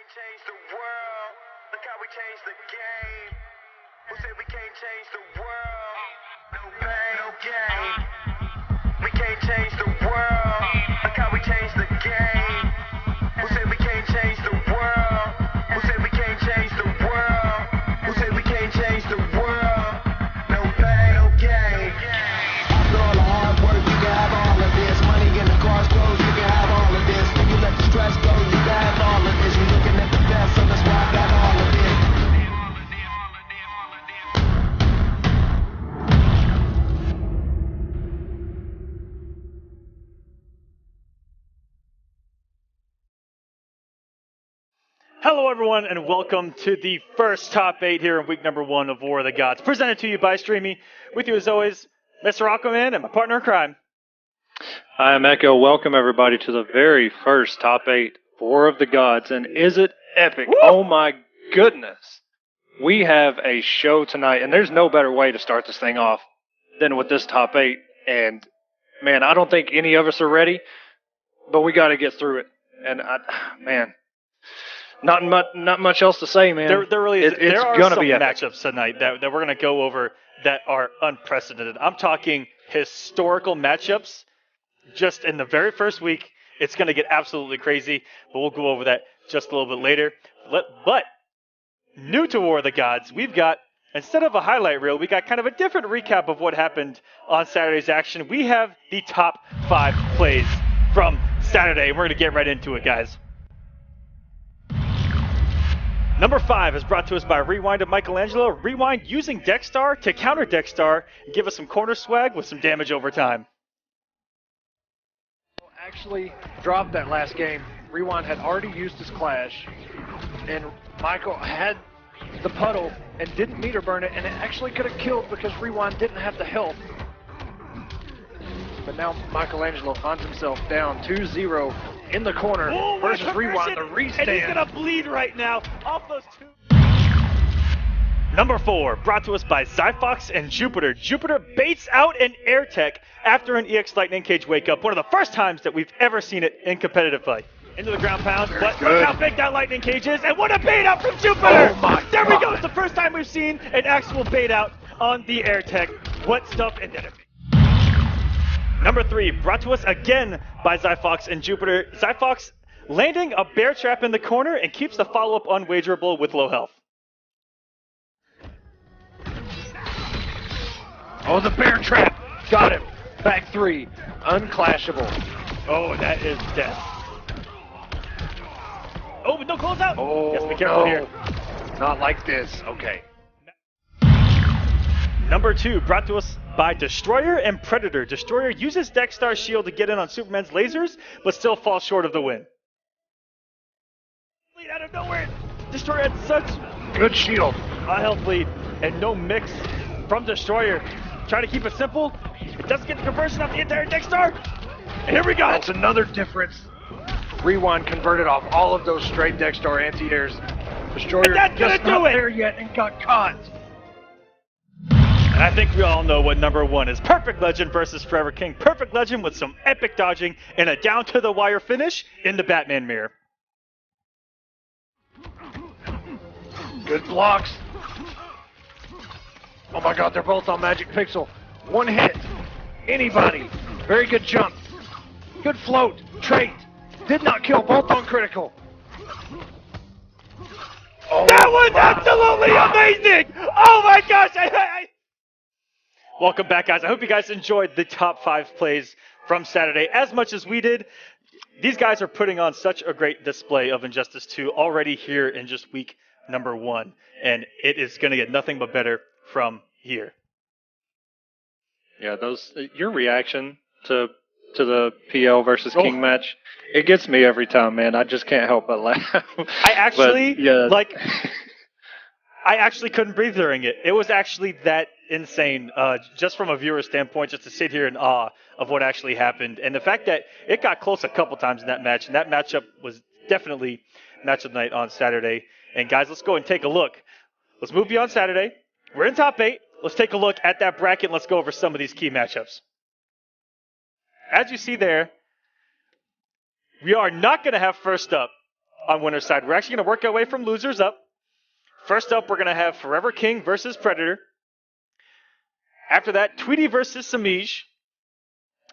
can't change the world. Look how we changed the game. Who said we can't change the world? No pain, no gain. We can't change the world. Look how we changed the game. Who said we can't change the world? Who said we can't change the world? Who said we can't change the world? No pain, no gain. After all the hard work, you can have all of this. Money in the car's clothes, you can have all of this. When you let the stress go, you can have all of this. You're looking at the best, so that's why I got all of this. Hello, everyone, and welcome to the first top 8 here in week number 1 of War of the Gods, presented to you by Streamy. With you, as always, Mr. Aquaman and my partner in crime. Hi, I'm Echo. Welcome, everybody, to the very first top 8 War of the Gods. And is it epic? Woo! Oh, my goodness. We have a show tonight, and there's no better way to start this thing off than with this top 8. And, man, I don't think any of us are ready, but we got to get through it. And, man... Not much else to say, man. There really is. There are gonna some be epic. matchups tonight that we're going to go over that are unprecedented. I'm talking historical matchups just in the very first week. It's going to get absolutely crazy, but we'll go over that just a little bit later. But new to War of the Gods, we've got, instead of a highlight reel, we got kind of a different recap of what happened on Saturday's action. We have the top 5 plays from Saturday, and we're going to get right into it, guys. Number 5 is brought to us by Rewind of Michelangelo. Rewind using Dexstar to counter Dexstar and give us some corner swag with some damage over time. Actually dropped that last game. Rewind had already used his clash, and Michael had the puddle and didn't meter burn it, and it actually could have killed because Rewind didn't have the health. But now Michelangelo finds himself down 2-0 in the corner versus Rewind, the restand. And he's going to bleed right now off those two. Number 4, brought to us by Zyfox and Jupiter. Jupiter baits out an air tech after an EX Lightning Cage wake up. One of the first times that we've ever seen it in competitive play. Into the ground pound, but look how big that Lightning Cage is, and what a bait out from Jupiter! Oh my there God. we go, it's the first time we've seen an actual bait out on the air tech. What stuff and enemy. Number 3, brought to us again by Zyfox and Jupiter. Zyfox landing a bear trap in the corner and keeps the follow-up unwagerable with low health. Oh, the bear trap! Got him! Back 3, unclashable. Oh, that is death. Oh, no closeout! Oh, Yes, be careful no. here. Not like this. Okay. Number 2, brought to us by Destroyer and Predator. Destroyer uses Dexstar's shield to get in on Superman's lasers, but still falls short of the win. Lead out of nowhere! Destroyer had such Good shield. a health lead and no mix from Destroyer. Trying to keep it simple. It doesn't get the conversion off the entire Dexstar. And here we go! That's another difference. Rewind converted off all of those straight Dexstar anti-airs. Destroyer And that's gonna just not do it. there yet and got caught. And I think we all know what number 1 is. Perfect Legend versus Forever King. Perfect Legend with some epic dodging and a down-to-the-wire finish in the Batman mirror. Good blocks. Oh my God, they're both on Magic Pixel. One hit. Anybody. Very good jump. Good float. Trait. Did not kill. Both on critical. Oh, That was absolutely amazing! Oh my gosh! Welcome back, guys. I hope you guys enjoyed the top 5 plays from Saturday as much as we did. These guys are putting on such a great display of Injustice 2 already here in just week number 1, and it is going to get nothing but better from here. Yeah, your reaction to the PL versus King match, it gets me every time, man. I just can't help but laugh. I actually, But, yeah. I actually couldn't breathe during it. It was actually that insane, just from a viewer standpoint, just to sit here in awe of what actually happened. And the fact that it got close a couple times in that match, and that matchup was definitely match of the night on Saturday. And guys, let's go and take a look. Let's move beyond Saturday. We're in top 8. Let's take a look at that bracket and let's go over some of these key matchups. As you see there, we are not going to have first up on winner's side. We're actually going to work our way from losers up. First up, we're going to have Forever King versus Predator. After that, Tweety versus Samij.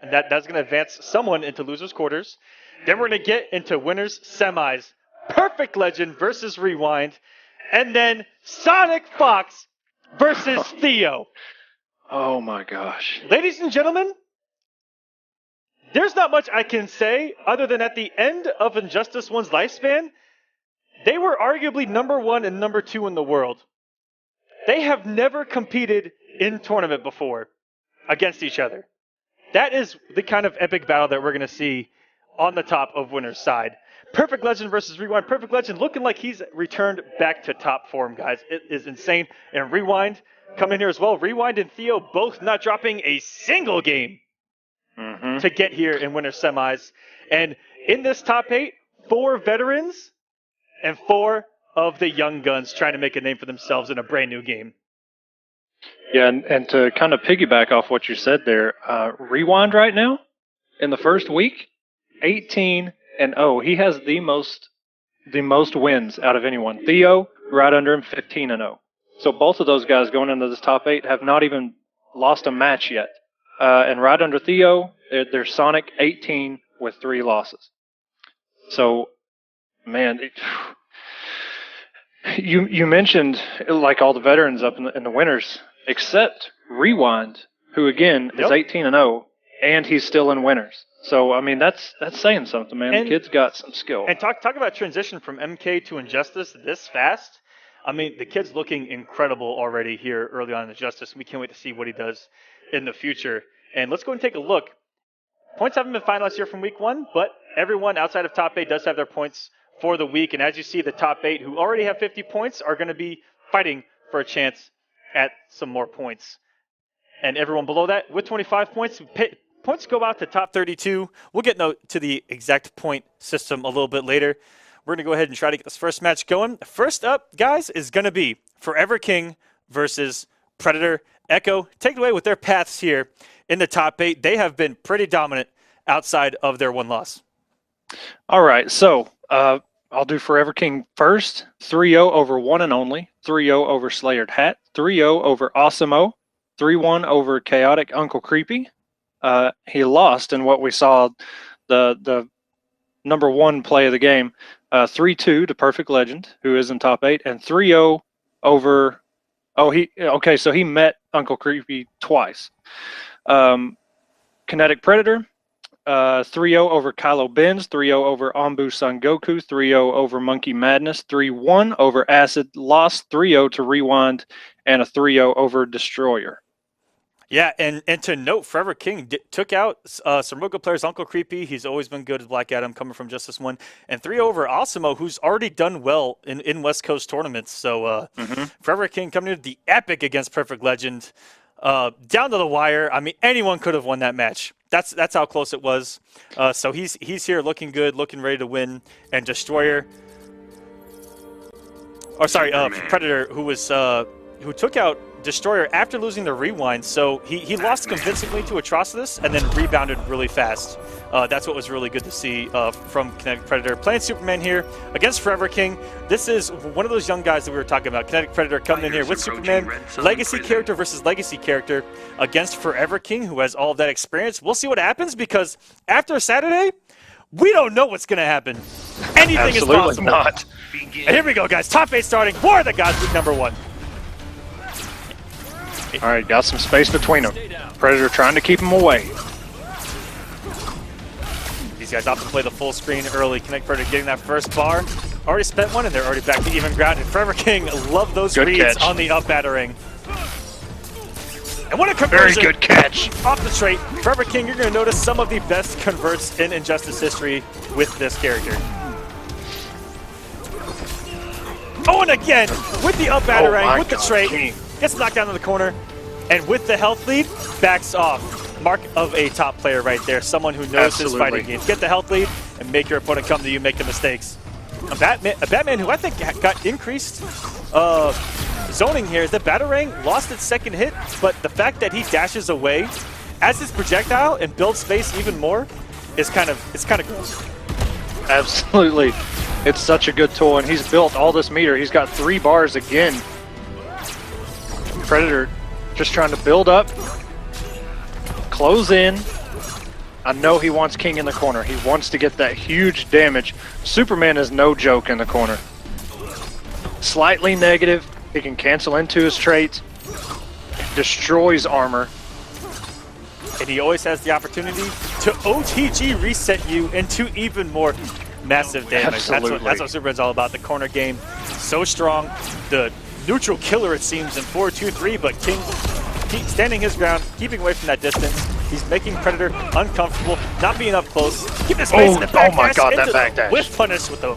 And that's going to advance someone into losers quarters. Then we're going to get into winners semis. Perfect Legend versus Rewind. And then Sonic Fox versus Theo. Oh my gosh. Ladies and gentlemen, there's not much I can say other than at the end of Injustice 1's lifespan, they were arguably number 1 and number 2 in the world. They have never competed in tournament before against each other. That is the kind of epic battle that we're going to see on the top of winner's side. Perfect Legend versus Rewind. Perfect Legend looking like he's returned back to top form, guys. It is insane. And Rewind coming in here as well. Rewind and Theo both not dropping a single game to get here in winner's semis. And in this top 8, 4 veterans and 4 of the young guns trying to make a name for themselves in a brand new game. Yeah, and to kind of piggyback off what you said there, Rewind right now, in the first week, 18-0. He has the most wins out of anyone. Theo, right under him, 15-0. So both of those guys going into this top 8 have not even lost a match yet. And right under Theo, there's Sonic, 18 with 3 losses. So, man, you mentioned like all the veterans up in the winners, except Rewind, who again is 18-0, and he's still in winners. So I mean that's saying something, man. The kid's got some skill. And talk about transition from MK to Injustice this fast. I mean, the kid's looking incredible already here early on in Injustice. We can't wait to see what he does in the future. And let's go and take a look. Points haven't been finalized here from week 1, but everyone outside of top 8 does have their points for the week. And as you see, the top 8 who already have 50 points are going to be fighting for a chance at some more points. And everyone below that with 25 points, points go out to top 32. We'll get to the exact point system a little bit later. We're going to go ahead and try to get this first match going. First up, guys, is going to be Forever King versus Predator. Echo, take it away with their paths here in the top 8. They have been pretty dominant outside of their 1 loss. All right, so I'll do Forever King first. 3-0 over One and Only. 3-0 over Slayered Hat. 3-0 over Awesemo. 3-1 over Chaotic Uncle Creepy. He lost in what we saw the number 1 play of the game. 3-2 to Perfect Legend, who is in top 8, and 3-0 over. So he met Uncle Creepy twice. Kinetic Predator. 3-0 over Kylo Benz, 3-0 over Anbu Son Goku, 3-0 over Monkey Madness, 3-1 over Acid, lost 3-0 to Rewind, and a 3-0 over Destroyer. Yeah, and to note, Forever King took out some real good players. Uncle Creepy, he's always been good as Black Adam, coming from Justice 1. And 3-0 over Awesemo, who's already done well in West Coast tournaments. So Forever King coming in the epic against Perfect Legend. Down to the wire. I mean, anyone could have won that match. That's how close it was. So he's here looking good, looking ready to win. And Destroyer, Predator, who took out Destroyer after losing the Rewind. So he lost convincingly to Atrocitus and then rebounded really fast. That's what was really good to see from Kinetic Predator. Playing Superman here against Forever King. This is one of those young guys that we were talking about. Kinetic Predator coming in here with Superman. Legacy character versus legacy character against Forever King, who has all of that experience. We'll see what happens, because after Saturday, we don't know what's going to happen. Anything is possible. Not. And here we go, guys. Top 8 starting. War of the Gods week number 1. All right, got some space between them. Predator trying to keep him away. These guys often play the full screen early. Kinetic Predator getting that first bar. Already spent one, and they're already back to even ground. And Forever King love those good reads catch on the up battering. And what a conversion. Very good catch. Off the straight. Forever King, you're going to notice some of the best converts in Injustice history with this character. Oh, and again, with the up battering, with the straight. King. Gets knocked down in the corner, and with the health lead, backs off. Mark of a top player right there. Someone who knows his fighting games. Get the health lead and make your opponent come to you, make the mistakes. A Batman who I think got increased zoning here is that Batarang lost its second hit, but the fact that he dashes away as his projectile and builds space even more is kind of gross. Absolutely. It's such a good tool, and he's built all this meter. He's got 3 bars again. Predator just trying to build up, close in. I know he wants King in the corner. He wants to get that huge damage. Superman is no joke in the corner. Slightly negative. He can cancel into his traits. Destroys armor. And he always has the opportunity to OTG reset you into even more massive damage. Absolutely. That's what Superman's all about. The corner game, so strong. The neutral killer, it seems, in 4-2-3, but King keeps standing his ground, keeping away from that distance. He's making Predator uncomfortable, not being up close. Keep his space in the back oh my dash God, into that back dash. With punish with the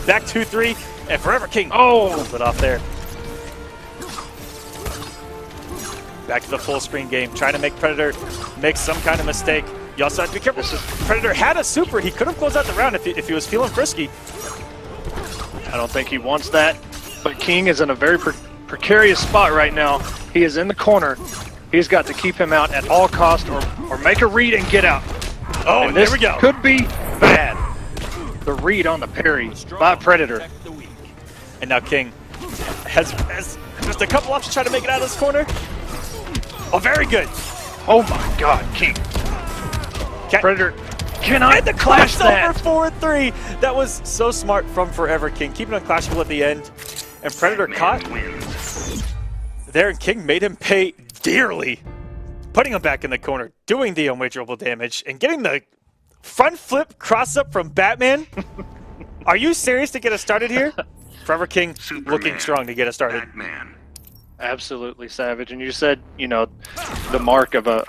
back 2-3, and Forever King pulls it off there. Back to the full screen game, trying to make Predator make some kind of mistake. You also have to be careful. Predator had a super. He could have closed out the round if he was feeling frisky. I don't think he wants that, but King is in a very precarious spot right now. He is in the corner. He's got to keep him out at all costs or make a read and get out. Oh, and there this we go. Could be bad. The read on the parry by Predator. And now King has just a couple options trying to make it out of this corner. Oh, very good. Oh my God, King. Predator cannot the clash that. over 4-3. That was so smart from Forever King, keeping it unclashable at the end. And Predator caught there, and King made him pay dearly, putting him back in the corner, doing the unwagerable damage, and getting the front flip cross up from Batman. Are you serious to get us started here? Forever King looking strong to get us started. Batman. Absolutely savage. And you said, you know, the mark of a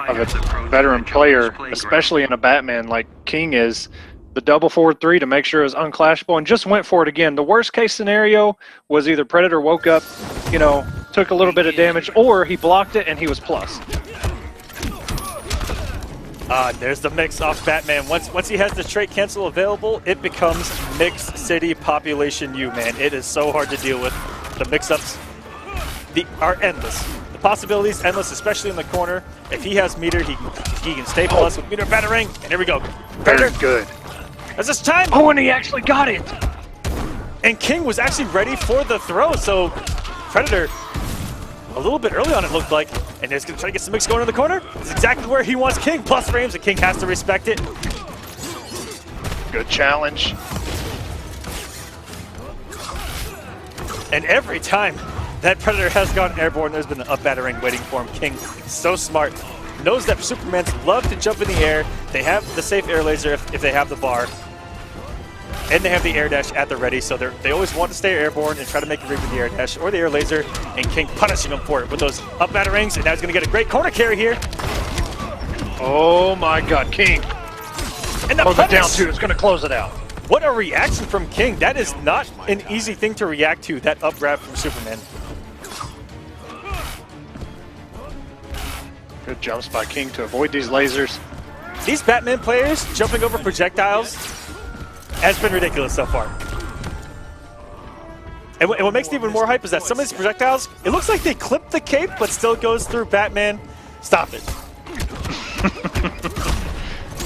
veteran player, especially in a Batman like King is, the double forward 3 to make sure it was unclashable, and just went for it again. The worst case scenario was either Predator woke up, you know, took a little bit of damage, or he blocked it and he was plus. There's the mix off Batman. Once he has the trait cancel available, it becomes Mix City Population U, man. It is so hard to deal with. The mix-ups are endless. The possibilities endless, especially in the corner. If he has meter, he can stay plus with meter battering. And here we go. Very good. That's his time. Oh, and he actually got it. And King was actually ready for the throw, so Predator a little bit early on, it looked like, and he's going to try to get some mix going in the corner. It's exactly where he wants King, plus frames, and King has to respect it. Good challenge. And every time that Predator has gone airborne, there's been an up battering waiting for him. King, so smart, knows that Supermans love to jump in the air. They have the safe air laser if they have the bar. And they have the air dash at the ready, so they always want to stay airborne and try to make a read with the air dash or the air laser, and King punishing him for it with those up batterings, and now he's going to get a great corner carry here. Oh my God, King. And the the down 2 is going to close it out. What a reaction from King. That is not an easy thing to react to, that up grab from Superman. Good jumps by King to avoid these lasers. These Batman players jumping over projectiles has been ridiculous so far. And what makes it even more hype is that some of these projectiles, it looks like they clip the cape, but still goes through Batman. Stop it.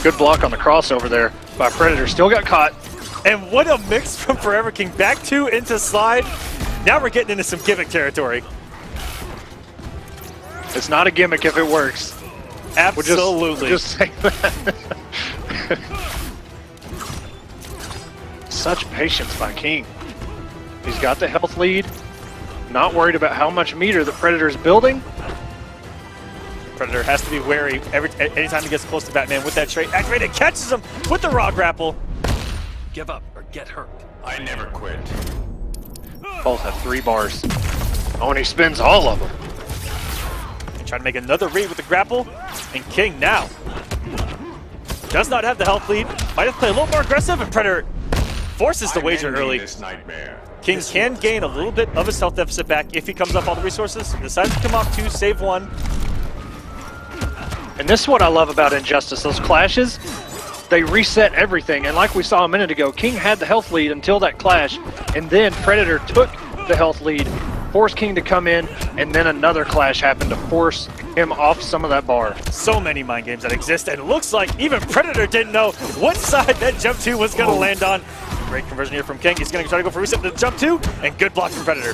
Good block on the crossover there by Predator. Still got caught. And what a mix from Forever King. Back 2 into slide. Now we're getting into some gimmick territory. It's not a gimmick if it works. Absolutely. We'll just say that. Such patience by King. He's got the health lead. Not worried about how much meter the Predator is building. Predator has to be wary anytime he gets close to Batman with that trait activated. Catches him with the raw grapple. Give up or get hurt. I never quit. Both have 3 bars. Oh, and he spins all of them. And trying to make another read with the grapple. And King now does not have the health lead. Might have to play a little more aggressive, and Predator forces the wager early. King can gain a little bit of his health deficit back if he comes off all the resources. Decides to come off 2, save 1. And this is what I love about Injustice. Those clashes, they reset everything. And like we saw a minute ago, King had the health lead until that clash. And then Predator took the health lead, forced King to come in, and then another clash happened to force him off some of that bar. So many mind games that exist, and it looks like even Predator didn't know what side that jump 2 was going to land on. Great conversion here from King. He's going to try to go for reset to jump 2, and good block from Predator.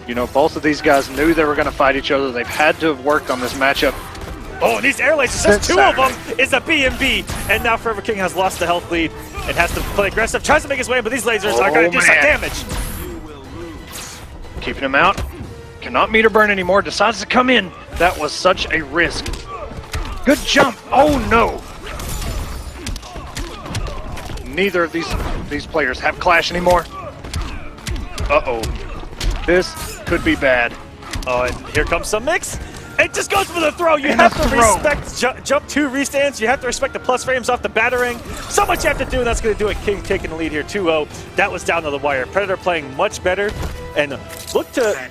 You know, both of these guys knew they were going to fight each other. They've had to have worked on this matchup. Oh, and these air lasers, just 2 of them is a B&B. And now Forever King has lost the health lead and has to play aggressive. Tries to make his way in, but these lasers are going to do some damage. Keeping him out. Cannot meter burn anymore. Decides to come in. That was such a risk. Good jump. Oh, no. Neither of these players have Clash anymore. Uh-oh. This could be bad. Oh, and here comes some mix. It just goes for the throw. You have to respect jump 2 restands. You have to respect the plus frames off the battering. So much you have to do, and that's going to do it. King taking the lead here 2-0. That was down to the wire. Predator playing much better and looked to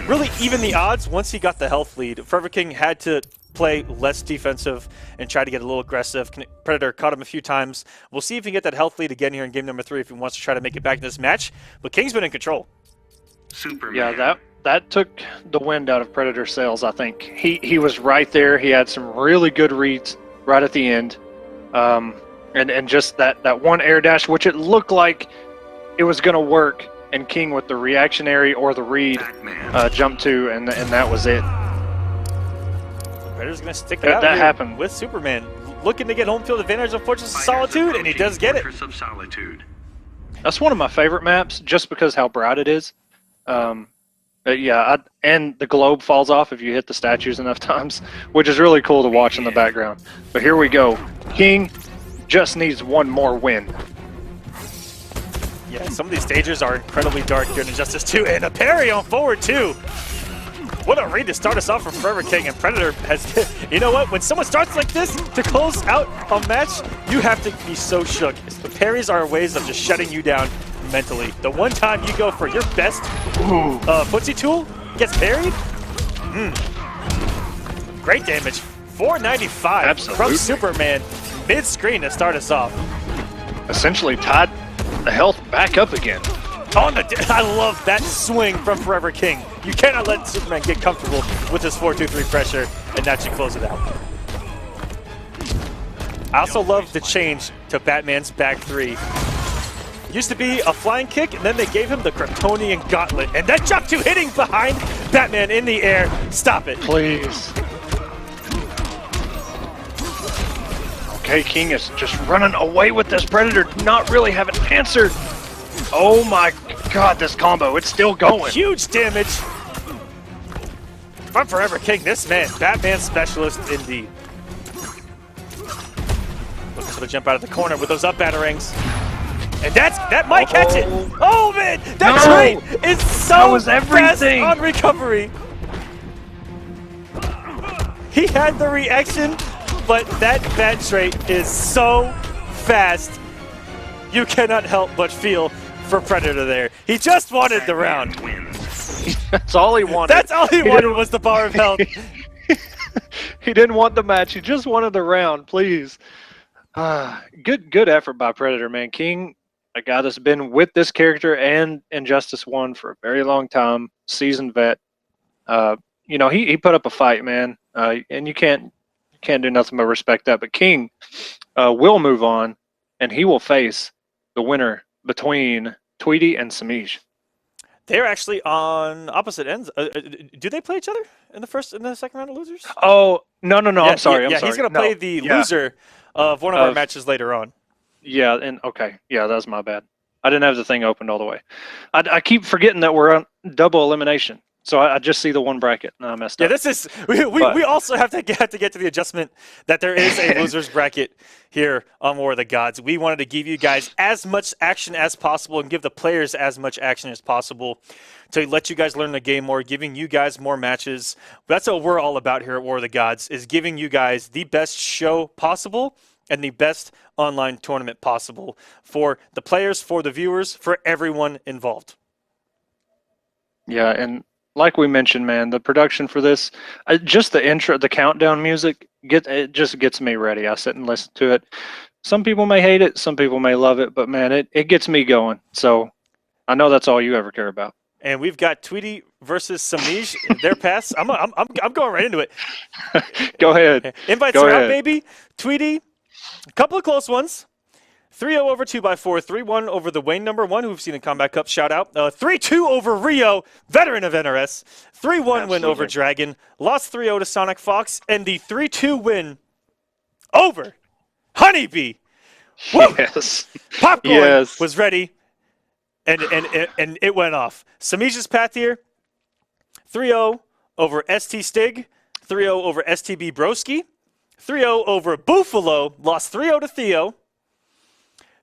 really even the odds once he got the health lead. Forever King had to play less defensive and try to get a little aggressive. Predator caught him a few times. We'll see if he can get that health lead again here in game number 3 if he wants to try to make it back in this match. But King's been in control. Superman. Yeah, that took the wind out of Predator's sails, I think. He was right there. He had some really good reads right at the end. And just that one air dash, which it looked like it was going to work, and King with the reactionary or the read jump 2, and that was it. Predator's going to stick it out that here happened. with Superman. Looking to get home field advantage of Fortress of Solitude, and he does get it. Fortress of Solitude. That's one of my favorite maps, just because how bright it is. Yeah, and the globe falls off if you hit the statues enough times, which is really cool to watch in the background. But here we go. King just needs one more win. Yeah, some of these stages are incredibly dark here in Injustice 2, and a parry on forward 2. What a read to start us off from Forever King, and Predator has, you know what, when someone starts like this to close out a match, you have to be so shook. The parries are ways of just shutting you down mentally. The one time you go for your best footsie tool gets parried. Great damage. 495 Absolutely. from Superman mid-screen to start us off. Essentially tied the health back up again. I love that swing from Forever King. You cannot let Superman get comfortable with his 4-2-3 pressure, and that should close it out. I also love the change to Batman's back 3. Used to be a flying kick, and then they gave him the Kryptonian Gauntlet. And that jump 2 hitting behind Batman in the air. Stop it. Please. Okay, King is just running away with this Predator, not really have an answer. Oh my god, this combo, it's still going. Huge damage from Forever King. This man, Batman specialist indeed. Looking for the jump out of the corner with those up batterings. And that might catch it. Oh man, that trait is so fast on recovery. He had the reaction, but that bad trait is so fast. You cannot help but feel for Predator there. He just wanted the round. That's all he wanted. That's all he wanted was the bar of health. He didn't want the match. He just wanted the round, please. Good effort by Predator, man. King, a guy that's been with this character and Injustice 1 for a very long time, seasoned vet. You know, he put up a fight, man, and you can't do nothing but respect that. But King will move on, and he will face the winner between Tweety and Samij. They're actually on opposite ends. Do they play each other in the second round of losers? Oh, no, I'm sorry. Yeah, he's going to play the loser of one of our matches later on. Yeah, and okay. Yeah, that's my bad. I didn't have the thing opened all the way. I keep forgetting that we're on double elimination. So I just see the one bracket, and I messed up. Yeah, this is we also have to get to the adjustment that there is a losers bracket here on War of the Gods. We wanted to give you guys as much action as possible and give the players as much action as possible to let you guys learn the game more, giving you guys more matches. That's what we're all about here at War of the Gods, is giving you guys the best show possible and the best online tournament possible for the players, for the viewers, for everyone involved. Yeah, and like we mentioned, man, the production for this, just the intro, the countdown music, it just gets me ready. I sit and listen to it. Some people may hate it, some people may love it, but man, it gets me going. So I know that's all you ever care about. And we've got Tweety versus Samij. Their pass. I'm going right into it. Go ahead. Invites Go are ahead. out, baby. Tweety, A couple of close ones. 3-0 over 2x4, 3-1 over the Wayne #1, who we've seen in Combat Cup, shout out. 3-2 over Rio, veteran of NRS. 3-1 win over Dragon. Lost 3-0 to Sonic Fox. And the 3-2 win over Honeybee. Woo! Yes. Popcorn was ready, and it went off. Samij's path here, 3-0 over ST Stig, 3-0 over STB Broski, 3-0 over Buffalo, lost 3-0 to Theo,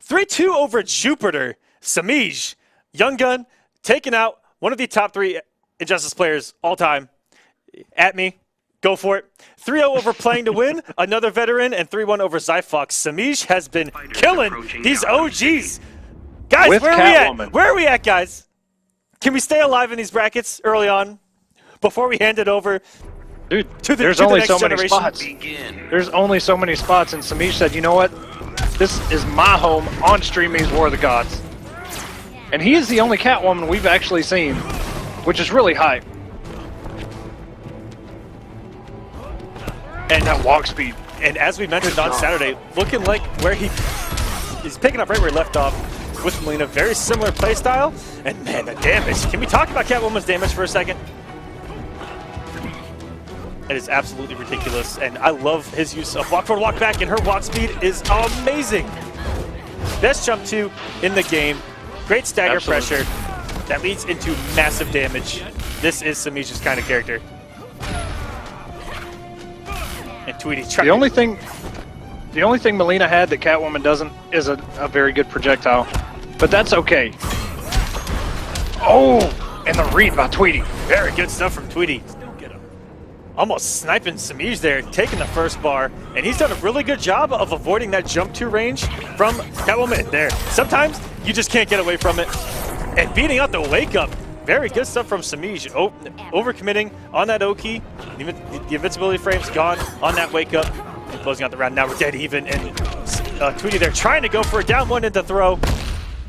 3-2 over Jupiter. Samij, Young Gun, taking out one of the top 3 Injustice players all time. At me. Go for it. 3-0 over Playing to Win, another veteran, and 3-1 over Zyfox. Samij has been killing these OGs. Guys, where are we at? Where are we at, guys? Can we stay alive in these brackets early on before we hand it over? Dude, to the there's only next so many generation? spots. There's only so many spots, and Samij said, you know what? This is my home on Streamy's War of the Gods. And he is the only Catwoman we've actually seen, which is really hype. And that walk speed. And as we mentioned on Saturday, looking like where he's picking up right where he left off with Mileena. Very similar playstyle. And man, the damage. Can we talk about Catwoman's damage for a second? It is absolutely ridiculous. And I love his use of walk forward, walk back, and her walk speed is amazing. Best jump 2 in the game. Great stagger pressure. That leads into massive damage. This is Samij's kind of character. And Tweety the only thing Mileena had that Catwoman doesn't is a very good projectile, but that's okay. Oh, and the read by Tweety. Very good stuff from Tweety. Almost sniping Samij there, taking the first bar, and he's done a really good job of avoiding that jump 2 range from Catwoman there. Sometimes you just can't get away from it. And beating out the wake up. Very good stuff from Samij. Overcommitting on that O-key. The invincibility frame's gone on that wake up. And closing out the round. Now we're dead even. And Tweety there trying to go for a down 1 into throw.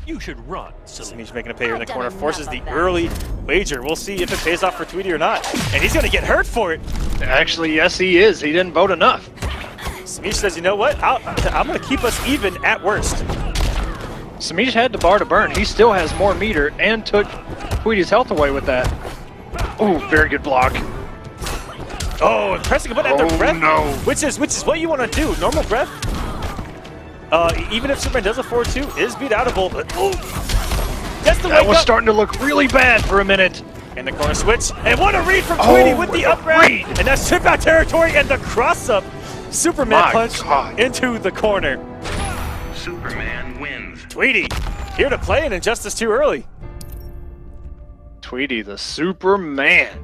You should run. Samij making a pay here in the corner. Forces the early wager. We'll see if it pays off for Tweety or not. And he's going to get hurt for it. Actually, yes, he is. He didn't vote enough. Samij says, you know what? I'm going to keep us even at worst. Samij had the bar to burn. He still has more meter and took Tweety's health away with that. Ooh, very good block. Oh, and pressing a button after breath. No. Which is what you want to do. Normal breath. Even if Superman does a 4-2, is beat outable. But that was starting to look really bad for a minute. And the corner switch. And what a read from Tweety with the up read. And that's chip out territory and the cross up. Superman punch into the corner. Superman wins. Tweety here to play in Injustice 2 early. Tweety the Superman.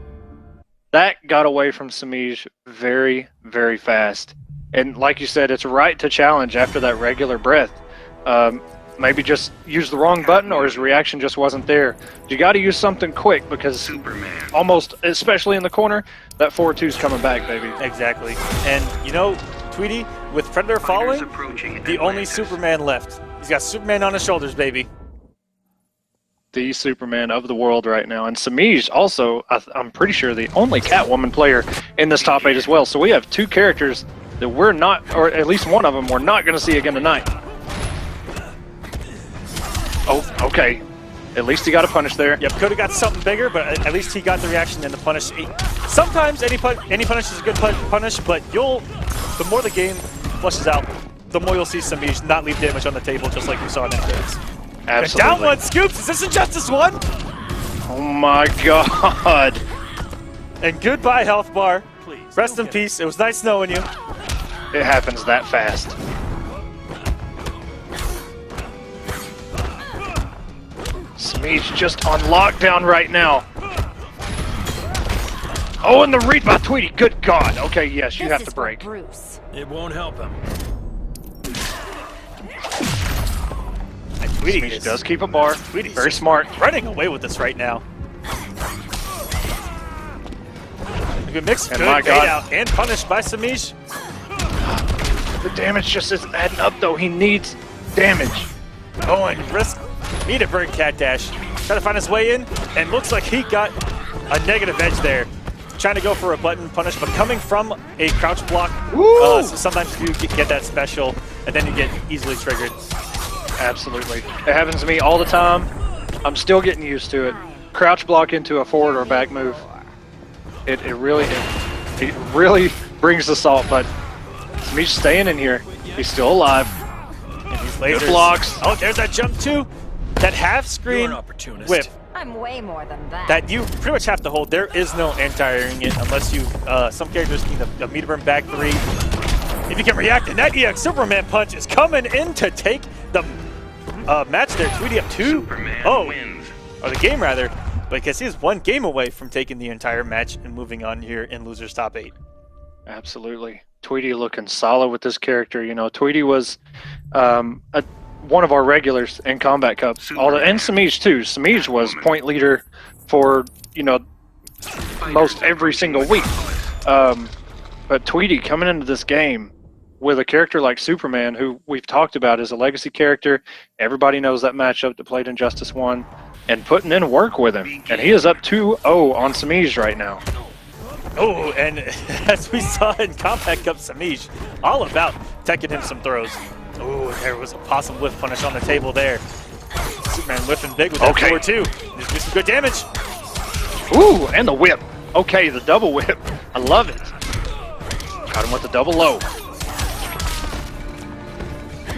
That got away from Samij very, very fast. And like you said, it's right to challenge after that regular breath. Maybe just use the wrong button or his reaction just wasn't there. You got to use something quick because Superman. Almost, especially in the corner, that 4-2's coming back, baby. Exactly. And you know, Tweety, with Predator falling, the only Superman left. He's got Superman on his shoulders, baby. The Superman of the world right now. And Samij also, I'm pretty sure, the only Catwoman player in this top 8 as well. So we have 2 characters that we're not, or at least one of them, we're not going to see again tonight. Oh, okay. At least he got a punish there. Yep, could have got something bigger, but at least he got the reaction and the punish. Sometimes any punish is a good punish, but the more the game flushes out, the more you'll see Samij not leave damage on the table, just like we saw in Infinite. Absolutely. Down 1 scoops. Is this Injustice 1? Oh my god. And goodbye, health bar. Please. Rest in peace. It was nice knowing you. It happens that fast. Samij just on lockdown right now. Oh, and the read by Tweety. Good God. Okay, yes, you have to break. Bruce. It won't help him. Tweety does keep a bar. Tweety's very smart. Running away with this right now. Good mix. And good my bait God. out and punished by Samij. The damage just isn't adding up, though. He needs damage. Oh, and risk me to burn Cat Dash. Trying to find his way in, and looks like he got a negative edge there. trying to go for a button punish, but coming from a crouch block, so sometimes you get that special, and then you get easily triggered. Absolutely. It happens to me all the time. I'm still getting used to it. Crouch block into a forward or back move. It really brings the salt, but Smeesh staying in here. He's still alive. And these lasers. Good blocks. Oh, there's that jump too. That half You're screen an opportunist. whip I'm way more than that. that you pretty much have to hold. There is no anti-airing it unless you, some characters need a meter burn back 3. If you can react, and that EX Superman punch is coming in to take the match there. Tweety up 2. Wins. Or the game rather, because he's 1 game away from taking the entire match and moving on here in Losers Top 8. Absolutely. Tweety looking solid with this character. You know, Tweety was one of our regulars in Combat Cups. And Smeesh too. Smeesh was point leader for, you know, most every single week. But Tweety coming into this game with a character like Superman, who we've talked about as a legacy character. Everybody knows that matchup that played Injustice 1, and putting in work with him. And he is up 2-0 on Smeesh right now. Oh, and as we saw in Combat Cup, Smeesh all about taking him some throws. Oh, there was a possible whiff punish on the table there. Superman whiffing big with that 4-2. Just do some good damage. Ooh, and the whip. Okay, the double whip. I love it. Got him with the double low.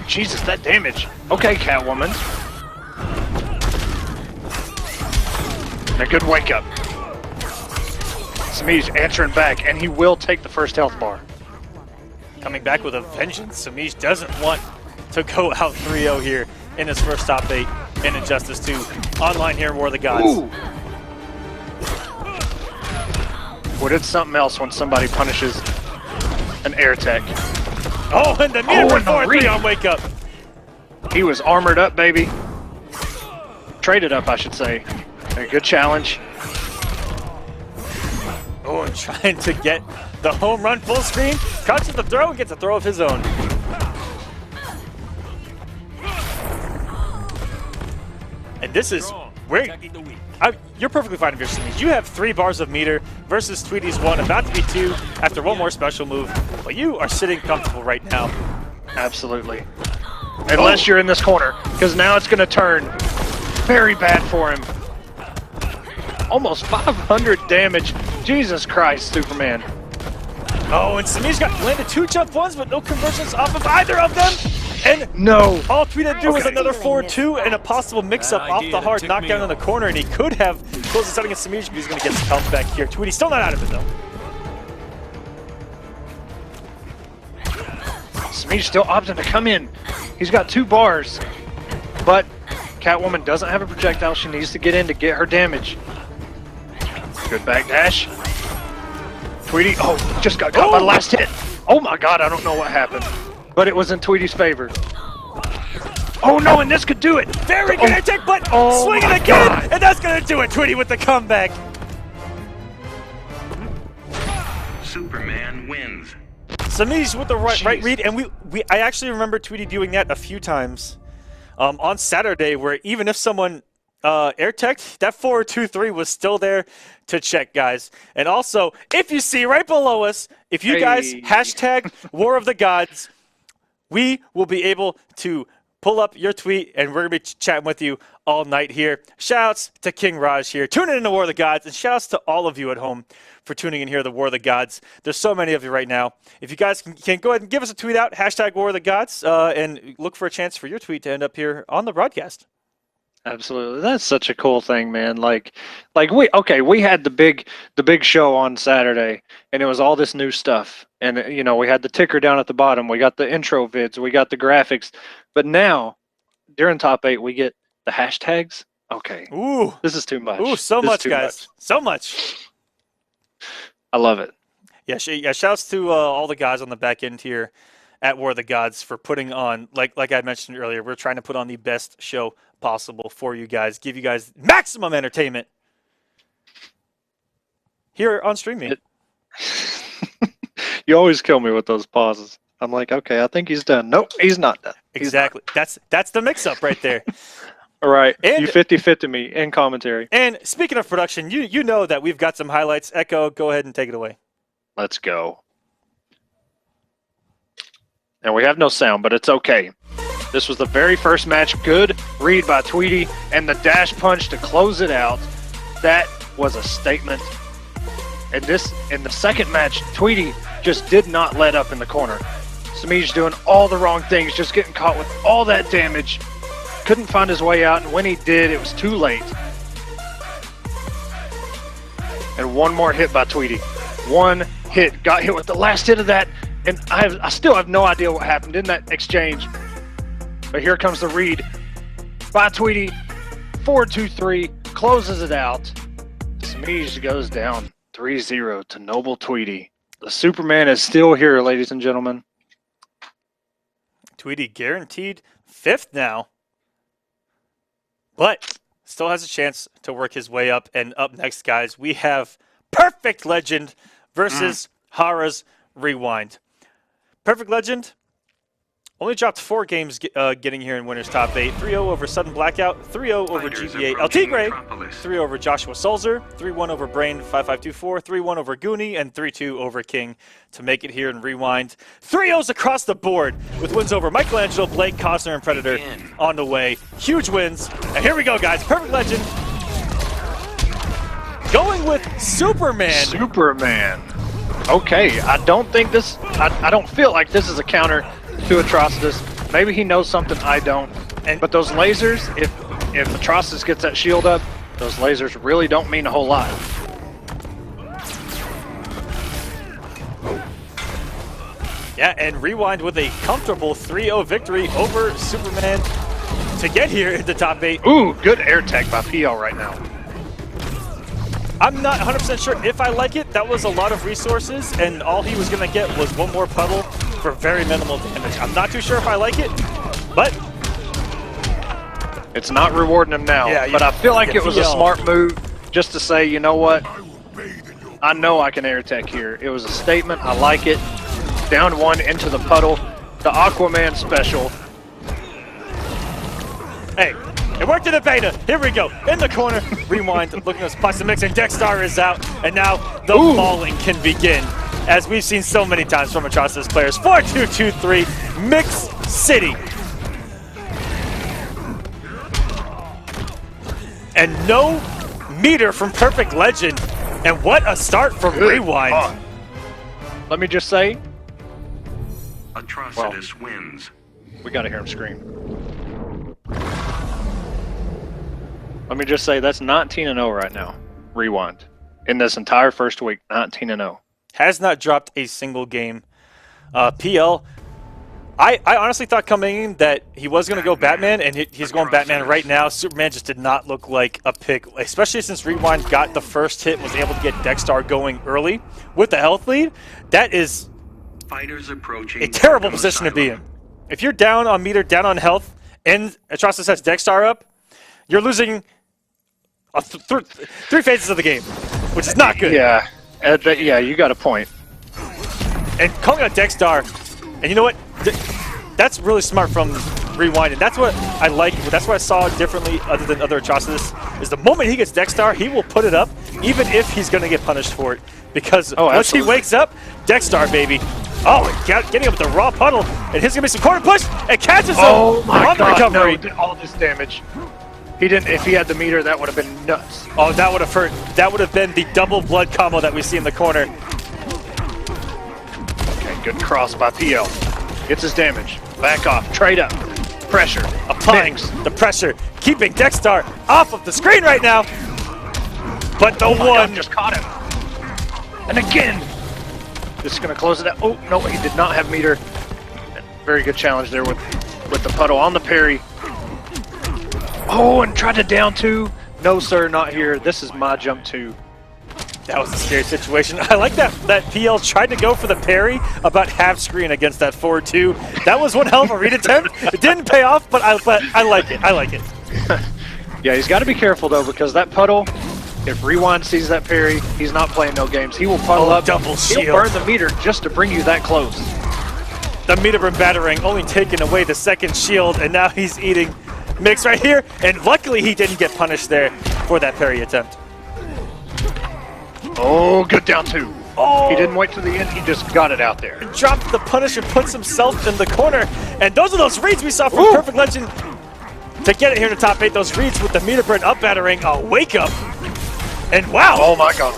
Jesus, that damage. Okay, Catwoman. And a good wake up. Smeesh answering back, and he will take the first health bar. Coming back with a vengeance. Smeesh doesn't want to go out 3-0 here in his first top 8 in Injustice 2. Online here in War of the Gods. Ooh. Well, it's something else when somebody punishes an air tech. Oh, and the meter and for the 4-3 read. on Wake Up. He was armored up, baby. Traded up, I should say. A good challenge. Oh, and trying to get the home run full screen. Crouches the throw and gets a throw of his own. And this is where Attacking the weak. you're perfectly fine if you're Smeesh. You have 3 bars of meter versus Tweety's 1, about to be 2 after 1 more special move. But you are sitting comfortable right now. Absolutely. Unless you're in this corner, because now it's going to turn very bad for him. Almost 500 damage. Jesus Christ, Superman. Oh, and Smeesh got landed 2 jump ones, but no conversions off of either of them. And No. all Tweety had to do was Okay. another 4-2 and a possible mix-up Bad off idea the that hard took knockdown me in the corner, and he could have closed this out against Smeesh, but he's going to get some health back here. Tweety's still not out of it, though. Smeesh still opting to come in. He's got 2 bars. But Catwoman doesn't have a projectile she needs to get in to get her damage. Good backdash. Tweety, just got caught by the last hit. Oh my god, I don't know what happened. But it was in Tweety's favor. Oh no, and this could do it. Very good attack, but Oh swinging my again, God. and that's going to do it. Tweety with the comeback. Superman wins. Smeesh with the right Jeez. read, and I actually remember Tweety doing that a few times on Saturday, where even if someone air teched, that 4-2-3 was still there to check, guys. And also, if you see right below us, if you guys Hey. hashtag War of the Gods, we will be able to pull up your tweet, and we're going to be chatting with you all night here. Shouts to King Raj here, tuning in to War of the Gods, and shouts to all of you at home for tuning in here to the War of the Gods. There's so many of you right now. If you guys can go ahead and give us a tweet out, hashtag War of the Gods, and look for a chance for your tweet to end up here on the broadcast. Absolutely. That's such a cool thing, man. Like we had the big show on Saturday, and it was all this new stuff. And you know, we had the ticker down at the bottom, we got the intro vids, we got the graphics. But now during top 8 we get the hashtags. Okay. Ooh, This is too much. ooh, so This is much, too guys. So much. I love it. Yeah, shouts to all the guys on the back end here at War of the Gods for putting on, like I mentioned earlier, we're trying to put on the best show possible for you guys, give you guys maximum entertainment here on streaming. You always kill me with those pauses. I'm like, okay, I think he's done. Nope, he's not done. Exactly. That's the mix-up right there. All right. And- You 50-50 me in commentary. And speaking of production, you know that we've got some highlights. Echo, go ahead and take it away. Let's go. And we have no sound, but it's okay. This was the very first match. Good read by Tweety and the dash punch to close it out. That was a statement. And in the second match, Tweety just did not let up in the corner. Samij doing all the wrong things, just getting caught with all that damage. Couldn't find his way out, and when he did, it was too late. And one more hit by Tweety. One hit, got hit with the last hit of that, and I still have no idea what happened in that exchange. But here comes the read by Tweety. 4-2-3, closes it out. Samij goes down 3-0 to Noble Tweety. The Superman is still here, ladies and gentlemen. Tweety guaranteed 5th now, but still has a chance to work his way up. And up next, guys, we have Perfect Legend versus Hara's Rewind. Perfect Legend only dropped 4 games getting here in Winners Top 8. 3-0 over Sudden Blackout, 3-0 over GBA El Tigre, 3 over Joshua Sulzer, 3-1 over Brain 5524, 3-1 over Goonie, and 3-2 over King to make it here in Rewind. 3-0s across the board with wins over Michelangelo, Blake, Costner, and Predator on the way. Huge wins. And here we go, guys. Perfect Legend going with Superman. Superman. Okay, I don't think this. I don't feel like this is a counter to Atrocitus. Maybe he knows something I don't. But those lasers, if Atrocitus gets that shield up, those lasers really don't mean a whole lot. Yeah, and Rewind with a comfortable 3-0 victory over Superman to get here in the top 8. Ooh, good air tech by PL right now. I'm not 100% sure if I like it. That was a lot of resources, and all he was going to get was one more puddle for very minimal damage. I'm not too sure if I like it, but it's not rewarding him now. Yeah, but I feel like it was a PL. smart move just to say, you know what? I know I can air tech here. It was a statement. I like it. Down 1 into the puddle. The Aquaman special. hey, it worked in the beta. Here we go. In the corner. Rewind. Looking at this plastic mix, and Dexstar is out. And now the mauling can begin, as we've seen so many times from Atrocitus players. 4-2-2-3. Mix City. And no meter from Perfect Legend. And what a start from Rewind. Let me just say, Atrocitus wins. we got to hear him scream. Let me just say, that's 19-0 right now. Rewind. In this entire first week, 19-0. Has not dropped a single game. PL, I honestly thought coming in that he was going to go Batman, and he's going Batman right now. Superman just did not look like a pick, especially since Rewind got the first hit, was able to get Dexstar going early with the health lead. That is Fighters approaching a terrible Arkham position to be in. Asylum. If you're down on meter, down on health, and Atrocitus has Dexstar up, you're losing 3 phases of the game, which is not good. Yeah, yeah, you got a point. And calling out Dexstar, and you know what? That's really smart from Rewind, and that's what I like. That's what I saw differently other than other Atrocitus, is the moment he gets Dexstar, he will put it up, even if he's going to get punished for it. Because once he wakes up, Dexstar, baby. Oh, getting up with the raw puddle, and here's going to be some corner push, and catches him on the recovery. No, all this damage. He didn't. If he had the meter, that would have been nuts. Oh, that would have hurt. That would have been the double blood combo that we see in the corner. Okay, good cross by PL. Gets his damage. Back off. Trade up. Pressure. Applying the pressure, keeping Dexstar off of the screen right now. But the one just caught him. And again. This is going to close it out. Oh, no, he did not have meter. Very good challenge there with the puddle on the parry. Oh, and tried to down 2. No, sir, not here. This is my jump 2. That was a scary situation. I like that PL tried to go for the parry about half screen against that 4-2. That was one hell of a read attempt. It didn't pay off, but I like it. I like it. Yeah, he's got to be careful, though, because that puddle, if Rewind sees that parry, he's not playing no games. He will puddle up. Double shield. He'll burn the meter just to bring you that close. The meter from battering only taking away the second shield, and now he's eating mix right here, and luckily he didn't get punished there for that parry attempt. Oh, good down two. Oh! He didn't wait to the end. He just got it out there. Dropped the punish and puts himself in the corner. And those are those reads we saw from Perfect Legend to get it here to top 8. Those reads with the meter burn up battering a wake up. And wow. Oh my god.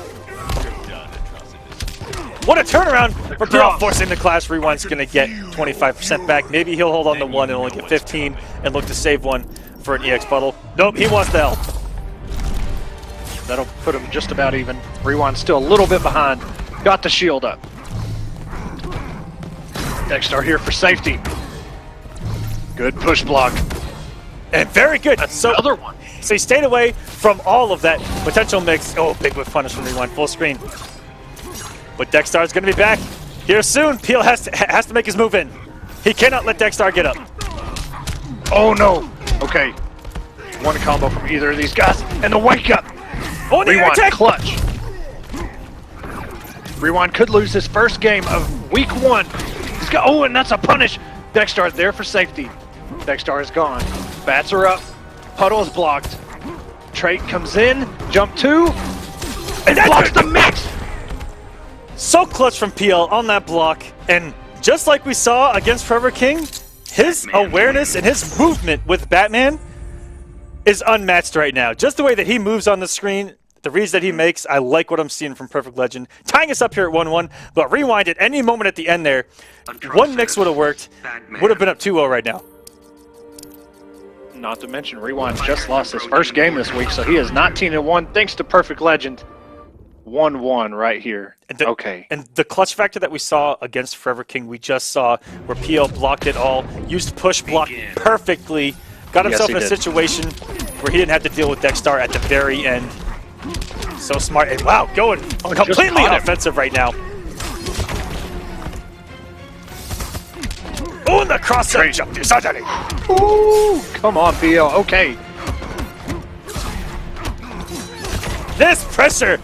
What a turnaround for PL, forcing the clash. Rewind's going to get 25% back. Maybe he'll hold on to 1 and only get 15 and look to save 1 for an EX bottle. Nope, he wants the help. That'll put him just about even. Rewind's still a little bit behind. Got the shield up. Dexter here for safety. Good push block. And very good. That's so, another one. So he stayed away from all of that potential mix. Oh, big whip punish from Rewind, full screen. But Dexter is going to be back here soon. Peel has to make his move in. He cannot let Dexter get up. Oh no. Okay. One combo from either of these guys. And the wake up. Oh, the air Rewind attack. clutch. Rewind could lose his first game of week 1. Oh, and that's a punish. Dexter there for safety. Dexter is gone. Bats are up. Puddle is blocked. Trait comes in. Jump 2. And blocks the mix. So clutch from PL on that block. And just like we saw against Forever King, his awareness and his movement with Batman is unmatched right now. Just the way that he moves on the screen, the reads that he makes, I like what I'm seeing from Perfect Legend. Tying us up here at 1-1, but Rewind at any moment at the end there, one mix would have worked, would have been up 2-0 right now. Not to mention, Rewind just lost his first game this week, so he is 19-1 thanks to Perfect Legend. 1-1 right here. Okay. And the clutch factor that we saw against Forever King, we just saw where PL blocked it all, used push block perfectly, got himself in a situation where he didn't have to deal with Dexter at the very end. So smart. And wow, going completely offensive right now. Oh, and the cross-up jump. Ooh, come on, PL. Okay. This pressure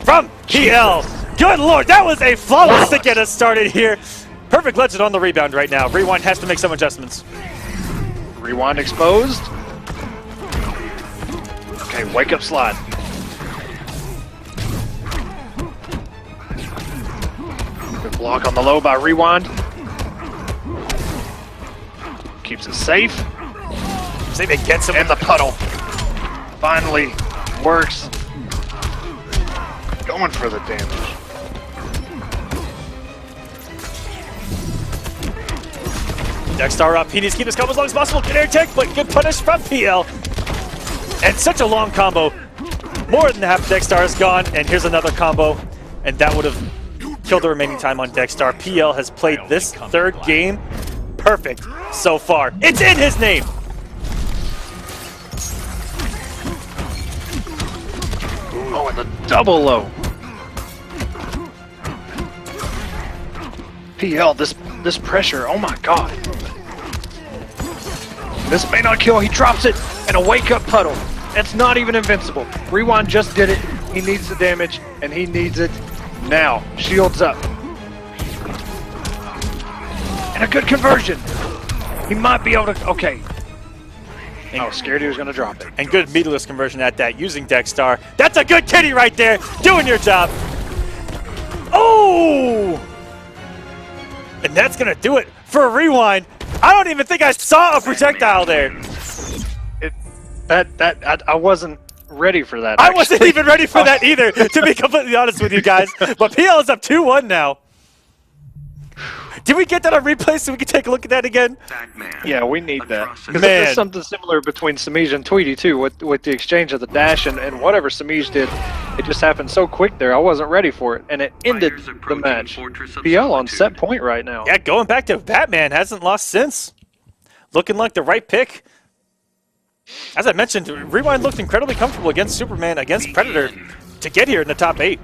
from PL. Good lord, that was a flawless to get us started here. Perfect Legend on the rebound right now. Rewind has to make some adjustments. Rewind exposed. Okay, wake up slide. Good block on the low by Rewind. Keeps it safe. See if they get some. And the puddle finally works. Going for the damage. Dexter up. He needs to keep his combo as long as possible. Good air tech, but good punish from PL. And such a long combo. More than half Dexter is gone. And here's another combo. And that would have killed the remaining time on Dexter. PL has played this third game perfect so far. It's in his name. Oh, and the double low. PL, this pressure, oh my god. This may not kill, he drops it, and a wake-up puddle. It's not even invincible. Rewind just did it. He needs the damage, and he needs it now. Shields up. And a good conversion. He might be able to, okay. I was scared he was going to drop it. And good meterless conversion at that, using Dexter. That's a good kitty right there, doing your job. Oh! And that's going to do it for a Rewind. I don't even think I saw a projectile there. I wasn't ready for that. I wasn't even ready for that either, to be completely honest with you guys. But PL is up 2-1 now. Did we get that on replay so we can take a look at that again? Yeah, we need that. Because Man. there's something similar between Samij and Tweety too, with the exchange of the dash and whatever Samij did. It just happened so quick there, I wasn't ready for it. And it ended the match. PL on set point right now. Yeah, going back to Batman, hasn't lost since. Looking like the right pick. As I mentioned, Rewind looked incredibly comfortable against Superman, against Predator, to get here in the top 8.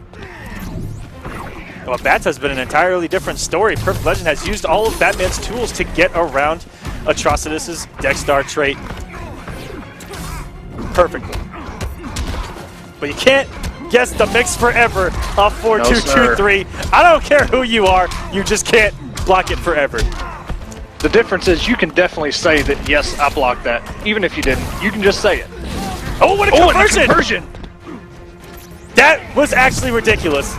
Well, Bats has been an entirely different story. Perfect Legend has used all of Batman's tools to get around Atrocitus's Dexter trait perfectly. But you can't guess the mix forever off 4-2-2-3. I don't care who you are, you just can't block it forever. The difference is you can definitely say that, yes, I blocked that. Even if you didn't, you can just say it. Oh, what a Oh, conversion! and a conversion! That was actually ridiculous.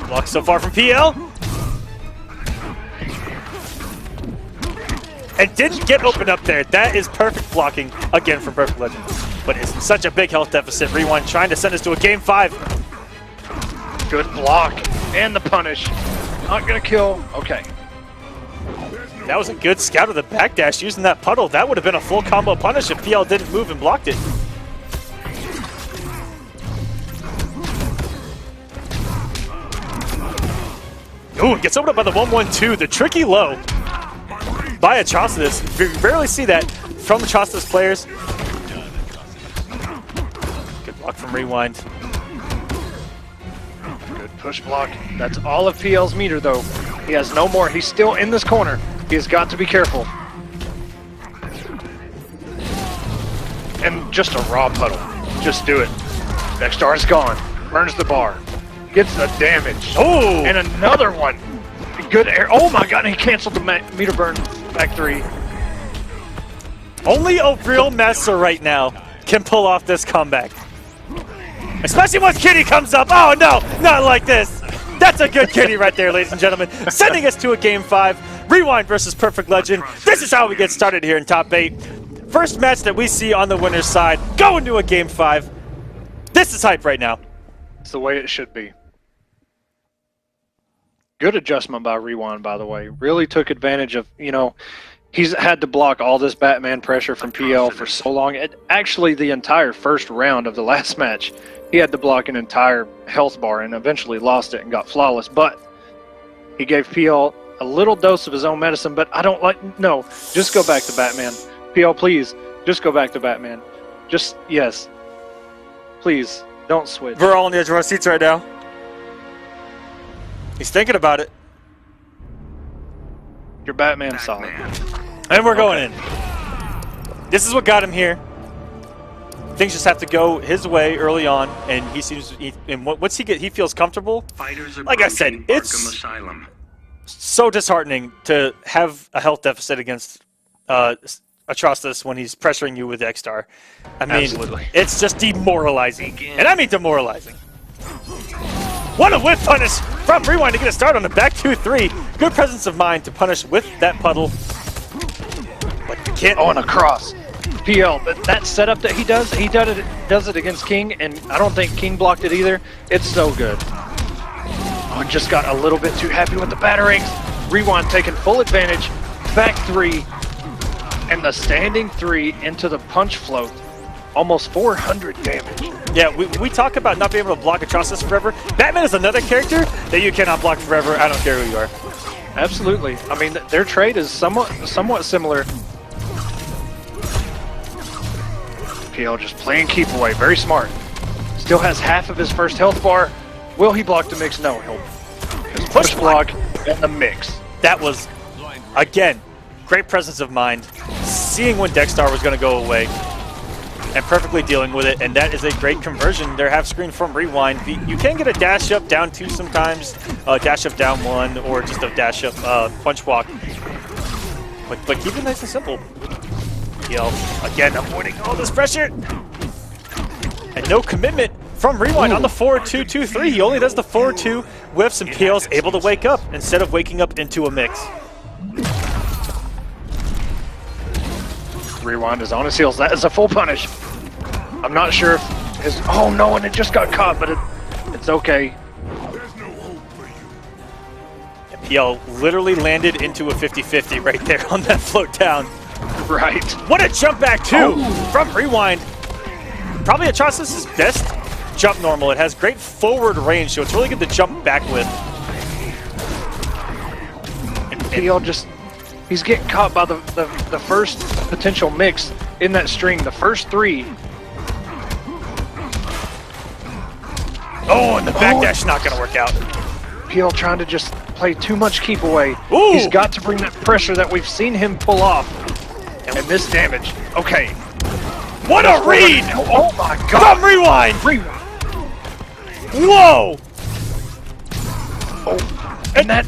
Block so far from PL. And didn't get open up there. That is perfect blocking, again, from Perfect Legend. But it's in such a big health deficit. Rewind trying to send us to a game 5. Good block. And the punish. Not gonna kill. Okay. That was a good scout of the backdash using that puddle. That would have been a full combo punish if PL didn't move and blocked it. Ooh, gets opened up by the 1-1-2. The tricky low by Atrocitus. We rarely see that from Atrocitus players. Good block from Rewind. Good push block. That's all of PL's meter, though. He has no more. He's still in this corner. He has got to be careful. And just a raw puddle. Just do it. Dexstar is gone. Burns the bar. Gets the damage. Oh! And another one. Good air. Oh my god, he canceled the meter burn back 3. Only a real master right now can pull off this comeback. Especially once Kitty comes up. Oh no, not like this. That's a good Kitty right there, ladies and gentlemen. Sending us to a game 5. Rewind versus Perfect Legend. This is how we get started here in top 8. First match that we see on the winner's side. Going to a game 5. This is hype right now. It's the way it should be. Good adjustment by Rewind, by the way. Really took advantage of, he's had to block all this Batman pressure from PL for so long. Actually, the entire first round of the last match, he had to block an entire health bar and eventually lost it and got flawless. But he gave PL a little dose of his own medicine, but I don't like, no, just go back to Batman. PL, please, just go back to Batman. Just, yes. Please, don't switch. We're all on the edge of our seats right now. He's thinking about it. Your Batman solid. And we're going in. This is what got him here. Things just have to go his way early on, and he seems. And once he feels comfortable. Like I said, it's so disheartening to have a health deficit against Atrocitus when he's pressuring you with Dexstar. I mean, absolutely. It's just demoralizing, and I mean demoralizing. What a whip punish from Rewind to get a start on the back 2-3. Good presence of mind to punish with that puddle. But you can't. Oh, and a cross. PL, that setup that he does it against King, and I don't think King blocked it either. It's so good. Oh, just got a little bit too happy with the batarangs. Rewind taking full advantage. Back 3, and the standing 3 into the punch float. Almost 400 damage. Yeah, we talk about not being able to block Atrocitus forever. Batman is another character that you cannot block forever. I don't care who you are. Absolutely. I mean, their trade is somewhat similar. PL just playing keep away. Very smart. Still has half of his first health bar. Will he block the mix? No, he'll just push block and the mix. That was, again, great presence of mind. Seeing when Dexstar was going to go away. And perfectly dealing with it, and that is a great conversion. Their half screen from Rewind. You can get a dash up down 2 sometimes, dash up down 1, or just a dash up punch walk. But keep it nice and simple. PL again avoiding all this pressure, and no commitment from Rewind on the 4-2-2-3. He only does the 4-2 whiffs, and PL's able to wake up instead of waking up into a mix. Rewind is on his heels. That is a full punish. I'm not sure if his... Oh no, and it just got caught, but it's okay. And PL literally landed into a 50-50 right there on that float down. Right. What a jump back too from Rewind. Probably Atrocitus' best jump normal. It has great forward range, so it's really good to jump back with. And PL just... He's getting caught by the first potential mix in that string, the first 3. Oh, and the backdash not going to work out. PL trying to just play too much keep away. Ooh. He's got to bring that pressure that we've seen him pull off. And this damage. Okay. What a read! Oh my god. From Rewind! Rewind. Whoa! Oh. And that...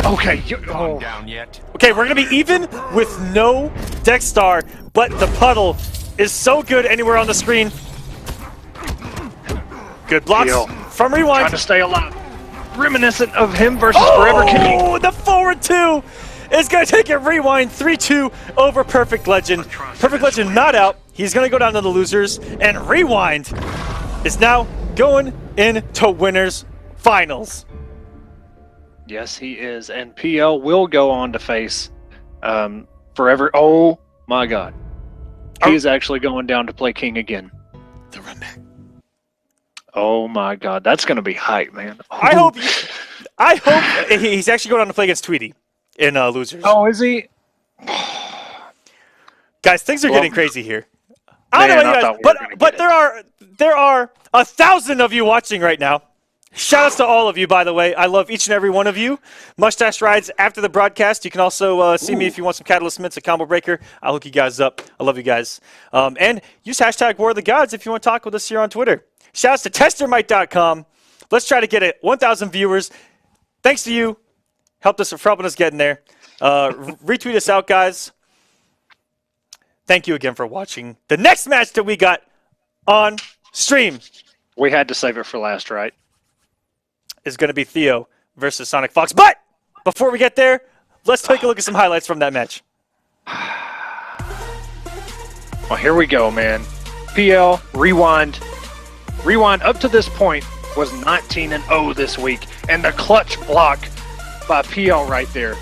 Okay, Gone down yet? Okay, we're going to be even with no Dexstar, but the puddle is so good anywhere on the screen. Good blocks Heal. from Rewind. trying to stay alive. Reminiscent of him versus Forever King. Oh, the forward 2 is going to take it. Rewind 3-2 over Perfect Legend. Perfect Legend not out. He's going to go down to the losers, and Rewind is now going into winners finals. Yes, he is. And PL will go on to face Forever. Oh, my God. He is actually going down to play King again. The run back. Oh, my God. That's going to be hype, man. I hope he's actually going on to play against Tweety in losers. Oh, is he? Guys, things are getting crazy here. I don't Man, know I about thought you we were guys, gonna but get there are 1,000 of you watching right now. Shout outs to all of you, by the way. I love each and every one of you. Mustache Rides after the broadcast. You can also see me if you want some Catalyst Mints, a combo breaker. I'll hook you guys up. I love you guys. And use hashtag War of the Gods if you want to talk with us here on Twitter. Shout outs to testermite.com. Let's try to get it 1,000 viewers. Thanks to you. Helped us for helping us get in there. Retweet us out, guys. Thank you again for watching. The next match that we got on stream We had to save it for last, right? is going to be Theo versus Sonic Fox. But before we get there, let's take a look at some highlights from that match. Well, here we go, man. PL, Rewind. Rewind up to this point was 19-0 this week. And the clutch block by PL right there.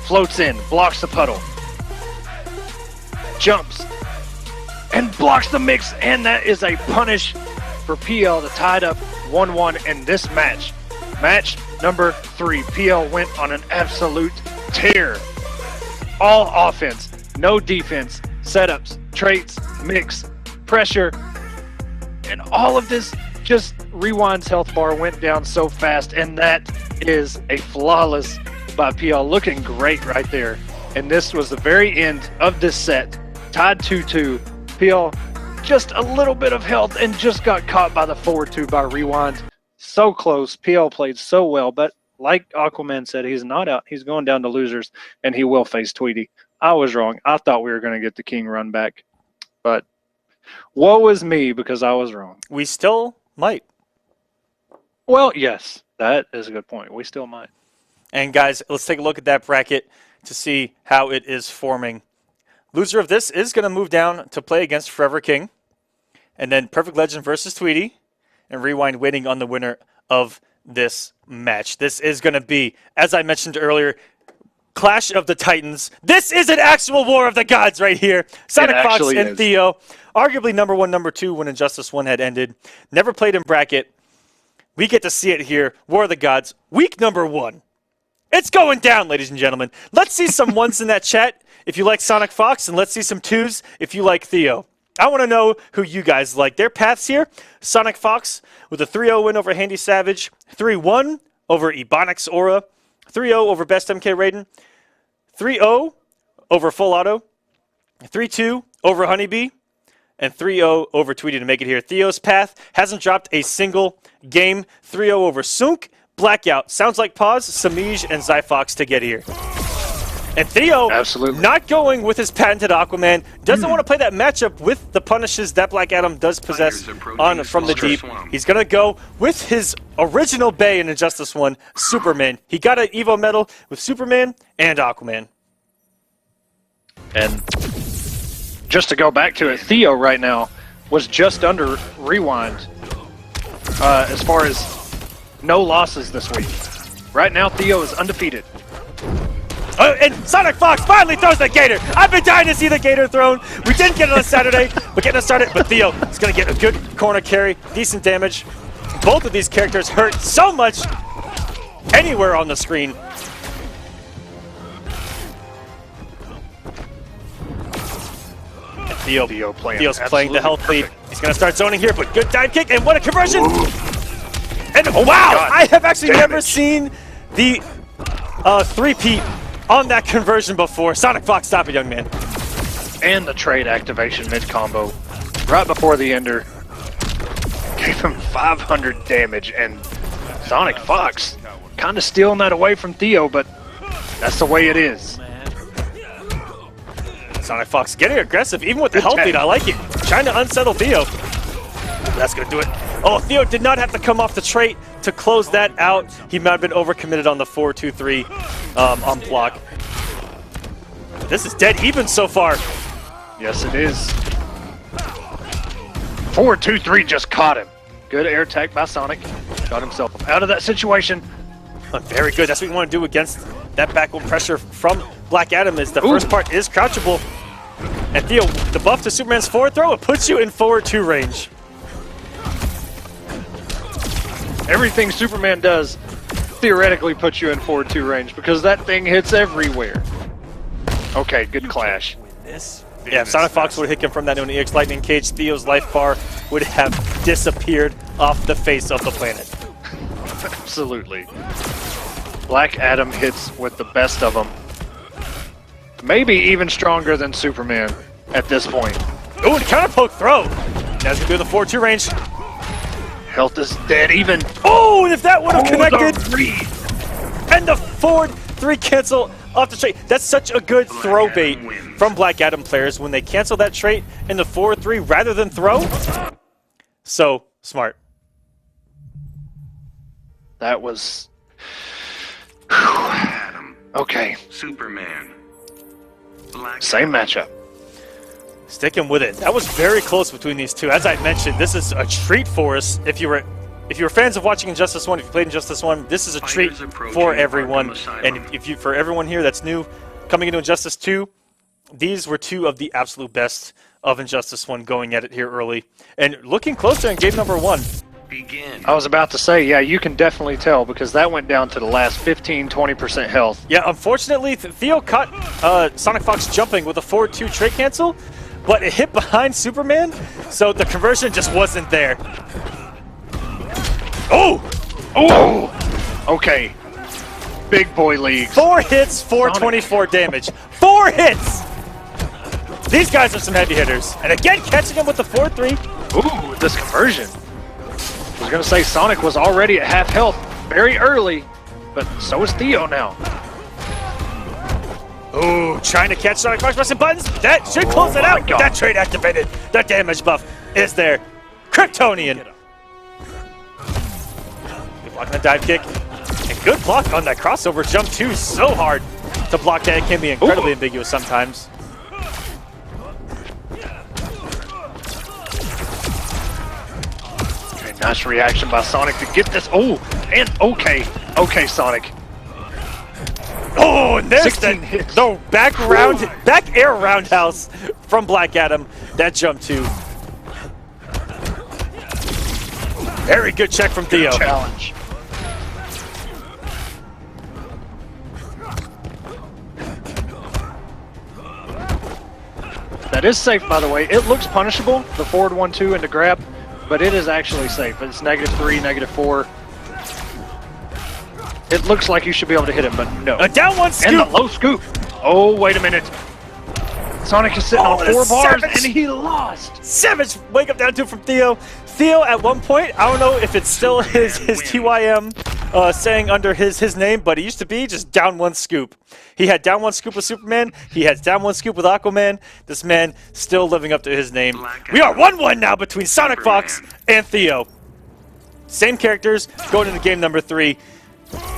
Floats in, blocks the puddle. Jumps. And blocks the mix. And that is a punish for PL to tie it up 1-1 in this match. Match number 3. PL went on an absolute tear. All offense, no defense, setups, traits, mix, pressure, and all of this, just Rewind's health bar went down so fast, and that is a flawless by PL. Looking great right there. And this was the very end of this set. Tied 2-2. PL just a little bit of health and just got caught by the forward 2 by Rewind. So close. PL played so well, but like Aquaman said, he's not out. He's going down to losers, and he will face Tweety. I was wrong. I thought we were going to get the King run back, but woe is me because I was wrong. We still might. Well, yes, that is a good point. We still might. And guys, let's take a look at that bracket to see how it is forming. Loser of this is going to move down to play against Forever King. And then Perfect Legend versus Tweety. And Rewind waiting on the winner of this match. This is going to be, as I mentioned earlier, Clash of the Titans. This is an actual War of the Gods right here. Sonic Fox actually and is. Theo. Arguably number 1, number 2 when Injustice 1 had ended. Never played in bracket. We get to see it here. War of the Gods. Week number 1. It's going down, ladies and gentlemen. Let's see some 1s in that chat if you like Sonic Fox, and let's see some 2s if you like Theo. I want to know who you guys like. Their paths here. Sonic Fox with a 3-0 win over Handy Savage. 3-1 over Ebonics Aura. 3-0 over Best MK Raiden. 3-0 over Full Auto. 3-2 over Honeybee. And 3-0 over Tweety to make it here. Theo's path hasn't dropped a single game. 3-0 over Sunk. Blackout. Sounds like Pause, Samij, and Zyfox to get here. And Theo, Absolutely. not going with his patented Aquaman, doesn't want to play that matchup with the punishes that Black Adam does possess Fighters approaching on from the Slaughter deep. Swamp. He's going to go with his original Bay in Injustice 1, Superman. He got an Evo medal with Superman and Aquaman. And just to go back to it, Theo right now was just under Rewind as far as no losses this week. Right now, Theo is undefeated. And Sonic Fox finally throws the Gator. I've been dying to see the Gator thrown. We didn't get it on Saturday, but getting us started. But Theo is going to get a good corner carry, decent damage. Both of these characters hurt so much anywhere on the screen. And Theo Theo's playing the health lead. He's going to start zoning here, but good dive kick, and what a conversion! And wow, God. I have actually never Damage. seen the three-peat on that conversion before. Sonic Fox, stop it, young man. And the trade activation mid-combo right before the ender gave him 500 damage, and Sonic Fox kind of stealing that away from Theo, but that's the way it is. Sonic Fox getting aggressive, even with the Good health tag. lead. I like it. Trying to unsettle Theo. That's going to do it. Oh, Theo did not have to come off the trait to close that out. He might have been overcommitted on the 4-2-3 on block. This is dead even so far. Yes, it is. 4-2-3 just caught him. Good air tech by Sonic. Got himself out of that situation. Very good. That's what you want to do against that backward pressure from Black Adam. Is the first part is crouchable. And Theo, the buff to Superman's forward throw, it puts you in forward 2 range. Everything Superman does theoretically puts you in forward 2 range because that thing hits everywhere. Okay, good clash. Yeah, if Sonic Fox would have hit him from that new EX Lightning Cage, Theo's life bar would have disappeared off the face of the planet. Absolutely. Black Adam hits with the best of them. Maybe even stronger than Superman at this point. Ooh, and counter poke throw. Now he's going to do the 4-2 range. Health is dead even. Oh, and if that would have connected. The read. And the forward 3 cancel off the trait. That's such a good throw bait from Black Adam players when they cancel that trait in the forward 3 rather than throw. So smart. That was... Adam. Okay, Superman. Black same matchup. Sticking with it. That was very close between these two. As I mentioned, this is a treat for us. If you were fans of watching Injustice 1, if you played Injustice 1, this is a treat for everyone. And for everyone here that's new, coming into Injustice 2, these were 2 of the absolute best of Injustice 1 going at it here early. And looking closer in game number 1. Begin. I was about to say, yeah, you can definitely tell because that went down to the last 15-20% health. Yeah, unfortunately, Theo caught Sonic Fox jumping with a forward 2 trait cancel, but it hit behind Superman, so the conversion just wasn't there. Oh! Oh! Okay. Big boy leagues. 4 hits, 424 damage. 4 hits! These guys are some heavy hitters. And again, catching him with the 4-3. Ooh, this conversion. I was going to say Sonic was already at half health very early, but so is Theo now. Ooh, trying to catch Sonic Fox pressing buttons. That should close it out. God. That trait activated. That damage buff is there. Kryptonian. Good block on the dive kick. And good block on that crossover jump too. So hard to block that. It can be incredibly ambiguous sometimes. Okay, nice reaction by Sonic to get this. Oh, and okay, Sonic. Oh, and there's 16 that hits. the back air roundhouse from Black Adam. That jump too. Very good check from Theo. Challenge. That is safe, by the way. It looks punishable, the forward 1-2 and the grab, but it is actually safe. It's -3, -4. It looks like you should be able to hit him, but no. A down 1 scoop. And the low scoop. Oh, wait a minute. Sonic is sitting on the 4 bars, savage. and he lost. Savage wake up down 2 from Theo. Theo at one point, I don't know if it's still his TYM saying under his name, but it used to be just down 1 scoop. He had down 1 scoop with Superman. He had down 1 scoop with Aquaman. This man still living up to his name. We are 1-1 now between Sonic Fox and Theo. Same characters going into game number 3.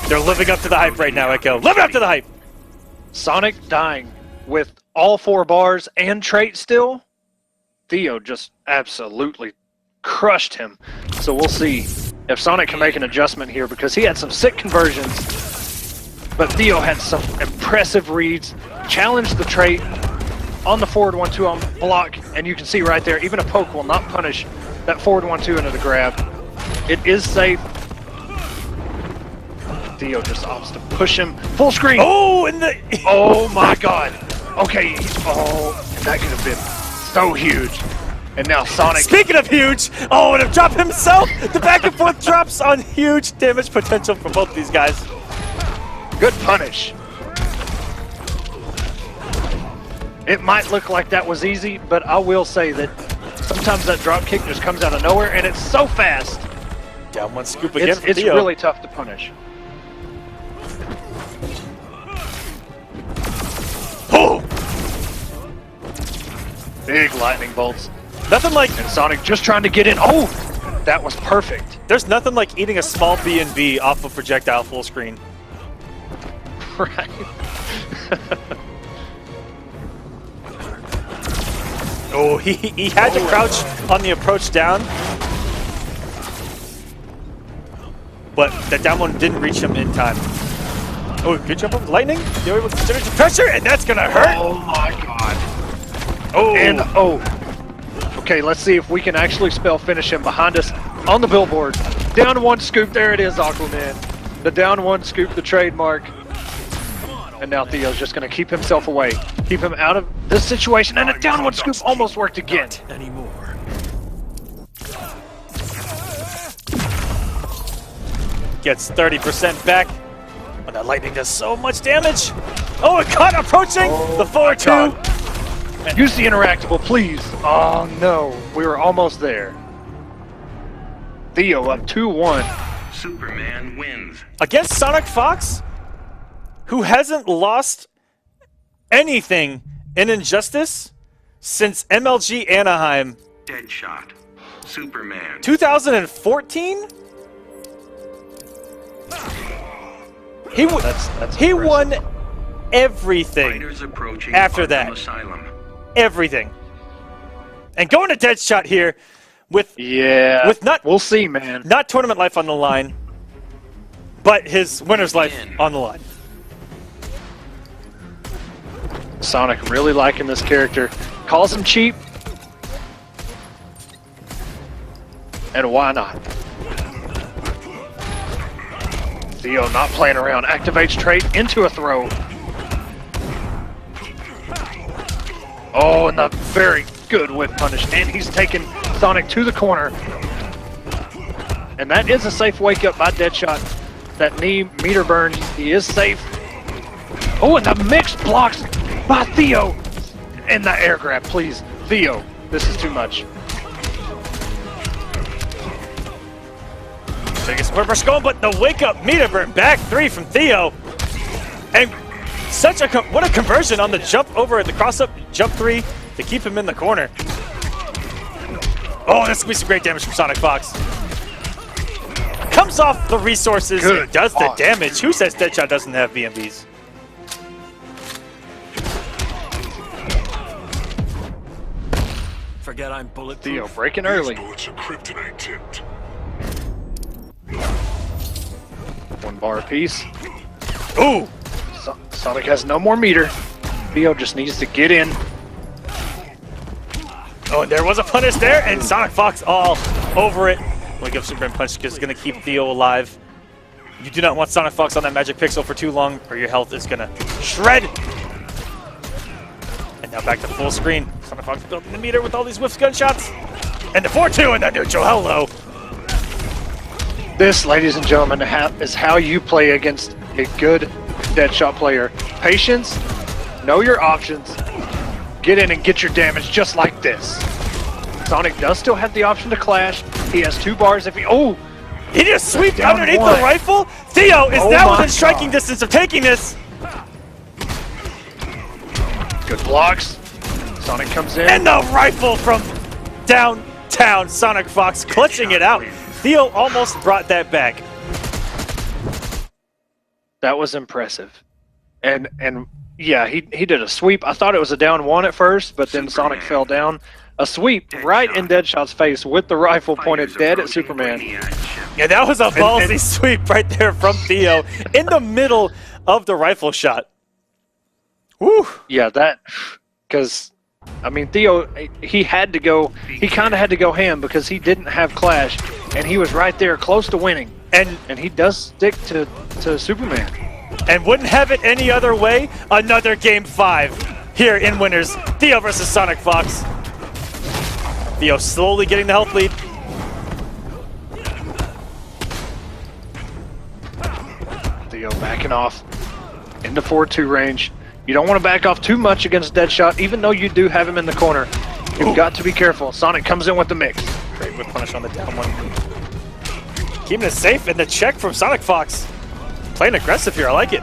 They're living up to the hype right now, Echo. Living up to the hype. Sonic dying with all 4 bars and trait still. Theo just absolutely crushed him. So we'll see if Sonic can make an adjustment here because he had some sick conversions, but Theo had some impressive reads, challenged the trait on the forward 1-2 on block, and you can see right there, even a poke will not punish that forward 1-2 into the grab. It is safe. Theo just opts to push him. Full screen. Oh, and the... Oh my god. Okay. Oh, that could have been so huge. And now Sonic. Speaking of huge, oh, and a drop himself. The back and forth drops on huge damage potential for both these guys. Good punish. It might look like that was easy, but I will say that sometimes that drop kick just comes out of nowhere, and it's so fast. Down 1 scoop again It's for Theo. really tough to punish. Big lightning bolts. Nothing like And Sonic just trying to get in. Oh, that was perfect. there's nothing like eating a small B&B off of projectile full screen. Right. Oh, he had to crouch on the approach down, but that down one didn't reach him in time. Oh, good jump over lightning. They were able to generate the pressure, and that's gonna hurt. Oh my god. Oh, And okay, let's see if we can actually spell finish him behind us on the billboard. Down one scoop, there it is, Aquaman. The down one scoop, the trademark. And now Theo's just gonna keep himself away. Keep him out of this situation, and a down one scoop almost worked again. Anymore. gets 30% back. Oh, that lightning does so much damage. Oh, it caught approaching the 4-2. Use the interactable, please. Oh no, we were almost there. Theo up 2-1. Superman wins. Against Sonic Fox, who hasn't lost anything in Injustice since MLG Anaheim Deadshot. Superman. 2014. He That's he impressive. won everything Fighters approaching after Arkham that. Asylum. Everything. And going to Deadshot here with Yeah. With not- we'll see, man. not tournament life on the line, but his winner's life on the line. Sonic really liking this character. Calls him cheap. And why not? Theo not playing around. Activates trait into a throw. Oh, and a very good whip punish. And he's taking Sonic to the corner. And that is a safe wake up by Deadshot. That knee meter burn. He is safe. Oh, and the mix blocks by Theo. And the air grab, please. Theo, this is too much. Biggest whip rush going, but the wake up meter burn back three from Theo. And such a what a conversion on the jump over the cross up jump three to keep him in the corner. Oh, that's gonna be some great damage from Sonic Fox. Comes off the resources Good and does the block. damage. Who says Deadshot doesn't have BMBs? Forget I'm bulletproof. Theo breaking early. Bullets are kryptonite tipped. 1 bar apiece. Ooh, Sonic has no more meter. Theo just needs to get in. oh, and there was a punish there, and Sonic Fox all over it. Wake up Superman punch because it's gonna keep Theo alive. You do not want Sonic Fox on that magic pixel for too long, or your health is gonna shred. And now back to full screen. Sonic Fox building the meter with all these whiffs gunshots. And the 4-2 and that neutral. Hello. This, ladies and gentlemen, is how you play against a good Deadshot player. Patience, know your options, get in and get your damage just like this. Sonic does still have the option to clash. He has 2 bars if he... Oh! He just swept Down underneath one. the rifle. Theo is Oh now my within striking God. distance of taking this. Good blocks. Sonic comes in. And the rifle from downtown. Sonic Fox clutching it out. Theo almost brought that back. That was impressive. And yeah, he did a sweep. I thought it was a down 1 at first, but then Sonic fell down. A sweep right in Deadshot's face with the rifle pointed Fighters dead at approaching Superman. Brainiac ship. Yeah, that was a ballsy and- sweep right there from Theo in the middle of the rifle shot. Woo! Yeah, that, because, I mean, Theo, he had to go, he kind of had to go ham because he didn't have Clash, and he was right there close to winning. And And he does stick to Superman. wouldn't have it any other way. Another game 5 here in winners. Theo versus Sonic Fox. Theo slowly getting the health lead. Theo backing off into 4-2 range. You don't want to back off too much against Deadshot, even though you do have him in the corner. You've got to be careful. Sonic comes in with the mix. Great whip punish on the down one. Keeping it safe and the check from Sonic Fox. Playing aggressive here, I like it.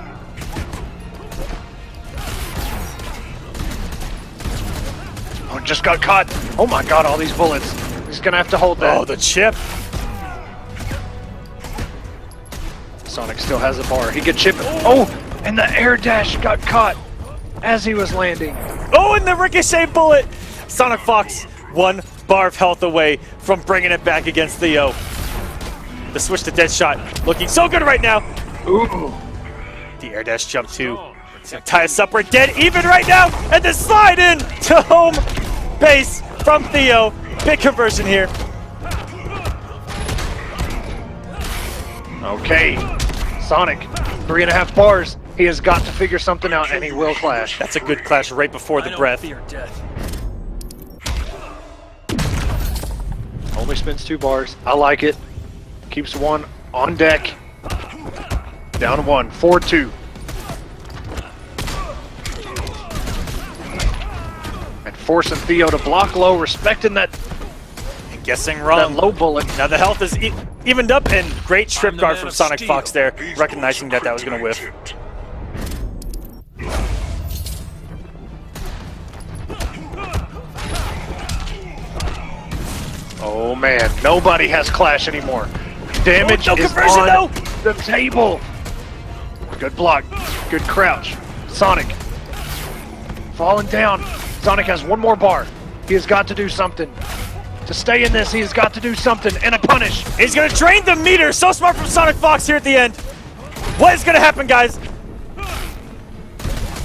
Oh, Sonic just got caught. Oh my god, all these bullets. He's gonna have to hold that. Oh, the chip. Sonic still has a bar. He could chip it. Oh, and the air dash got caught as he was landing. Oh, and the ricochet bullet. Sonic Fox 1 bar of health away from bringing it back against Theo. The switch to Deadshot looking so good right now. Ooh. The air dash jump too. It's gonna tie us up. We're dead even right now. And the slide in to home base from Theo. Big conversion here. Okay. Sonic, 3.5 bars. He has got to figure something out, and he will clash. That's a good clash right before I the don't breath. fear death. Only spends 2 bars. I like it. Keeps 1 on deck. Down 1. 4-2. And forcing Theo to block low, respecting that Guessing wrong. low bullet. Now the health is evened up, and great I'm trip the guard man from of Sonic steel. Fox there, He's recognizing the that was going to whiff. kryptonite tipped. Oh man, nobody has clash anymore. Damage Oh, no is conversion, on though. the table. Good block. Good crouch. Sonic falling down. Sonic has 1 more bar. He has got to do something. To stay in this, he has got to do something. And a punish. He's going to drain the meter. So smart from Sonic Fox here at the end. What is going to happen, guys?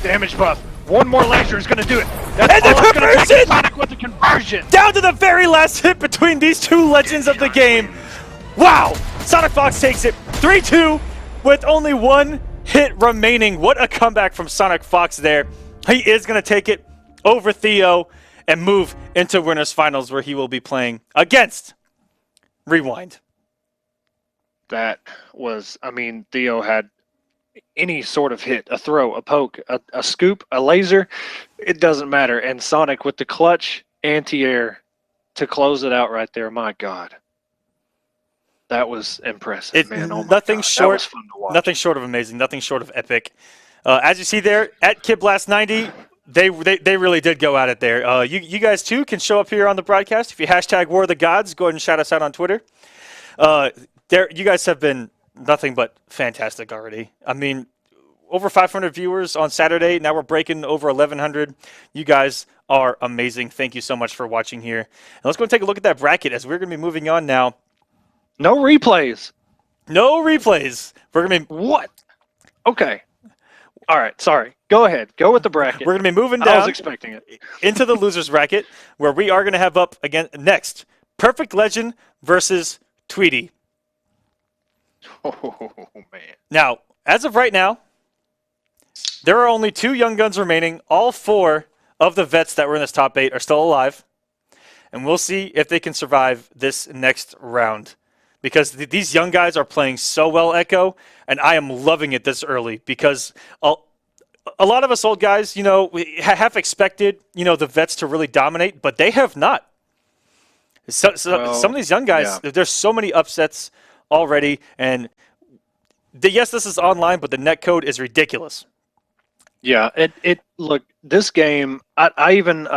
Damage buff. 1 more laser is going to do it. That's And the all it's gonna take. conversion! Sonic with the conversion. Down to the very last hit between these 2 legends of the game. Wow! Sonic Fox takes it 3-2 with only 1 hit remaining. What a comeback from Sonic Fox there. He is going to take it over Theo and move into winners finals, where he will be playing against Rewind. That was, I mean, Theo had any sort of hit, a throw, a poke, a scoop, a laser, it doesn't matter. And Sonic with the clutch anti-air to close it out right there. My God. That was impressive, man. Oh my Nothing God. short, That was fun to watch. nothing short of amazing, nothing short of epic. As you see there, at KidBlast90, they really did go at it there. You guys too can show up here on the broadcast. If you hashtag War of the Gods, go ahead and shout us out on Twitter. You guys have been nothing but fantastic already. I mean, over 500 viewers on Saturday. Now we're breaking over 1,100. You guys are amazing. Thank you so much for watching here. And let's go and take a look at that bracket as we're going to be moving on now. No replays. No replays. We're going to be What? Okay. All right. Sorry. Go ahead. Go with the bracket. we're going to be moving I was down expecting it. into the losers bracket, where we are going to have up again next Perfect Legend versus Tweety. Oh, man. Now, as of right now, there are only 2 young guns remaining. All 4 of the vets that were in this top 8 are still alive. And we'll see if they can survive this next round. Because these young guys are playing so well, Echo, and I am loving it this early. Because a lot of us old guys, we have expected, the vets to really dominate, but they have not. Some of these young guys, there's so many upsets already, and yes, this is online, but the net code is ridiculous. Yeah, it look, this game, I even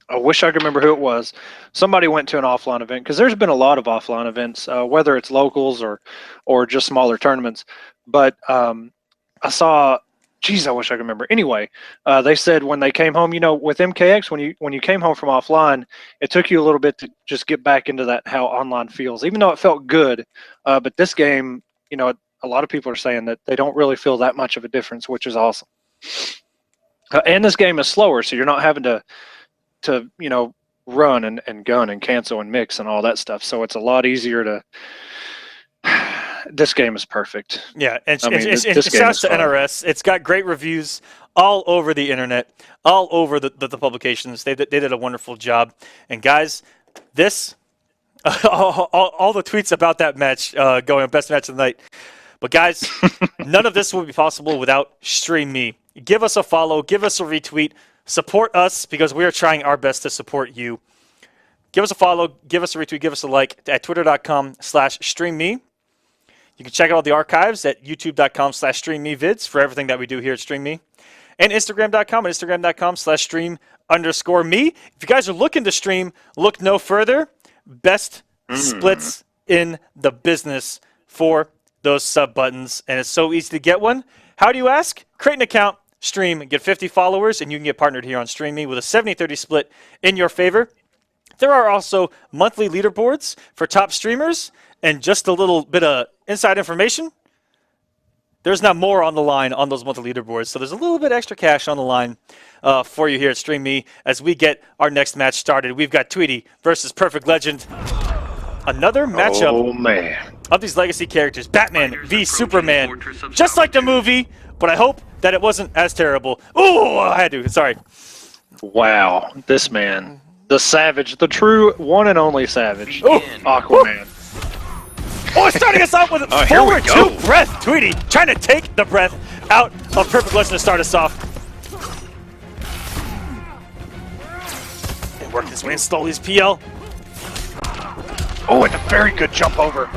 I wish I could remember who it was. Somebody went to an offline event, because there's been a lot of offline events, whether it's locals or just smaller tournaments. But I saw, geez, I wish I could remember. Anyway, they said when they came home, with MKX, when you came home from offline, it took you a little bit to just get back into that, how online feels, even though it felt good. But this game, a lot of people are saying that they don't really feel that much of a difference, which is awesome. And this game is slower, so you're not having to run and gun and cancel and mix and all that stuff. So it's a lot easier to. This game is perfect. Yeah, and this it game shouts is to fun. NRS. It's got great reviews all over the internet, all over the publications. They did a wonderful job. And guys, this all the tweets about that match going best match of the night. But guys, none of this would be possible without Stream Me. Give us a follow, give us a retweet, support us, because we are trying our best to support you. Give us a follow, give us a retweet, give us a like at twitter.com/streamme. You can check out all the archives at youtube.com/streammevids for everything that we do here at Stream Me. and Instagram.com and Instagram.com/stream_me. If you guys are looking to stream, look no further. Best splits in the business for those sub buttons, and it's so easy to get one. How do you ask? Create an account, stream, get 50 followers, and you can get partnered here on StreamMe with a 70-30 split in your favor. There are also monthly leaderboards for top streamers, and just a little bit of inside information. There's not more on the line on those monthly leaderboards, so there's a little bit extra cash on the line for you here at StreamMe as we get our next match started. We've got Tweety versus Perfect Legend. Another matchup of these legacy characters, Batman v Superman, just like the movie, but I hope that it wasn't as terrible. Ooh, I had to, sorry. Wow, this man, the Savage, the true one and only Savage, Aquaman. Oh, starting us off with a forward two breath. Tweety trying to take the breath out of Perfect Legend to start us off. And work his way in slowly as PL. Oh, and a very good jump over.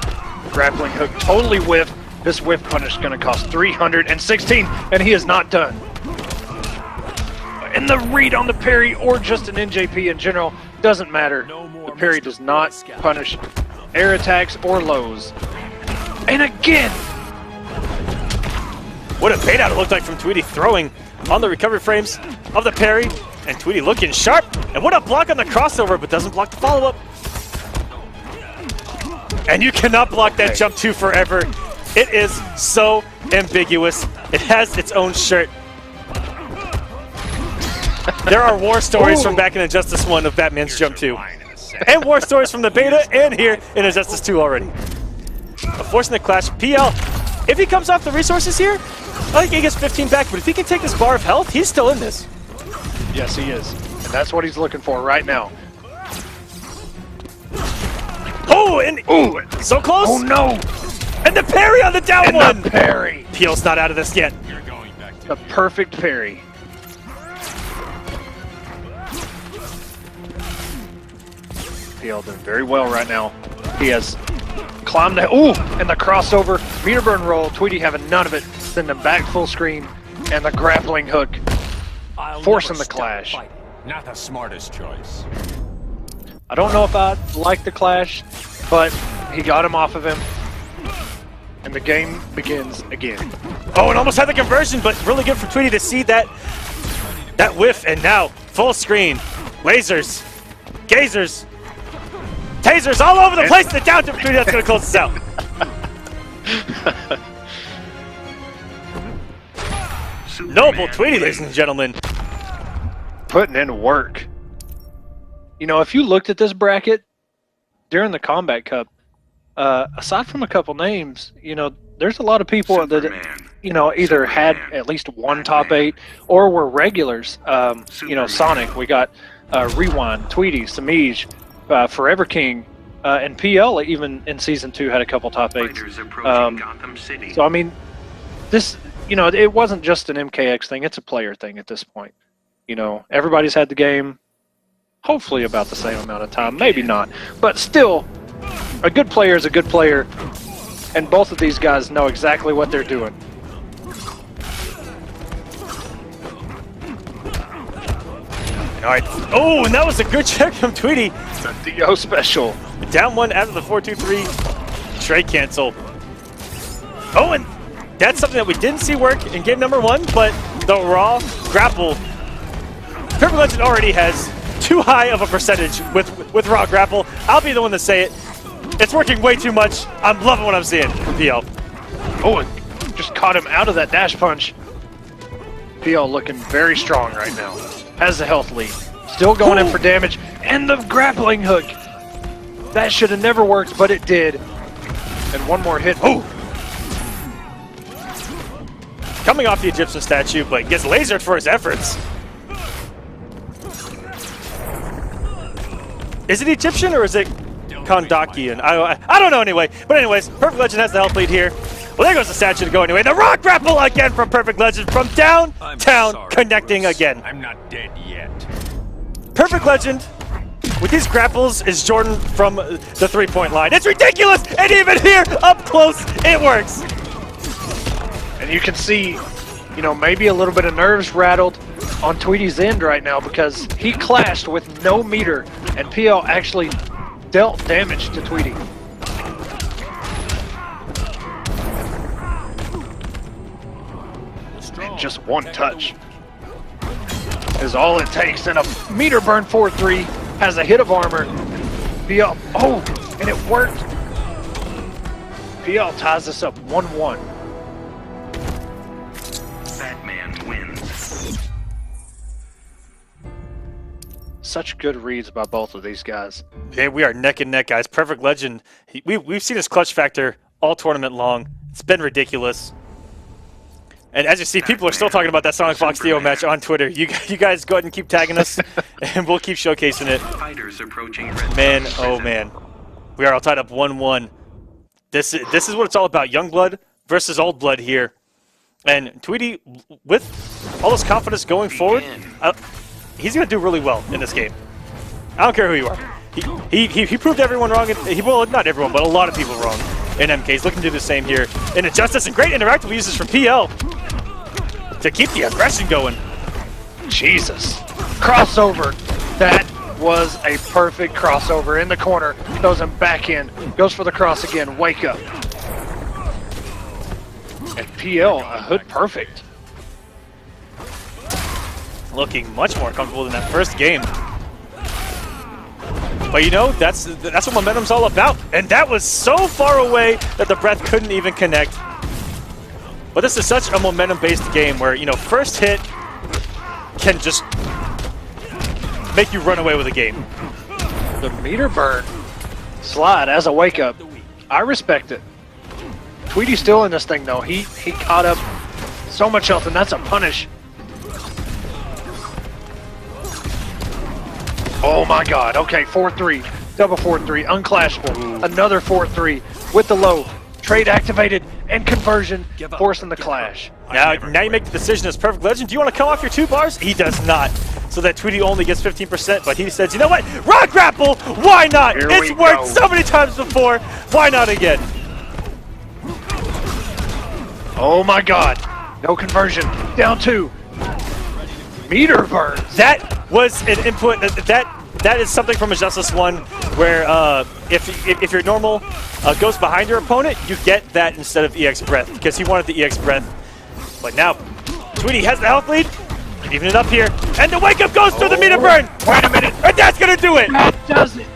Grappling hook, totally whiff. This whiff punish is going to cost 316, and he is not done. And the read on the parry, or just an NJP in general, doesn't matter. The parry does not punish air attacks or lows. And again! What a bait out it looked like from Tweety, throwing on the recovery frames of the parry. And Tweety looking sharp. And what a block on the crossover, but doesn't block the follow-up. And you cannot block that jump 2 forever. It is so ambiguous. It has its own shirt. There are war stories from back in Injustice 1 of Batman's jump 2. And war stories from the beta and here in Injustice 2 already. Forcing the clash. PL, if he comes off the resources here, I think he gets 15 back, but if he can take this bar of health, he's still in this. Yes, he is. And that's what he's looking for right now. Oh, and so close. Oh, no. And the parry on the down one. The parry. PL's not out of this yet. The perfect parry. PL doing very well right now. He has climbed that. Ooh, and the crossover. Meter burn roll. Tweety having none of it. Send him back full screen. And the grappling hook. Forcing the clash. Not the smartest choice. I don't know if I like the clash, but he got him off of him. And the game begins again. Oh, and almost had the conversion, but really good for Tweety to see that whiff. And now, full screen. Lasers. Gazers. Tasers all over the place. The down to Tweety, that's going to close us out. Noble Tweety, ladies and gentlemen. Putting in work. You know, if you looked at this bracket during the Combat Cup, aside from a couple names, you know, there's a lot of people that, you know, either had at least one top 8 or were regulars. You know, Sonic, we got Rewind, Tweety, Samij, Forever King, and PL even in Season 2 had a couple top 8s. So, I mean, this, you know, it wasn't just an MKX thing. It's a player thing at this point. You know, everybody's had the game hopefully about the same amount of time. Maybe not. But still, a good player is a good player. And both of these guys know exactly what they're doing. All right. Oh, and that was a good check from Tweety. The DO special. Down one after the 4-2-3 trade cancel. Oh, and that's something that we didn't see work in game number 1, but the raw grapple. Perfect Legend already has too high of a percentage with raw grapple. I'll be the one to say it. It's working way too much. I'm loving what I'm seeing from PL. Oh, it just caught him out of that dash punch. PL looking very strong right now. Has the health lead. Still going in for damage. And the grappling hook. That should have never worked, but it did. And one more hit. Oh! Coming off the Egyptian statue, but gets lasered for his efforts. Is it Egyptian or is it Kondakian? I don't know anyway. But anyways, Perfect Legend has the health lead here. Well, there goes the statue to go anyway. The rock grapple again from Perfect Legend from downtown, connecting again. I'm not dead yet. Perfect Legend with these grapples is Jordan from the three-point line. It's ridiculous, and even here, up close, it works. And you can see you know, maybe a little bit of nerves rattled on Tweety's end right now because he clashed with no meter, and PL actually dealt damage to Tweety. And just one touch is all it takes, and a meter burn 4-3 has a hit of armor. PL, oh, and it worked. PL ties this up 1-1. Batman wins. Such good reads by both of these guys. Man, we are neck and neck, guys. Perfect Legend. We've seen his clutch factor all tournament long. It's been ridiculous. And as you see, people are still talking about that Sonic Fox Theo match on Twitter. You guys go ahead and keep tagging us, and we'll keep showcasing it. Fighters approaching red Man, zone oh prison. man. We are all tied up 1-1. This is what it's all about. Young blood versus old blood here. And Tweety, with all this confidence going forward, he's going to do really well in this game. I don't care who you are. He proved everyone wrong. Well, not everyone, but a lot of people wrong in MK. He's looking to do the same here in Injustice, and great interactive uses from PL to keep the aggression going. Jesus. Crossover. That was a perfect crossover in the corner. Throws him back in. Goes for the cross again. Wake up. And PL, a hood perfect. Looking much more comfortable than that first game. But you know, that's what momentum's all about. And that was so far away that the breath couldn't even connect. But this is such a momentum-based game where, you know, first hit can just make you run away with a game. The meter burn slide as a wake up. I respect it. Tweety's still in this thing though. He caught up so much health, and that's a punish. Oh my god. Okay, 4-3. Double 4-3. Unclashable. Another 4-3 with the low. Trade activated and conversion, forcing the clash. Now you make the decision as Perfect Legend. Do you want to come off your 2 bars? He does not. So that Tweety only gets 15%, but he says, you know what? Rod grapple! Why not? Here It's we worked go. so many times before. Why not again? Oh my god. No conversion. Down 2. Meter burn. That was an input. That is something from Injustice 1 where if your normal goes behind your opponent, you get that instead of EX Breath because he wanted the EX Breath. But now, Tweety has the health lead. Even it up here. And the wake up goes through the meter burn. Wait a minute. And that's going to do it. That does it.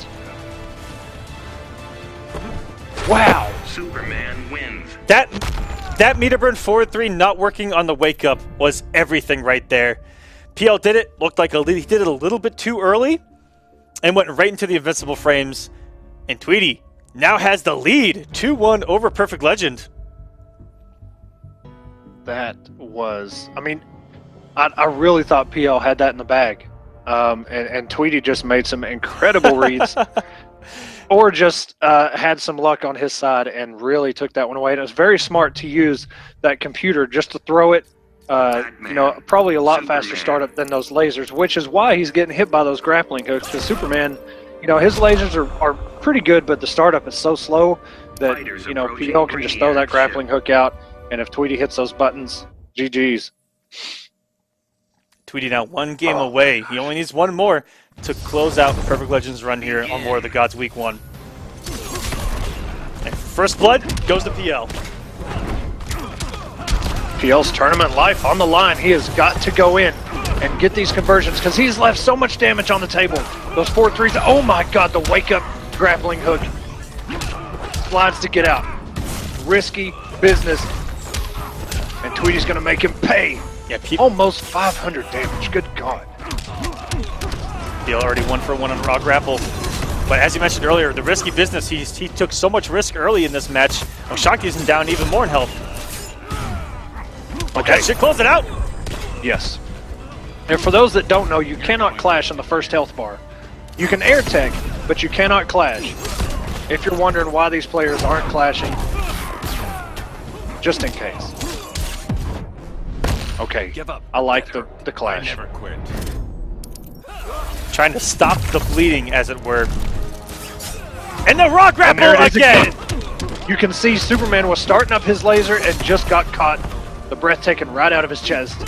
Wow. Superman wins. That meter burn 4-3 not working on the wake up was everything right there. PL did it. Looked like he did it a little bit too early and went right into the invincible frames. And Tweety now has the lead 2-1 over Perfect Legend. That was, I mean, I really thought PL had that in the bag. And Tweety just made some incredible reads. Or just had some luck on his side and really took that one away. And it was very smart to use that computer just to throw it. You know, probably a lot faster startup than those lasers, which is why he's getting hit by those grappling hooks. Because Superman, you know, his lasers are pretty good, but the startup is so slow that, you know, PL can just throw that grappling hook out. And if Tweety hits those buttons, GG's. Tweety now 1 game away. He only needs 1 more to close out Perfect Legend's run here on War of the Gods Week 1. And first blood goes to PL. PL's tournament life on the line. He has got to go in and get these conversions because he's left so much damage on the table. Those 4-3s. Oh my god, the wake up grappling hook. Slides to get out. Risky business. And Tweety's going to make him pay. Yeah, Almost 500 damage. Good god. PL already 1 for 1 on raw grapple. But as you mentioned earlier, the risky business, he took so much risk early in this match. Oshaki's down even more in health. Okay. Should close it out. Yes. And for those that don't know, you cannot clash on the first health bar. You can air tech, but you cannot clash. If you're wondering why these players aren't clashing, just in case. Okay, Give up. I like the clash. Never quit. Trying to stop the bleeding, as it were. And the raw And grapple there it is again. You can see Superman was starting up his laser and just got caught the breath taken right out of his chest.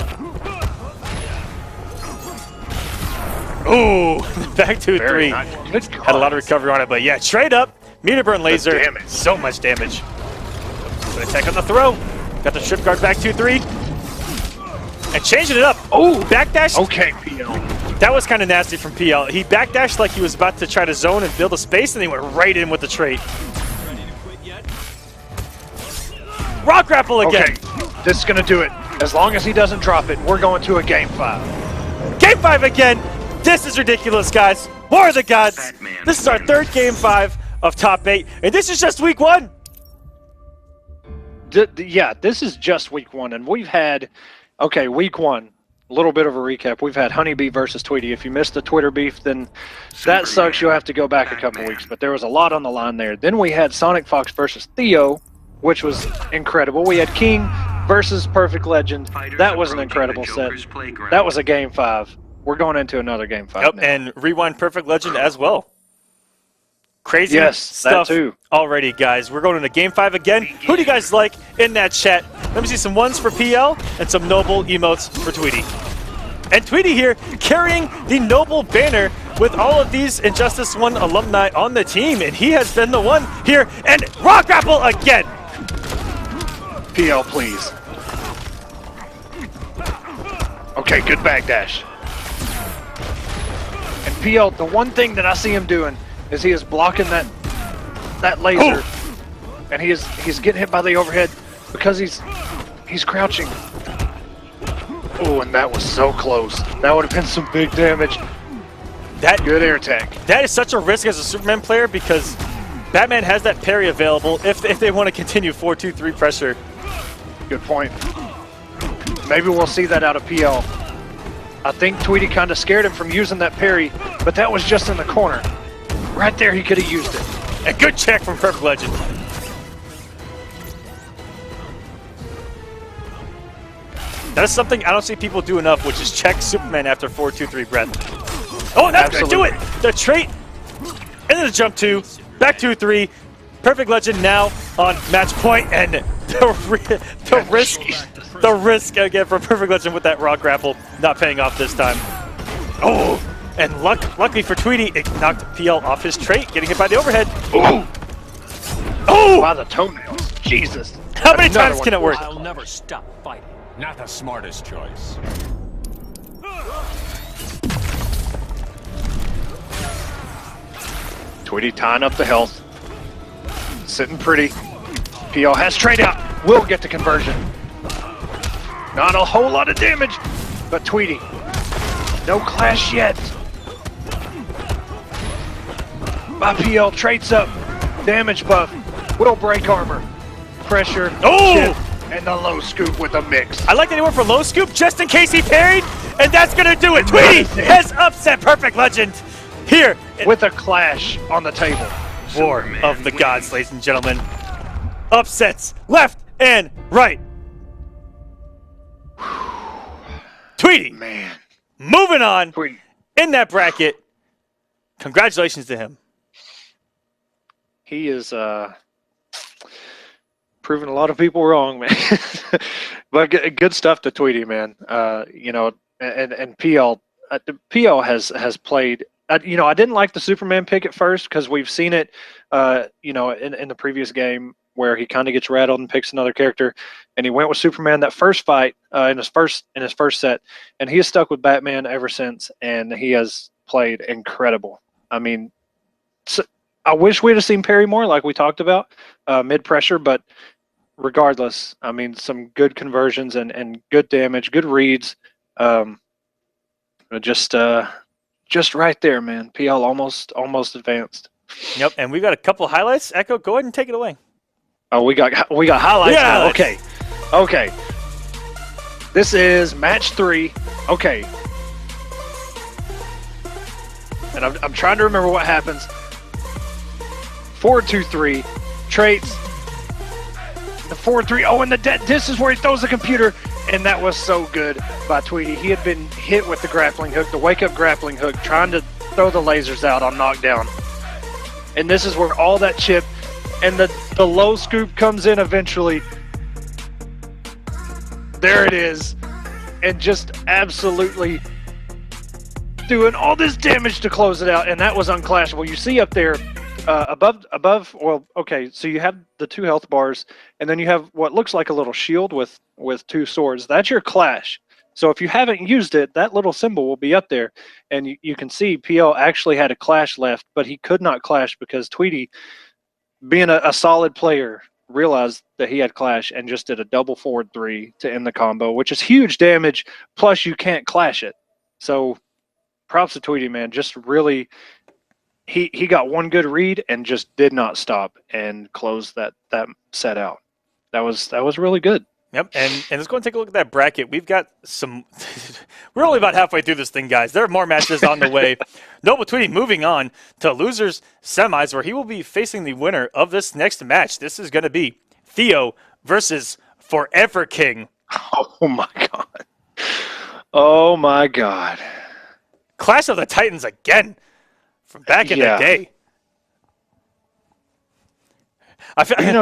Ooh, back to Very 3. nice. Good Had a lot of recovery on it, but yeah, straight up, meter burn laser. damage. So much damage. Good attack on the throw. Got the strip guard back 2-3. And changing it up. Oh, backdash. Okay, PL. That was kind of nasty from PL. He backdashed like he was about to try to zone and build a space, and he went right in with the trait. Rock grapple again. Okay, this is going to do it. As long as he doesn't drop it, we're going to a game 5. Game 5 again. This is ridiculous, guys. War of the Gods. Batman This is our wins. 3rd game 5 of top 8, and this is just week 1. Yeah, this is just week 1, and we've had, okay, week 1, a little bit of a recap. We've had Honeybee versus Tweety. If you missed the Twitter beef, then that sucks. You'll have to go back a couple Batman. weeks, but there was a lot on the line there. Then we had Sonic Fox versus Theo, which was incredible. We had King versus Perfect Legend. Fighters That was an approaching incredible the set. Joker's playground. That was a game 5. We're going into another game 5 Yep, now. and Rewind Perfect Legend as well. Crazy Yes, that stuff too. already, guys. We're going into game 5 again. Who do you guys like in that chat? Let me see some ones for PL and some noble emotes for Tweety. And Tweety here carrying the noble banner with all of these Injustice 1 alumni on the team, and he has been the one here. And rock grapple again. PL, please. Okay, good backdash. And PL, the one thing that I see him doing is he is blocking that laser, and he's getting hit by the overhead because he's crouching. Oh, and that was so close. That would have been some big damage. That Good air attack. That is such a risk as a Superman player because Batman has that parry available if they want to continue 4-2-3 pressure. Good point. Maybe we'll see that out of PL. I think Tweety kind of scared him from using that parry, but that was just in the corner. Right there, he could have used it. A good check from Perfect Legend. That is something I don't see people do enough, which is check Superman after 4-2-3 breath. Oh, and that's going to do it! The trait, into the jump 2, back 2-3. Perfect Legend now on match point, and the risk again for Perfect Legend with that rock grapple not paying off this time. Oh, and luckily for Tweety, it knocked PL off his trait, getting hit by the overhead. Oh! Oh! By the toenails. Jesus. How many Another times one. can it work? I'll never stop fighting. Not the smartest choice. Tweety tying up the health. Sitting pretty. PL has trade out. Will get the conversion. Not a whole lot of damage, but Tweety. No clash yet. My PL traits up. Damage buff. Will break armor. Pressure. Oh! Chip, and the low scoop with a mix. I like that he went for low scoop just in case he parried, and that's going to do it. Tweety has upset Perfect Legend here in With a clash on the table. War Superman of the wins. Gods, ladies and gentlemen. Upsets left and right. Tweety Man. moving on Tweety. in that bracket. Congratulations to him. He is proving a lot of people wrong, man. But good stuff to Tweety, man. You know, and PL PL has played. You know, I didn't like the Superman pick at first because we've seen it. You know, in the previous game where he kind of gets rattled and picks another character, and he went with Superman that first fight in his first set, and he has stuck with Batman ever since, and he has played incredible. I mean, I wish we'd have seen Perry more, like we talked about, mid pressure, but regardless, I mean, some good conversions and good damage, good reads. Just right there, man. PL almost advanced. Yep, and we got a couple highlights. Echo, go ahead and take it away. Oh, we got highlights Yeah, now. highlights. Okay. This is match 3. Okay. And I'm trying to remember what happens. 4-2-3 traits. The 4-3. Oh, and this is where he throws the computer, and that was so good by Tweety. He had been hit with the grappling hook, the wake-up grappling hook, trying to throw the lasers out on knockdown. And this is where all that chip and the low scoop comes in eventually. there it is. And just absolutely doing all this damage to close it out. And that was unclashable. You see up there, above, well, okay, so you have the 2 health bars, and then you have what looks like a little shield with 2 swords. That's your clash. So if you haven't used it, that little symbol will be up there, and you can see PL actually had a clash left, but he could not clash because Tweety, being a solid player, realized that he had clash and just did a double forward 3 to end the combo, which is huge damage, plus you can't clash it. So props to Tweety, man. Just really, he got one good read and just did not stop and closed that set out. That was really good. Yep, and let's go and take a look at that bracket. We've got some. We're only about halfway through this thing, guys. There are more matches on the way. Noble Tweety moving on to losers semis, where he will be facing the winner of this next match. This is going to be Theo versus Forever King. Oh my god! Oh my god! Clash of the Titans again from back in the day.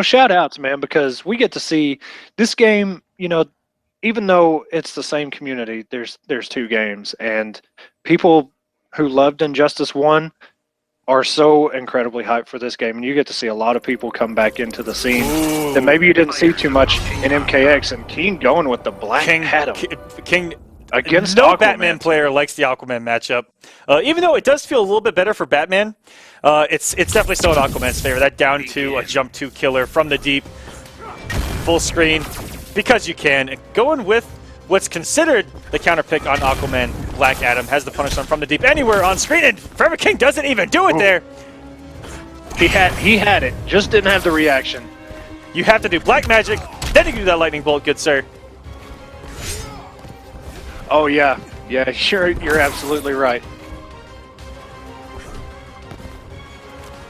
Shout outs, man, because we get to see this game, even though it's the same community, there's 2 games, and people who loved Injustice 1 are so incredibly hyped for this game, and you get to see a lot of people come back into the scene that maybe you didn't see too much in MKX, and King going with the Black Adam. King against no Aquaman. Batman player likes the Aquaman matchup. Even though it does feel a little bit better for Batman, it's definitely still in Aquaman's favor. That down 2, a jump 2 killer from the deep, full screen, because you can. Going with what's considered the counter pick on Aquaman, Black Adam has the punish on from the deep anywhere on screen, and Forever King doesn't even do it there. He had it, just didn't have the reaction. You have to do black magic, then you can do that lightning bolt, good sir. Oh yeah, sure, you're absolutely right.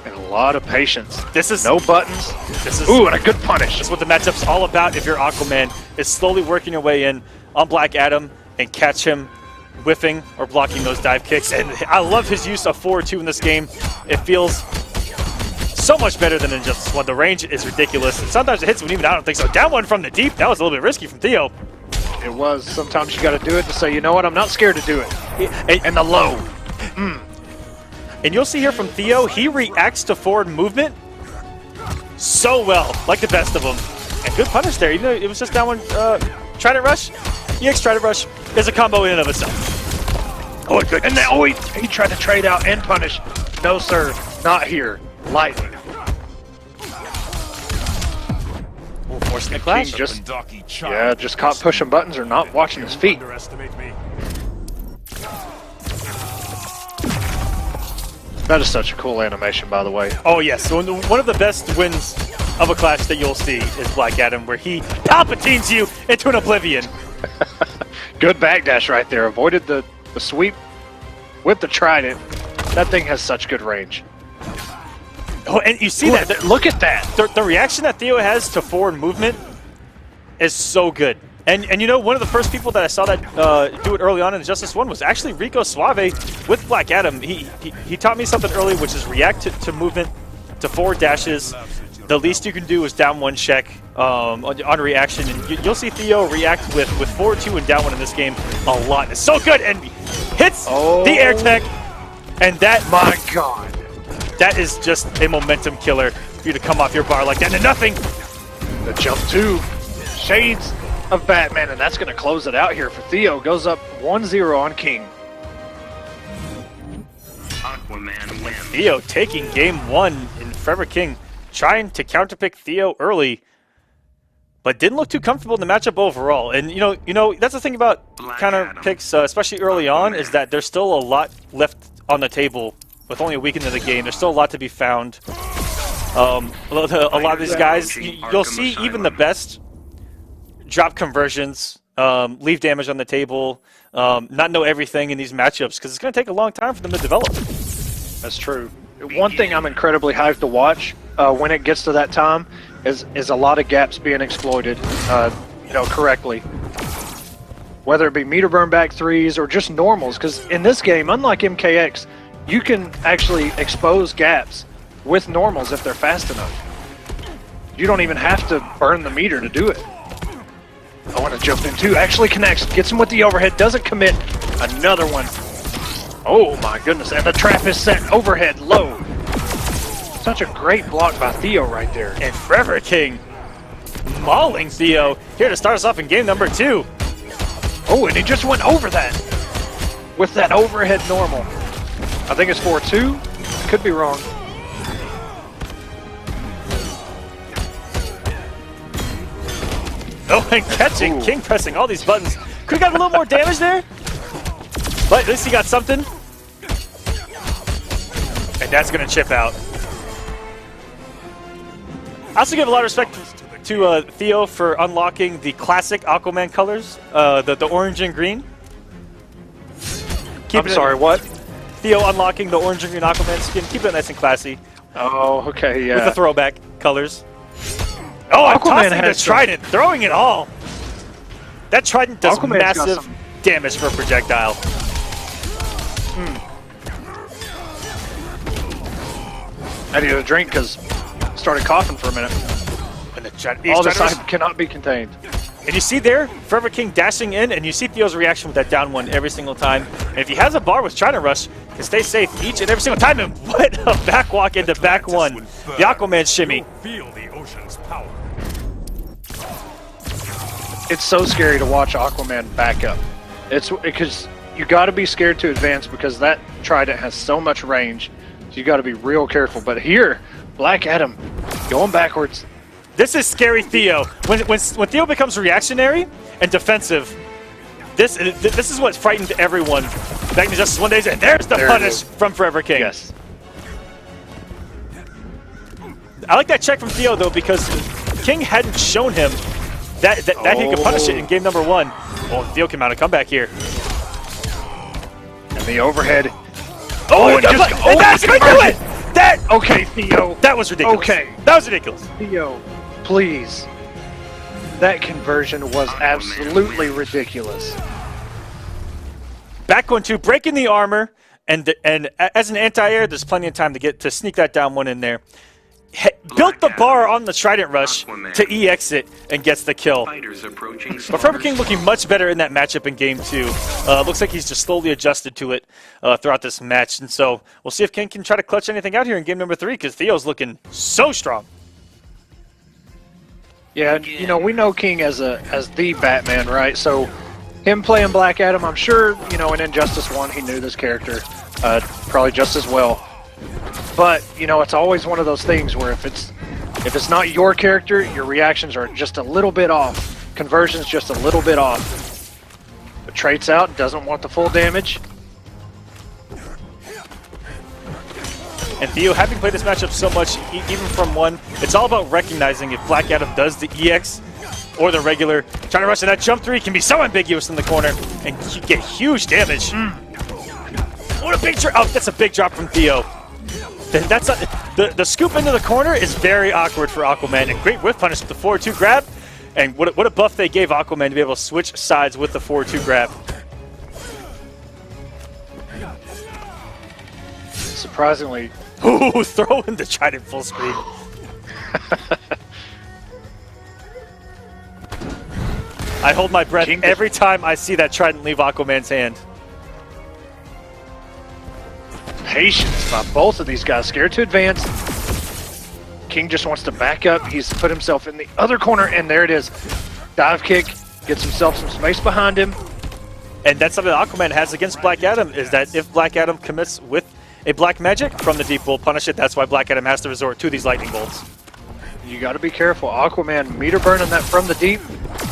And a lot of patience. This is no buttons. Ooh, and a good punish. That's what the matchup's all about. If you're Aquaman, is slowly working your way in on Black Adam and catch him whiffing or blocking those dive kicks. And I love his use of 4-2 in this game. It feels so much better than Injustice 1. The range is ridiculous. And sometimes it hits when even I don't think so. Down 1 from the deep. That was a little bit risky from Theo. It was. Sometimes you got to do it to say, you know what, I'm not scared to do it. And the low. And you'll see here from Theo, he reacts to forward movement so well, like the best of them. And good punish there, even though it was just down 1 Trident Rush. EX Trident Rush is a combo in and of itself. Oh, good. And now, he tried to trade out and punish. No, sir, not here. Lightning. Forcing the clash. Just caught pushing buttons or not watching his feet. That is such a cool animation, by the way. Oh yes, so one of the best wins of a clash that you'll see is Black Adam, where he Palpatines you into an oblivion. Good backdash right there. Avoided the sweep with the trident. That thing has such good range. Oh, and you see that. Look at that. The reaction that Theo has to forward movement is so good. And one of the first people that I saw that do it early on in Injustice 1 was actually Rico Suave with Black Adam. He taught me something early, which is react to movement, to forward dashes. The least you can do is down 1 check on reaction. And you'll see Theo react with forward 2 and down 1 in this game a lot. It's so good, and hits the air tech. And that, my God, that is just a momentum killer for you to come off your bar like that. And nothing. The jump 2, shades of Batman, and that's going to close it out here for Theo. Goes up 1-0 on King. Aquaman wins. Theo taking game 1 in Forever King, trying to counterpick Theo early, but didn't look too comfortable in the matchup overall. And you know that's the thing about counter picks, especially early on, is that there's still a lot left on the table with only a week into the game. There's still a lot to be found. A lot of these guys, you'll see even the best drop conversions, leave damage on the table, not know everything in these matchups, because it's going to take a long time for them to develop. That's true. One thing I'm incredibly hyped to watch when it gets to that time is a lot of gaps being exploited, correctly. Whether it be meter burn back 3s or just normals, because in this game, unlike MKX, you can actually expose gaps with normals if they're fast enough. You don't even have to burn the meter to do it. I want to jump in too. Actually connects. Gets him with the overhead. Doesn't commit. Another one. Oh my goodness. And the trap is set overhead low. Such a great block by Theo right there. And Forever King mauling Theo here to start us off in game number 2. Oh, and he just went over that with that overhead normal. I think it's 4-2. Could be wrong. Oh, and catching. Ooh. King pressing all these buttons. Could have got a little more damage there. But at least he got something. And that's going to chip out. I also give a lot of respect to Theo for unlocking the classic Aquaman colors, the orange and green. I'm sorry, what? Theo unlocking the orange and green Aquaman skin. Keep it nice and classy. Oh, okay, yeah. With the throwback colors. Oh, I'm Aquaman tossing the has trident, throwing it all. That trident does Aquaman's got massive some- damage for a projectile. I needed a drink because started coughing for a minute. And the All this side cannot be contained. And you see there, Forever King dashing in, and you see Theo's reaction with that down one every single time. And if he has a bar with Trident Rush, he can stay safe each and every single time. And what a backwalk into back one. The Aquaman shimmy. Feel the ocean's power. It's so scary to watch Aquaman back up. It's because you got to be scared to advance because that Trident has so much range. So you got to be real careful. But here, Black Adam going backwards. This is scary Theo. When Theo becomes reactionary and defensive, this is what frightened everyone back in Justice 1 days. And there's the punish from Forever King. Yes. I like that check from Theo, though, because King hadn't shown him that he could punish it in game number 1. Well, Theo came out a comeback here. And the overhead. Oh, and that's going to do it! Okay, Theo. That was ridiculous. Okay. That was ridiculous. Theo, please. That conversion was absolutely ridiculous. Back one, 2, breaking the armor, and as an anti-air, there's plenty of time to sneak that down one in there. Built the bar on the Trident Rush to EX it and gets the kill. But Forever King looking much better in that matchup in game 2. Looks like he's just slowly adjusted to it throughout this match. And so we'll see if King can try to clutch anything out here in game number 3 because Theo's looking so strong. Yeah, you know, we know King as the Batman, right? So him playing Black Adam, I'm sure, you know, in Injustice 1 he knew this character probably just as well. But, you know, it's always one of those things where if it's not your character, your reactions are just a little bit off. Conversion's just a little bit off. But traits out, doesn't want the full damage. And Theo, having played this matchup so much, even from 1, it's all about recognizing if Black Adam does the EX or the regular trying to rush, and that jump 3 can be so ambiguous in the corner and get huge damage. What a big drop! Oh, that's a big drop from Theo. That's the scoop into the corner is very awkward for Aquaman, and great whiff punish with the 4-2 grab. And what a buff they gave Aquaman to be able to switch sides with the 4-2 grab. Surprisingly. Ooh, throwing the Trident full screen. I hold my breath every time I see that Trident leave Aquaman's hand. Patience by both of these guys. Scared to advance. King just wants to back up. He's put himself in the other corner, and there it is. Dive kick. Gets himself some space behind him. And that's something that Aquaman has against Black Adam, is that if Black Adam commits with a Black Magic from the deep, will punish it. That's why Black Adam has to resort to these lightning bolts. You got to be careful. Aquaman meter burning that from the deep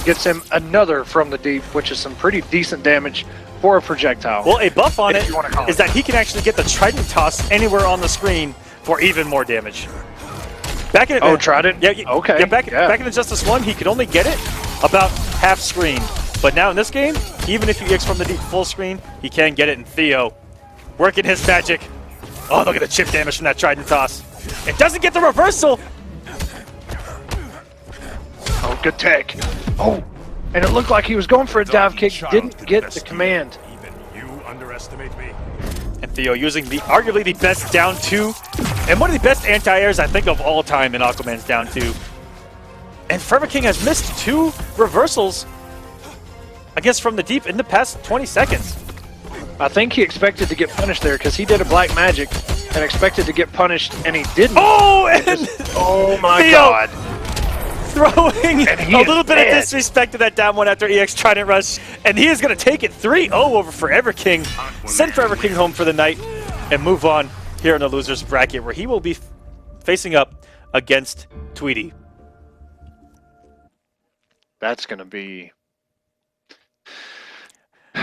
gets him another from the deep, which is some pretty decent damage for a projectile. Well, a buff on if it you wanna call is that he can actually get the Trident toss anywhere on the screen for even more damage. Back in Trident? Yeah, okay. Yeah, back in Injustice 1, he could only get it about half screen. But now in this game, even if he EX from the deep full screen, he can get it in Theo. Working his magic. Oh, look at the chip damage from that Trident toss. It doesn't get the reversal. Oh, good tech. Oh, and it looked like he was going for a dive kick, didn't get the command. Even you underestimate me. And Theo using arguably the best down 2 and one of the best anti-airs I think of all time in Aquaman's down 2. And Forever King has missed 2 reversals I guess from the deep in the past 20 seconds. I think he expected to get punished there because he did a black magic and expected to get punished, and he didn't. Oh, and Oh my Theo God! throwing And he a is little bit of dead. disrespect to that down one after EX Trident Rush, and he is going to take it 3-0 over Forever King, send Forever King home for the night, and move on here in the losers bracket where he will be facing up against Tweety. That's gonna be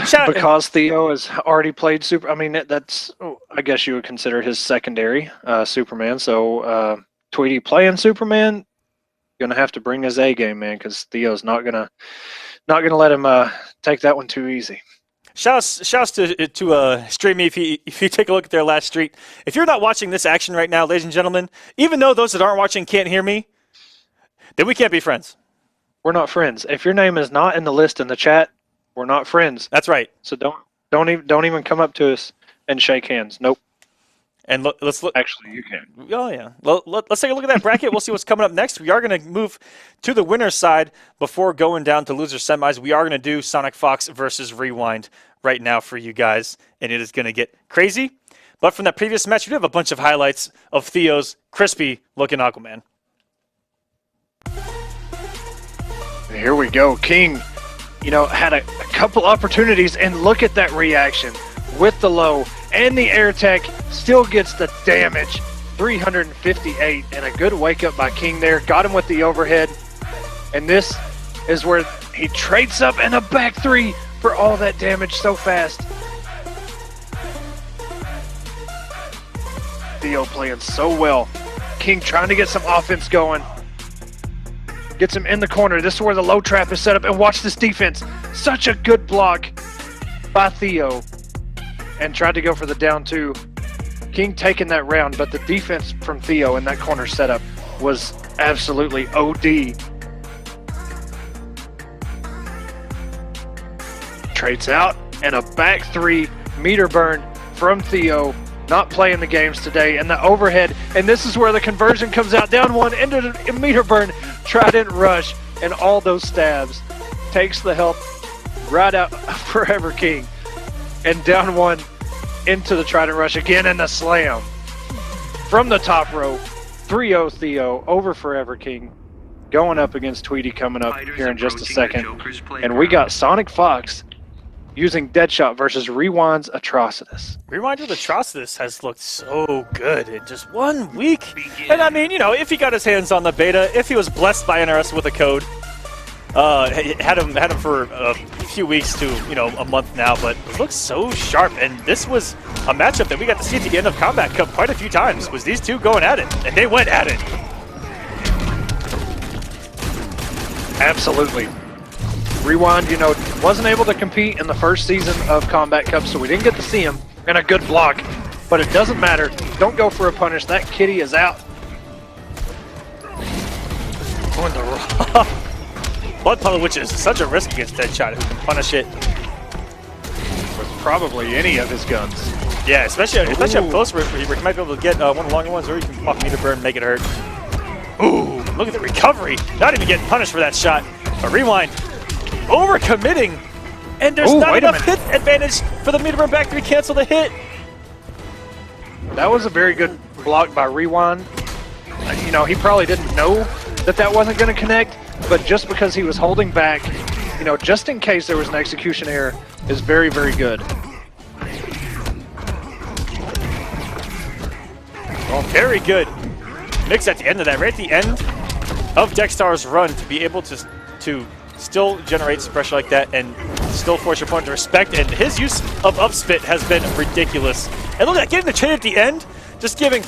Shout out, because Theo has already played Super. I mean, that's I guess you would consider his secondary Superman. So Tweety playing Superman, gonna have to bring his A game, man, because Theo's not gonna let him take that one too easy. Shouts to Streamy if you take a look at their last street. If you're not watching this action right now, ladies and gentlemen, even though those that aren't watching can't hear me, then we can't be friends. We're not friends. If your name is not in the list in the chat, we're not friends. That's right. So don't even come up to us and shake hands. Nope. And let's look. Actually, you can. Oh yeah. Let's take a look at that bracket. We'll see what's coming up next. We are going to move to the winner's side before going down to loser semis. We are going to do Sonic Fox versus Rewind right now for you guys, and it is going to get crazy. But from that previous match, we do have a bunch of highlights of Theo's crispy-looking Aquaman. Here we go. King, had a couple opportunities, and look at that reaction with the low and the air tech, still gets the damage. 358, and a good wake up by King there. Got him with the overhead. And this is where he trades up and a back three for all that damage so fast. Theo playing so well. King trying to get some offense going. Gets him in the corner. This is where the low trap is set up. And watch this defense. Such a good block by Theo. And tried to go for the down two. King taking that round, but the defense from Theo in that corner setup was absolutely OD. Trades out, and a back three meter burn from Theo. Not playing the games today, and the overhead, and this is where the conversion comes out. Down one, into the meter burn, Trident Rush, and all those stabs. Takes the help right out Forever King. And down one into the Trident Rush again, and the slam. From the top row, 3-0 Theo over Forever King. Going up against Tweety coming up here in just a second. And we got Sonic Fox using Deadshot versus Rewind's Atrocitus. Rewind with Atrocitus has looked so good in just 1 week. And I mean, if he got his hands on the beta, if he was blessed by NRS with a code, had him for a few weeks to, a month now, but it looks so sharp. And this was a matchup that we got to see at the end of Combat Cup quite a few times, was these two going at it, and they went at it. Absolutely. Rewind, wasn't able to compete in the first season of Combat Cup, so we didn't get to see him, and a good block. But it doesn't matter. Don't go for a punish. That kitty is out. Going the raw. Blood Puddle, which is such a risk against Deadshot, who can punish it With probably any of his guns. Yeah, especially up close where you might be able to get one of the longer ones, or you can pop meter burn, make it hurt. Ooh, look at the recovery. Not even getting punished for that shot. A Rewind. Overcommitting. And there's not enough hit advantage for the meter burn back to cancel the hit. That was a very good block by Rewind. He probably didn't know that wasn't going to connect, but just because he was holding back, just in case there was an execution error, is very, very good. Well, very good. Mix at the end of that, right at the end of Dextar's run, to be able to still generate some pressure like that and still force your opponent to respect. And his use of upspit has been ridiculous. And look at that, getting the chain at the end, just giving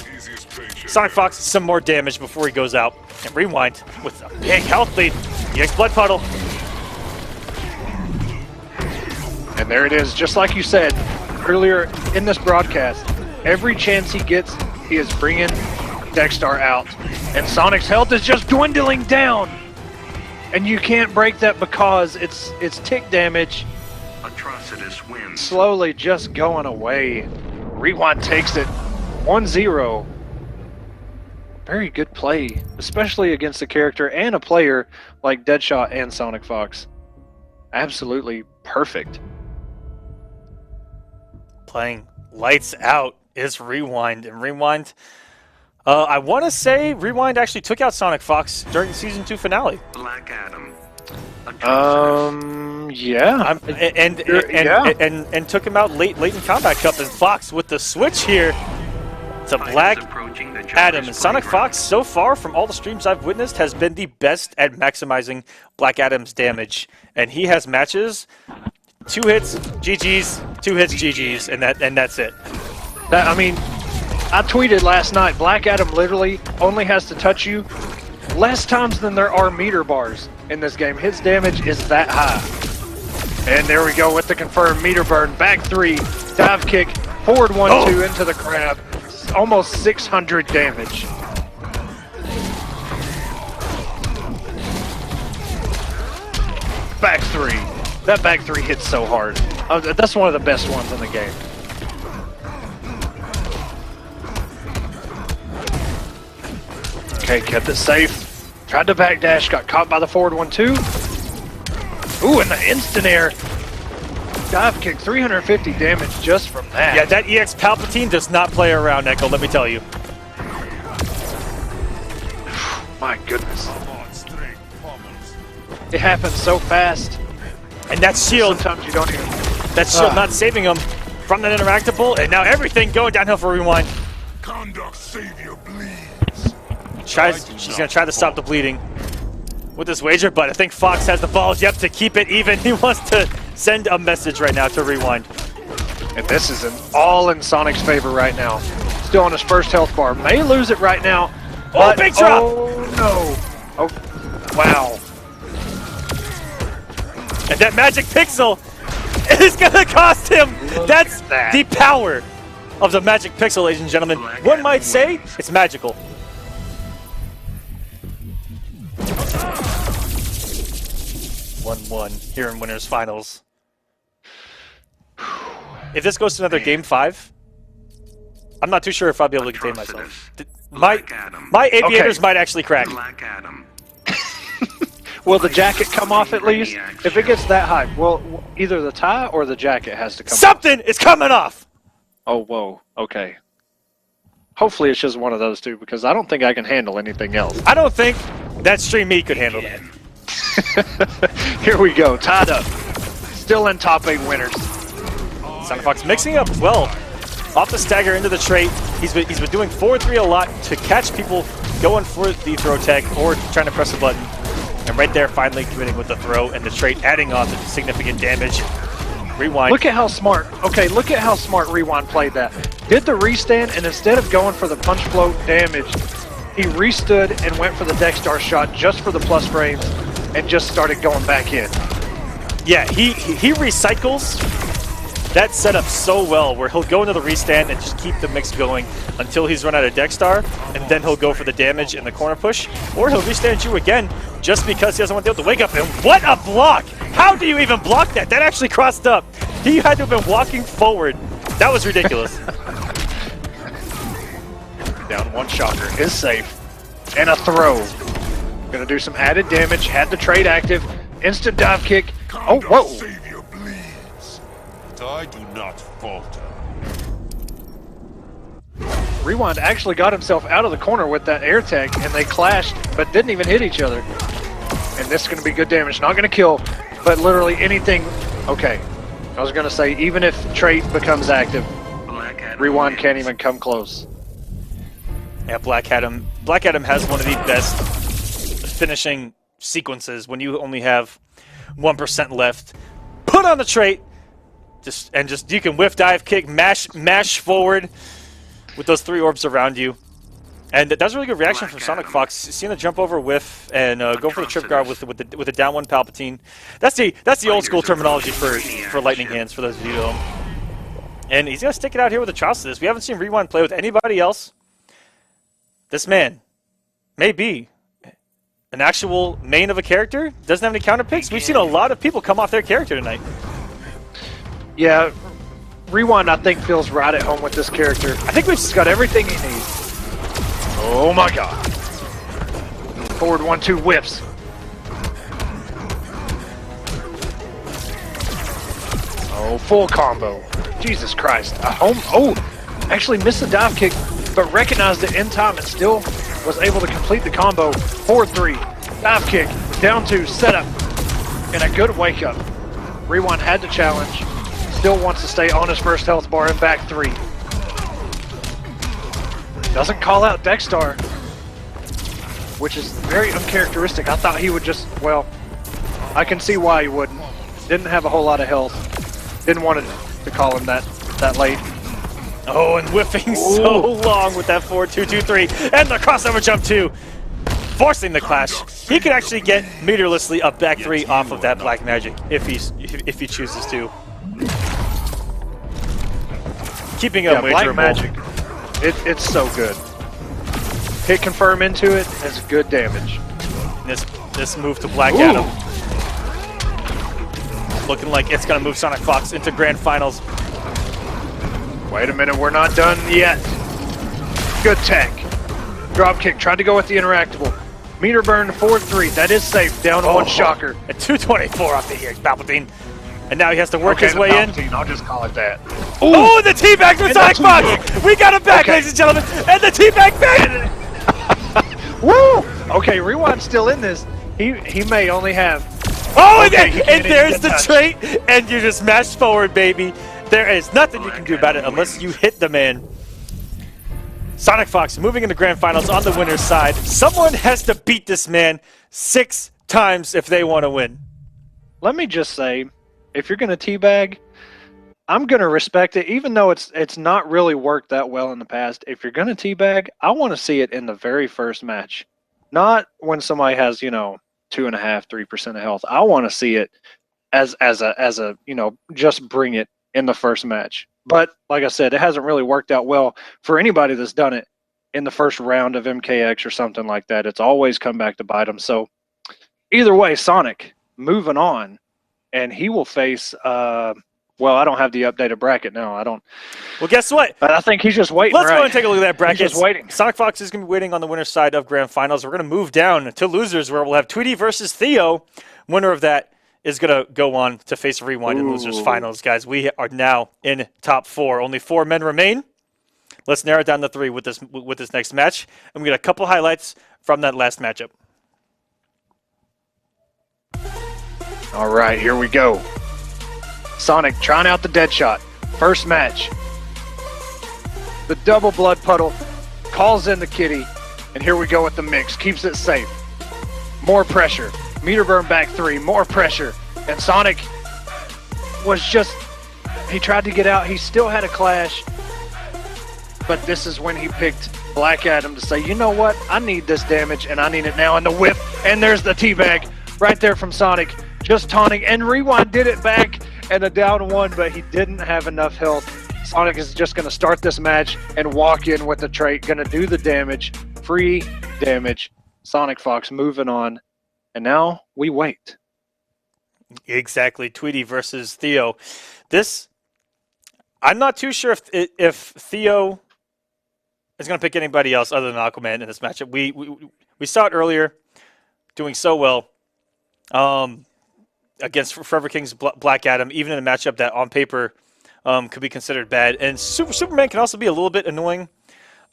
Sonic Fox some more damage before he goes out. And Rewind with a big health lead. EX Blood Puddle. And there it is, just like you said earlier in this broadcast. Every chance he gets, he is bringing Dextar out. And Sonic's health is just dwindling down. And you can't break that because it's tick damage. Atrocitus wins. Slowly just going away. Rewind takes it 1-0. Very good play, especially against a character and a player like Deadshot and Sonic Fox. Absolutely perfect. Playing lights out is Rewind, and Rewind. I want to say Rewind actually took out Sonic Fox during the season 2 finale. Black Adam. Yeah. And took him out late in Combat Cup, and Fox with the switch here to Black Adam. And Sonic Fox, so far from all the streams I've witnessed, has been the best at maximizing Black Adam's damage, and he has matches 2 hits GG's, 2 hits GG's, and that's it. I mean, I tweeted last night, Black Adam literally only has to touch you less times than there are meter bars in this game. His damage is that high. And there we go with the confirmed meter burn. Back 3, dive kick, forward 1-2 into the grab. Almost 600 damage. Back 3. That back 3 hits so hard. That's one of the best ones in the game. Okay, kept it safe. Tried to backdash, got caught by the forward 1-2. Ooh, and the instant air. Dive kick, 350 damage just from that. Yeah, that EX Palpatine does not play around, Echo, let me tell you. My goodness. It happens so fast. And that shield, Sometimes you don't even... that shield not saving him from that interactable, and now everything going downhill for Rewind. Conduct savior bleeds. She's going to try to stop the bleeding with this wager, but I think Fox has the balls, yep, to keep it even. He wants to send a message right now to Rewind. And this is all in Sonic's favor right now. Still on his first health bar. May lose it right now. Oh, big drop! Oh, no. Oh, wow. And that magic pixel is going to cost him. That's the power of the magic pixel, ladies and gentlemen. One might say it's magical. One here in winners finals. If this goes to another game 5, I'm not too sure if I'll be able to contain myself. My aviators might actually crack. Black Adam. Will the jacket come off at least? If it gets that high, well, either the tie or the jacket has to come off. Something is coming off! Oh, whoa. Okay. Hopefully it's just one of those two, because I don't think I can handle anything else. I don't think that Stream Meat could handle that. Here we go, tied up. Still in top 8 winners. Sonic Fox mixing up well. Off the stagger into the trait. He's been doing 4-3 a lot to catch people going for the throw tech or trying to press a button. And right there, finally committing with the throw and the trait adding on the significant damage. Rewind. Look at how smart. Okay, look at how smart Rewind played that. Did the restand, and instead of going for the punch float damage, he restood and went for the Dexstar shot just for the plus frames and just started going back in. Yeah, he recycles that setup so well where he'll go into the restand and just keep the mix going until he's run out of Dexstar, and then he'll go for the damage in the corner push, or he'll restand you again just because he doesn't want to deal with the wake up. And what a block! How do you even block that? That actually crossed up. He had to have been walking forward. That was ridiculous. Down one shocker is safe. And a throw. Gonna do some added damage. Had the trade active. Instant dive kick. Oh, whoa. Savior bleeds. But I do not falter. Rewind actually got himself out of the corner with that air tag, and they clashed, but didn't even hit each other. And this is gonna be good damage. Not gonna kill, but literally anything. Okay. I was gonna say, even if trait becomes active, Rewind can't even come close. Yeah, Black Adam has one of the best finishing sequences when you only have 1% left. Put on the trait, just you can whiff, dive, kick, mash forward with those 3 orbs around you. And that was a really good reaction from Sonic Fox, seeing the jump over whiff and go for the trip guard with the down 1 Palpatine. That's the old school terminology for lightning hands for those of you who don't. And he's gonna stick it out here with Atrocitus. We haven't seen Rewind play with anybody else. This man may be an actual main of a character. Doesn't have any counter picks. We've seen a lot of people come off their character tonight. Yeah, Rewind I think feels right at home with this character. I think we've got everything he needs. Oh my god. Forward 1-2 whips. Oh, full combo. Jesus Christ. A home. Oh, actually missed the dive kick, but recognized it in time and still was able to complete the combo. 4-3. Dive kick. Down 2. Setup. And a good wake up. Rewind had to challenge. Still wants to stay on his first health bar and back 3. Doesn't call out Dexstar, which is very uncharacteristic. I thought he would just, well, I can see why he wouldn't. Didn't have a whole lot of health. Didn't want to call him that late. Oh, and whiffing so long with that 4-2-2-3. And the crossover jump too. Forcing the clash. He could actually get meterlessly a back 3 off of that black magic if he chooses to. Keeping up black magic. It's so good. Hit confirm into it is good damage. This move to Black Adam. Looking like it's gonna move Sonic Fox into Grand Finals. Wait a minute, we're not done yet. Good tech. Drop kick, tried to go with the interactable. Meter burn 4-3, that is safe, down to 1 shocker. At 224 off the here, Palpatine. And now he has to work his way in. I'll just call it that. Ooh. Oh, the teabag from Sonic Fox! We got him back, ladies and gentlemen! And the teabag back! Woo! Okay, Rewind's still in this. He may only have... Oh, and there's the trait, and you just mash forward, baby. There is nothing you can do about it unless you hit the man. Sonic Fox moving into Grand Finals on the winner's side. Someone has to beat this man 6 times if they want to win. Let me just say, if you're going to teabag, I'm going to respect it, even though it's not really worked that well in the past. If you're going to teabag, I want to see it in the very first match. Not when somebody has, 2.5%, 3% of health. I want to see it as a just bring it in the first match. But like I said, it hasn't really worked out well for anybody that's done it in the first round of MKX or something like that. It's always come back to bite them. So either way, Sonic moving on, and he will face. Well, I don't have the updated bracket now. I don't. Well, guess what? But I think he's just waiting. Let's go and take a look at that bracket. He's just waiting. Sonic Fox is going to be waiting on the winner's side of Grand Finals. We're going to move down to losers, where we'll have Tweety versus Theo. Winner of that is going to go on to face Rewind in losers finals, guys. We are now in top 4. Only 4 men remain. Let's narrow it down to 3 with this next match, and we got a couple highlights from that last matchup. All right, here we go. Sonic trying out the dead shot. First match. The double blood puddle calls in the kitty, and here we go with the mix. Keeps it safe. More pressure. Meter burn back 3. More pressure. And Sonic was just, he tried to get out. He still had a clash. But this is when he picked Black Adam to say, you know what? I need this damage, and I need it now. And the whip, and there's the teabag right there from Sonic. Just taunting, and Rewind did it back, and a down 1, but he didn't have enough health. Sonic is just going to start this match and walk in with the trait, going to do the damage, free damage. Sonic Fox moving on, and now we wait. Exactly, Tweety versus Theo. I'm not too sure if Theo is going to pick anybody else other than Aquaman in this matchup. We saw it earlier, doing so well. Against Forever King's Black Adam, even in a matchup that on paper could be considered bad. And Superman can also be a little bit annoying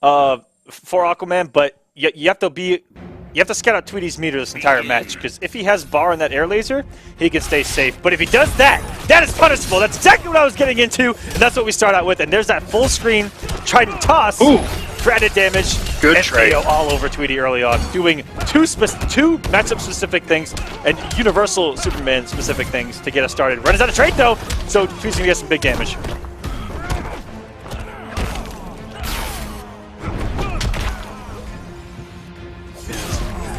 for Aquaman, but you have to scout out Tweety's meter this entire match, because if he has bar in that air laser, he can stay safe. But if he does that is punishable. That's exactly what I was getting into, and that's what we start out with. And there's that full screen Trident toss. Ooh. Credit damage. Good and trade. Theo all over Tweety early on, doing two matchup-specific things and universal Superman-specific things to get us started. Runs out of trade, though, so Tweety's going to get some big damage.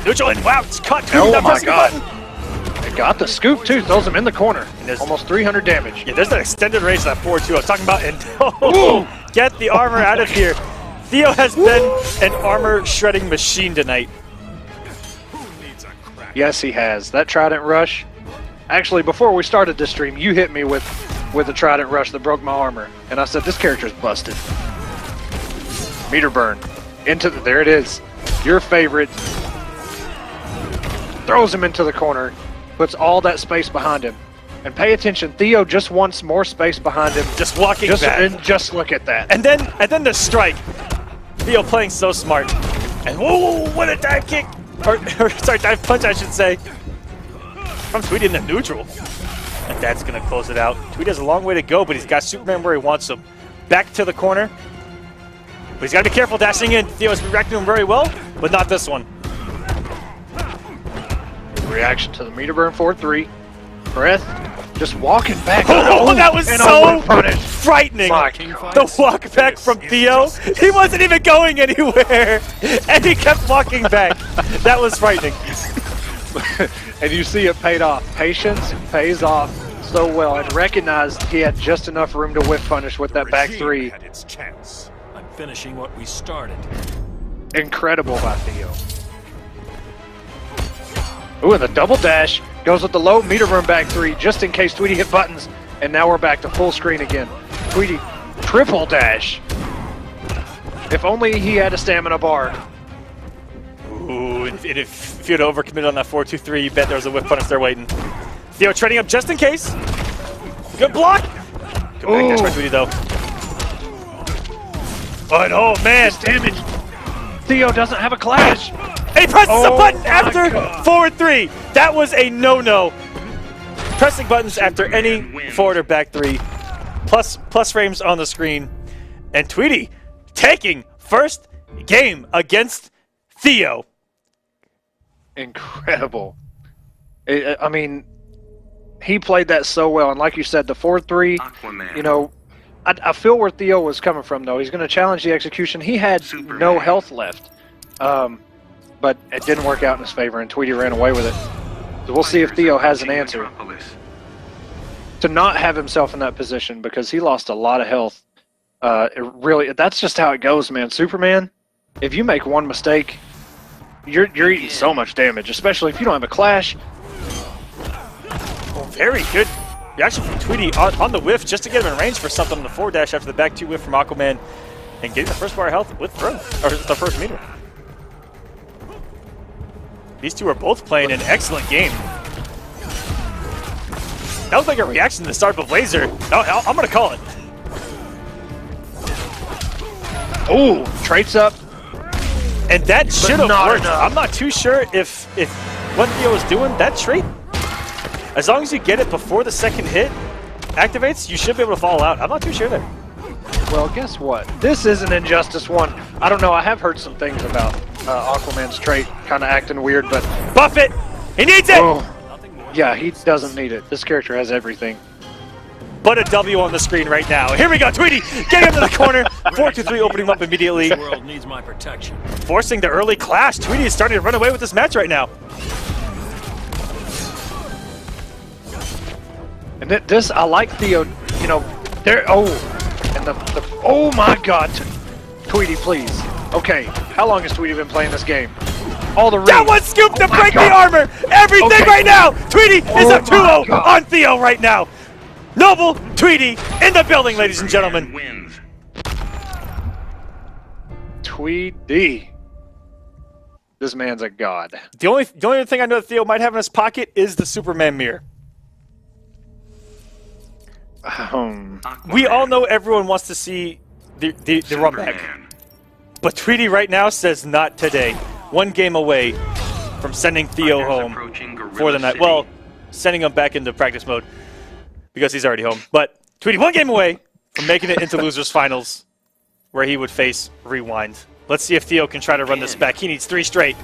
Neutral and wow, it's caught. Oh my god. They got the scoop too, throws him in the corner. Almost 300 damage. Yeah, there's that extended range of that 4-2 I was talking about. And get the armor out of here. Theo has been an armor shredding machine tonight. Yes, he has. That Trident Rush. Actually, before we started this stream, you hit me with the Trident Rush that broke my armor. And I said, this character's busted. Meter burn. There it is. Your favorite. Throws him into the corner. Puts all that space behind him. And pay attention, Theo just wants more space behind him. Just walking back. And just look at that. And then the strike. Theo playing so smart. And whoa, what a dive kick. Or sorry, dive punch, I should say. From Tweety in the neutral. And that's going to close it out. Tweety has a long way to go, but he's got Superman where he wants him. Back to the corner. But he's got to be careful dashing in. Theo's reacting to him very well, but not this one. Reaction to the meter burn 4-3. Breath. Just walking back. Oh, that was so frightening. The walk back from Theo. He wasn't even going anywhere. And he kept walking back. That was frightening. And you see it paid off. Patience pays off so well. And recognized he had just enough room to whiff punish with that back three. Had its chance. I'm finishing what we started. Incredible by Theo. Ooh, and the double dash goes with the low meter burn back three just in case Tweety hit buttons. And now we're back to full screen again. Tweety triple dash. If only he had a stamina bar. Ooh, and if you'd overcommitted on that 4-2-3, you bet there was a whip punish there waiting. Theo trading up just in case. Good block. Good back dash by Tweety though. Oh man, Damage. Theo doesn't have a clash. and he presses the button after forward three. That was a no-no. Pressing buttons after any forward or back three. Plus frames on the screen. And Tweety taking first game against Theo. Incredible. I mean, he played that so well. And like you said, the 4-3, you know, I feel where Theo was coming from, though. He's going to challenge the execution. He had no health left. But it didn't work out in his favor, and Tweety ran away with it. So we'll see if Theo has an answer to not have himself in that position, because he lost a lot of health. That's just how it goes, man. Superman, if you make one mistake, you're eating so much damage, especially if you don't have a clash. Very good reaction from Tweety on the whiff, just to get him in range for something on the forward dash after the back two whiff from Aquaman, and getting the first bar of health with throw, or the first meter. These two are both playing an excellent game. That was like a reaction to the start of Laser. No, I'm going to call it. Oh, traits up. And that should have not worked. enough. I'm not too sure if what Theo is doing, that trait, as long as you get it before the second hit activates, you should be able to fall out. I'm not too sure there. Well, guess what? This is an Injustice 1. I don't know. I have heard some things about Aquaman's trait kind of acting weird, but... Buff it! He needs it! Oh, yeah, he doesn't need it. This character has everything. But a W on the screen right now. Here we go, Tweety! Getting him to the corner. 4-2-3 opening him up immediately. The world needs my protection. Forcing the early clash. Tweety is starting to run away with this match right now. And this, I like Theo, you know, there, oh, and oh my God, Tweety, please. Okay, how long has Tweety been playing this game? All the That one scoop to break the armor! Everything right now! Tweety is up 2-0 on Theo right now. Noble Tweety in the building, ladies and gentlemen. Wins. Tweety. This man's a god. The only thing I know that Theo might have in his pocket is the Superman mirror. We all know everyone wants to see the run back. But Tweety right now says not today. One game away from sending Theo home for the night. Well, sending him back into practice mode because he's already home. But Tweety, one game away from making it into losers finals, where he would face Rewind. Let's see if Theo can try to run this back. He needs 3 straight.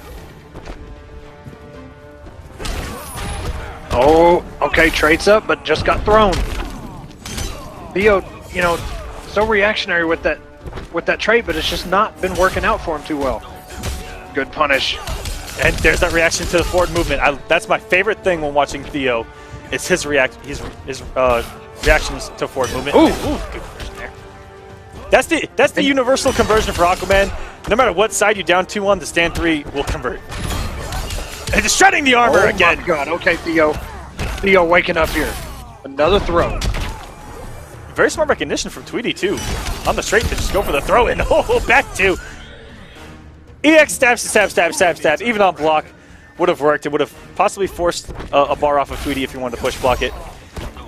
Oh, okay, traits up, but just got thrown. Theo, you know, so reactionary with that trait, but it's just not been working out for him too well. Good punish. And there's that reaction to the forward movement. That's my favorite thing when watching Theo. It's his reactions to forward movement. Ooh, good conversion there. That's the universal conversion for Aquaman. No matter what side you down 2-1, the stand 3 will convert. And just shredding the armor again. Oh my God, okay, Theo. Theo waking up here. Another throw. Very smart recognition from Tweety, too. On the straight to just go for the throw-in. Oh, back 2. EX stab. Even on block would have worked. It would have possibly forced a bar off of Tweety if you wanted to push block it.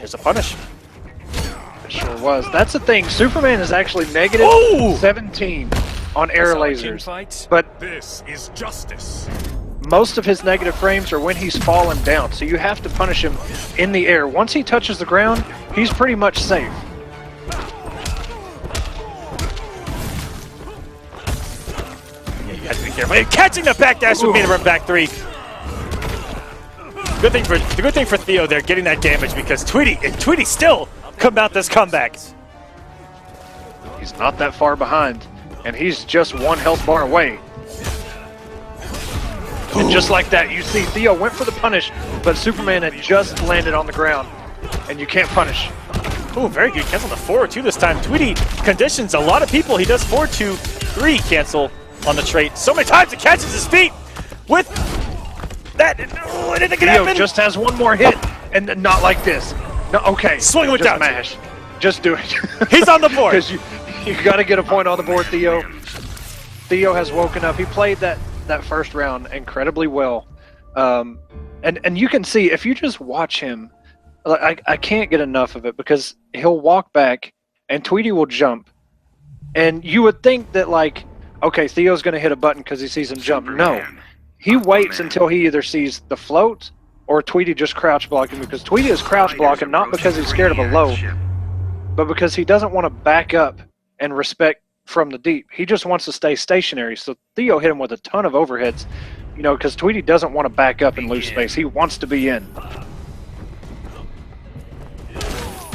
There's a punish. It sure was. That's the thing. Superman is actually negative Ooh! 17 on air lasers. But This is justice. most of his negative frames are when he's fallen down. So you have to punish him in the air. Once he touches the ground, he's pretty much safe. Yeah, you have to be careful. And catching the backdash with Meter Burn back 3. The good thing for Theo there, getting that damage, because Tweety still come out this comeback. He's not that far behind, and he's just 1 health bar away. And just like that, you see Theo went for the punish, but Superman had just landed on the ground, and you can't punish. Ooh, very good. Cancel the 4-2 this time. Tweety conditions a lot of people. He does 4-2-3 cancel on the trait. So many times it catches his feet with that. Oh, anything can Theo happen. just has 1 more hit, and not like this. No, okay. Swing with just down. mash. Just do it. He's on the board. Because you got to get a point on the board, Theo. Theo has woken up. He played that first round incredibly well. And you can see, if you just watch him, I can't get enough of it, because he'll walk back and Tweety will jump. And you would think that, like, okay, Theo's going to hit a button because he sees him jump. No. He waits until he either sees the float or Tweety just crouch blocking, because Tweety is crouch blocking not because he's scared of a low, but because he doesn't want to back up and respect from the deep. He just wants to stay stationary. So Theo hit him with a ton of overheads, you know, because Tweety doesn't want to back up and lose space. He wants to be in.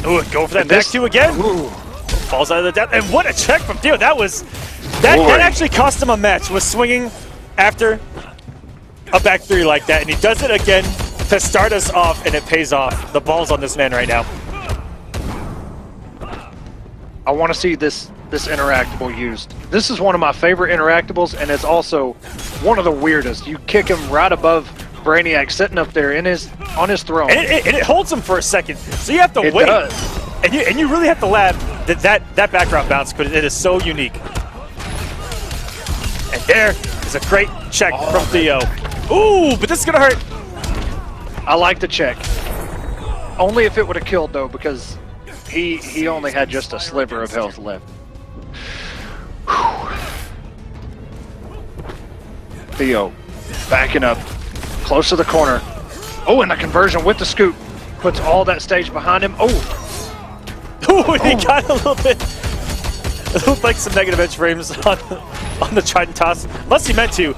Ooh, go for that back 2 again. Ooh. Falls out of the depth. And what a check from Theo. That actually cost him a match, was swinging after a back 3 like that. And he does it again to start us off, and it pays off. The ball's on this man right now. I want to see this interactable used. This is one of my favorite interactables, and it's also one of the weirdest. You kick him right above Brainiac, sitting up there on his throne. And it holds him for a second, so you have to wait. Does. And you really have to laugh that background bounce, because it is so unique. And there is a great check from Theo. Ooh, but this is gonna hurt. I like the check. Only if it would have killed, though, because he only had just a sliver of health left. Theo backing up close to the corner. Oh, and the conversion with the scoop puts all that stage behind him. Ooh, he got a little bit. It looked like some negative edge frames on the Trident toss. Unless he meant to.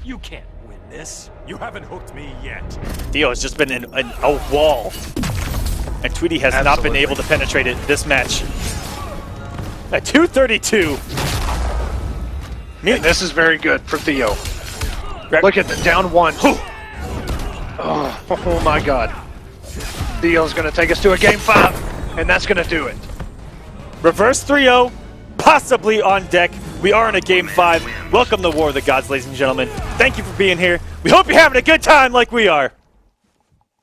You can't win this. You haven't hooked me yet. Theo has just been in a wall. And Tweety has not been able to penetrate it this match. At 232. And this is very good for Theo. Look at the down 1. Oh my God. Theo's going to take us to a game 5, and that's going to do it. Reverse 3-0, possibly on deck. We are in a game 5. Welcome to War of the Gods, ladies and gentlemen. Thank you for being here. We hope you're having a good time like we are.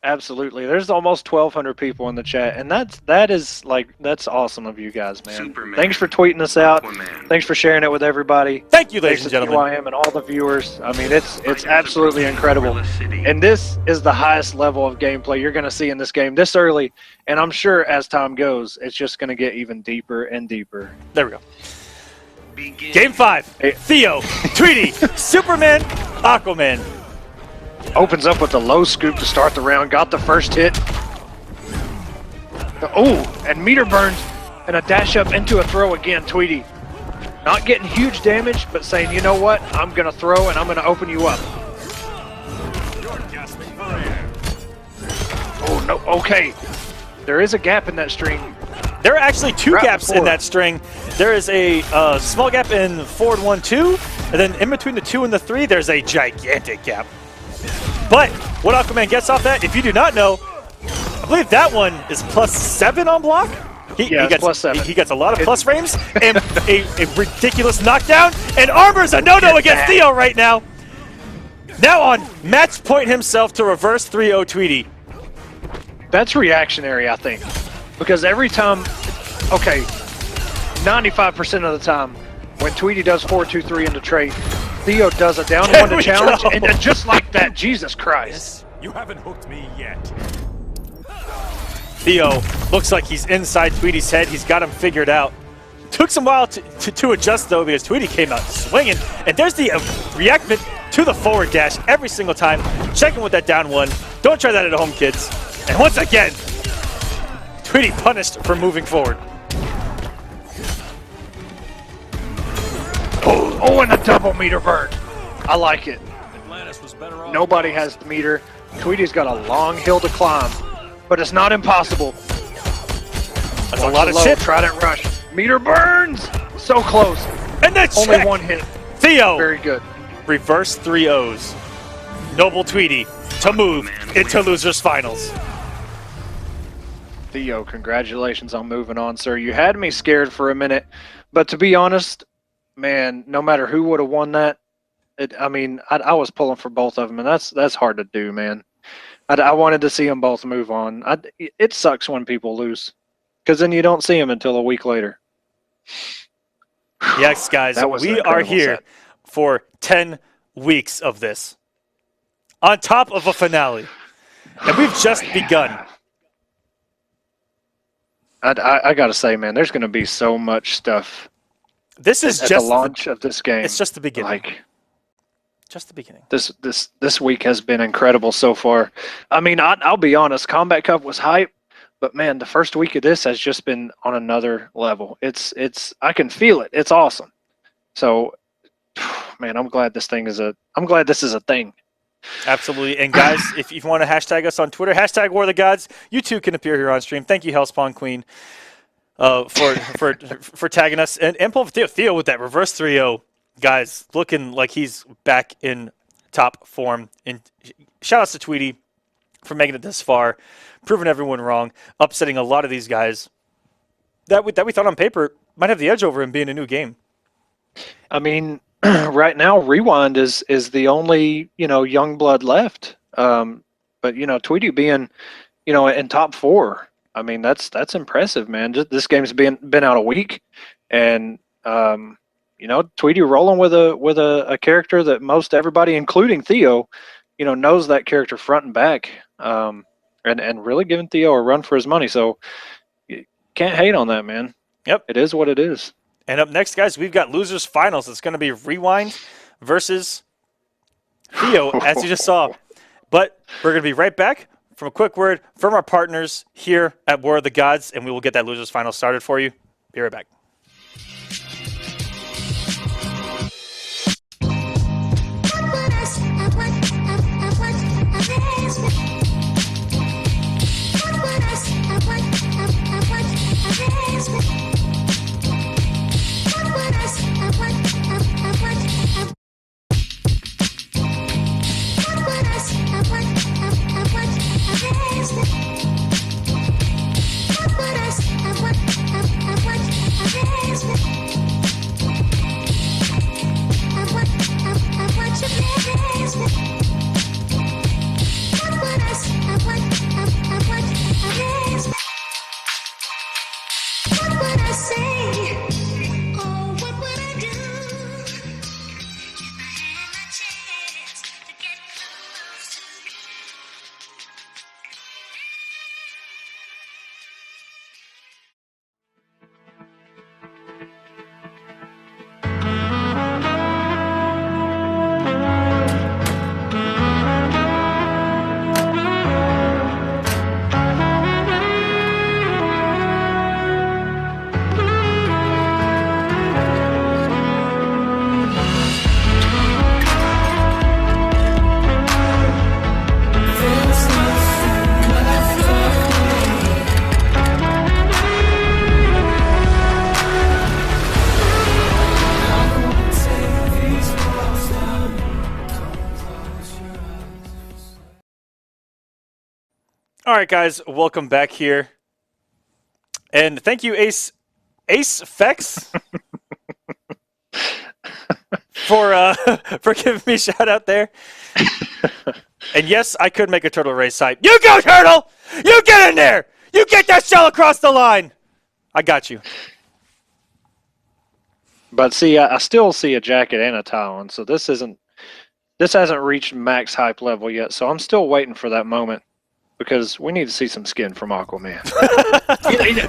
Absolutely. There's almost 1,200 people in the chat, and that's awesome of you guys, man. Superman. Thanks for tweeting us out. Aquaman. Thanks for sharing it with everybody. Thank you, ladies and Thanks to gentlemen. TYM and all the viewers. I mean, it's absolutely incredible. And this is the highest level of gameplay you're going to see in this game this early, and I'm sure as time goes, it's just going to get even deeper and deeper. There we go. Game 5. Theo, Tweety, Superman, Aquaman. Opens up with the low scoop to start the round. Got the first hit. Oh, and meter burns and a dash up into a throw again, Tweety. Not getting huge damage, but saying, you know what? I'm going to throw and I'm going to open you up. Oh, no. Okay. There is a gap in that string. There are actually 2 gaps in that string. There is a small gap in forward 1-2, and then in between the 2 and the 3, there's a gigantic gap. But what Aquaman gets off that, if you do not know, I believe that one is +7 on block. He gets +7. He gets a lot of plus frames and a ridiculous knockdown. And Armor's a no-no against Theo right now. Now on match point himself to reverse 3-0 Tweety. That's reactionary, I think. Because every time, okay, 95% of the time, when Tweety does 4-2-3 in the trait, Theo does a down 1 to challenge, and just like that, Jesus Christ. You haven't hooked me yet. Theo looks like he's inside Tweety's head. He's got him figured out. Took some while to adjust, though, because Tweety came out swinging. And there's the reactment to the forward dash every single time. Checking with that down one. Don't try that at home, kids. And once again, Tweety punished for moving forward. Oh, and a double meter burn. I like it. Atlantis was better off. Nobody has the meter. Tweety's got a long hill to climb, but it's not impossible. That's a lot of shit. Trident rush. Meter burns. So close. And then Only one hit. Theo. Very good. Reverse 3-0s. Noble Tweety to move into losers finals. Theo, congratulations on moving on, sir. You had me scared for a minute, but to be honest, man, no matter who would have won that, I was pulling for both of them, and that's hard to do, man. I wanted to see them both move on. It sucks when people lose, because then you don't see them until a week later. Yes, guys, we are here for 10 weeks of this, on top of a finale, and we've just begun. I gotta say, man, there's going to be so much stuff. This is at just the launch of this game. It's just the beginning. Like, just the beginning. This week has been incredible so far. I mean, I'll be honest, Combat Cup was hype, but man, the first week of this has just been on another level. It's I can feel it. It's awesome. So, man, I'm glad this is a thing. Absolutely. And guys, if you want to hashtag us on Twitter, hashtag War of the Gods, you too can appear here on stream. Thank you, Hellspawn Queen, for tagging us. And pull Theo with that reverse 3-0. Guys, looking like he's back in top form. And shout outs to Tweety for making it this far, proving everyone wrong, upsetting a lot of these guys that we thought on paper might have the edge over him being a new game. I mean, right now, Rewind is the only, young blood left. But, Tweety being, in top 4, I mean, that's impressive, man. This game's been out a week, and, Tweety rolling with a character that most everybody, including Theo, knows that character front and back, and really giving Theo a run for his money. So you can't hate on that, man. Yep. It is what it is. And up next, guys, we've got losers finals. It's going to be Rewind versus Theo, as you just saw. But we're going to be right back from a quick word from our partners here at War of the Gods, and we will get that losers final started for you. Be right back. All right, guys, welcome back here. And thank you, Ace Fex, for giving me a shout out there. And yes, I could make a turtle race hype. You go, turtle! You get in there! You get that shell across the line! I got you. But see, I still see a jacket and a talon, so this hasn't reached max hype level yet, so I'm still waiting for that moment. because we need to see some skin from Aquaman.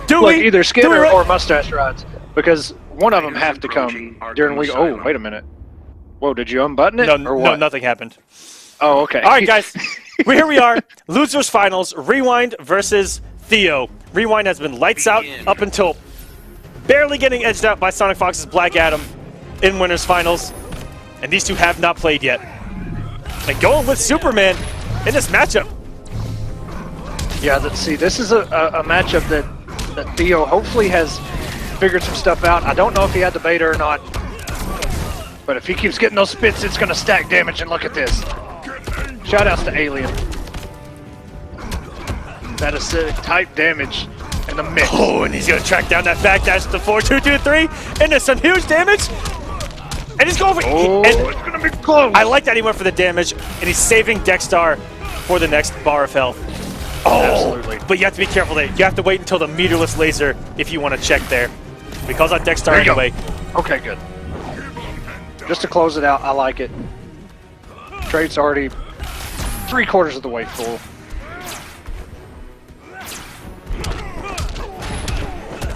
Do we? Either skin Do we or mustache rides, because one of them have to come during week. Oh, wait a minute. Whoa, did you unbutton it? No, or what? no, nothing happened. Oh, okay. All right, guys. Here we are. Losers finals. Rewind versus Theo. Rewind has been lights out up until barely getting edged out by Sonic Fox's Black Adam in winners finals. And these two have not played yet. And going with Superman in this matchup. Yeah, see, this is a matchup that Theo hopefully has figured some stuff out. I don't know if he had the beta or not, but if he keeps getting those spits, it's going to stack damage, and look at this. Shoutouts to Alien. That acidic type damage in the mix. Oh, and he's going to track down that backdash to 4-2-2-3 into some huge damage. And he's going for it's going to be close. I like that he went for the damage, and he's saving Dexstar for the next bar of health. Oh, absolutely. But you have to be careful there. You have to wait until the meterless laser if you want to check there. Because on Dexstar anyway. Okay, good. Just to close it out, I like it. Trade's already 3/4 of the way full.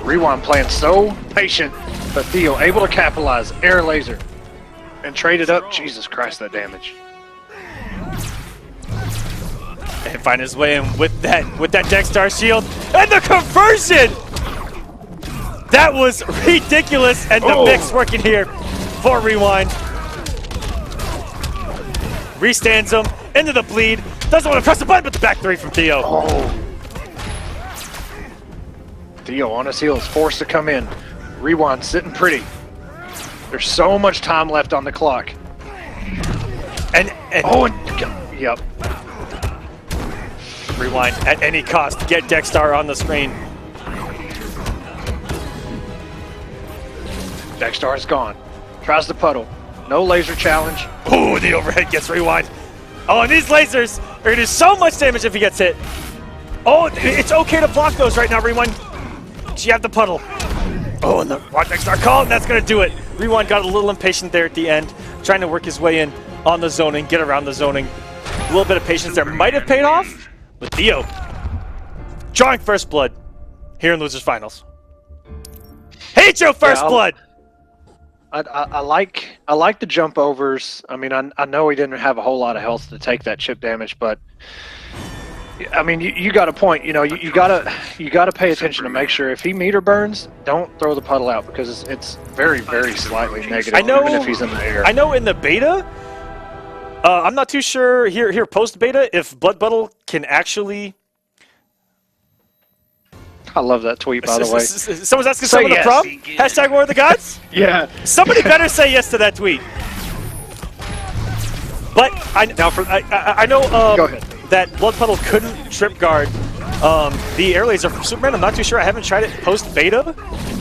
Rewind playing so patient, but Theo able to capitalize. Air laser. And trade it up. Jesus Christ, that damage. And find his way in with that Dexstar shield. And the conversion! That was ridiculous, and the mix working here for Rewind. Restands him into the bleed. Doesn't want to press the button, but the back three from Theo. Oh. Theo on his heels, forced to come in. Rewind sitting pretty. There's so much time left on the clock. Yep. Rewind at any cost to get Dexstar on the screen. Dexstar is gone. Tries to puddle. No laser challenge. Oh, the overhead gets Rewind. Oh, and these lasers are going to do so much damage if he gets hit. Oh, it's okay to block those right now, Rewind. You have the puddle. Oh, and the Dexstar call, and that's going to do it. Rewind got a little impatient there at the end, trying to work his way in on the zoning, get around the zoning. A little bit of patience there might have paid off, but Theo drawing first blood here in Losers Finals. Hate your first blood! I like the jump overs. I mean, I know he didn't have a whole lot of health to take that chip damage, but I mean, you got a point. You know, you gotta pay attention to make sure if he meter burns, don't throw the puddle out because it's very, very slightly negative. I know, even if he's in the air. I know in the beta, I'm not too sure here post beta if Blood Puddle can actually. I love that tweet, by the way. Someone's asking someone the prompt. Hashtag War of the Gods. Yeah. Somebody better say yes to that tweet. But I know Go ahead. that Blood Puddle couldn't trip guard the air laser from Superman. I'm not too sure. I haven't tried it post beta,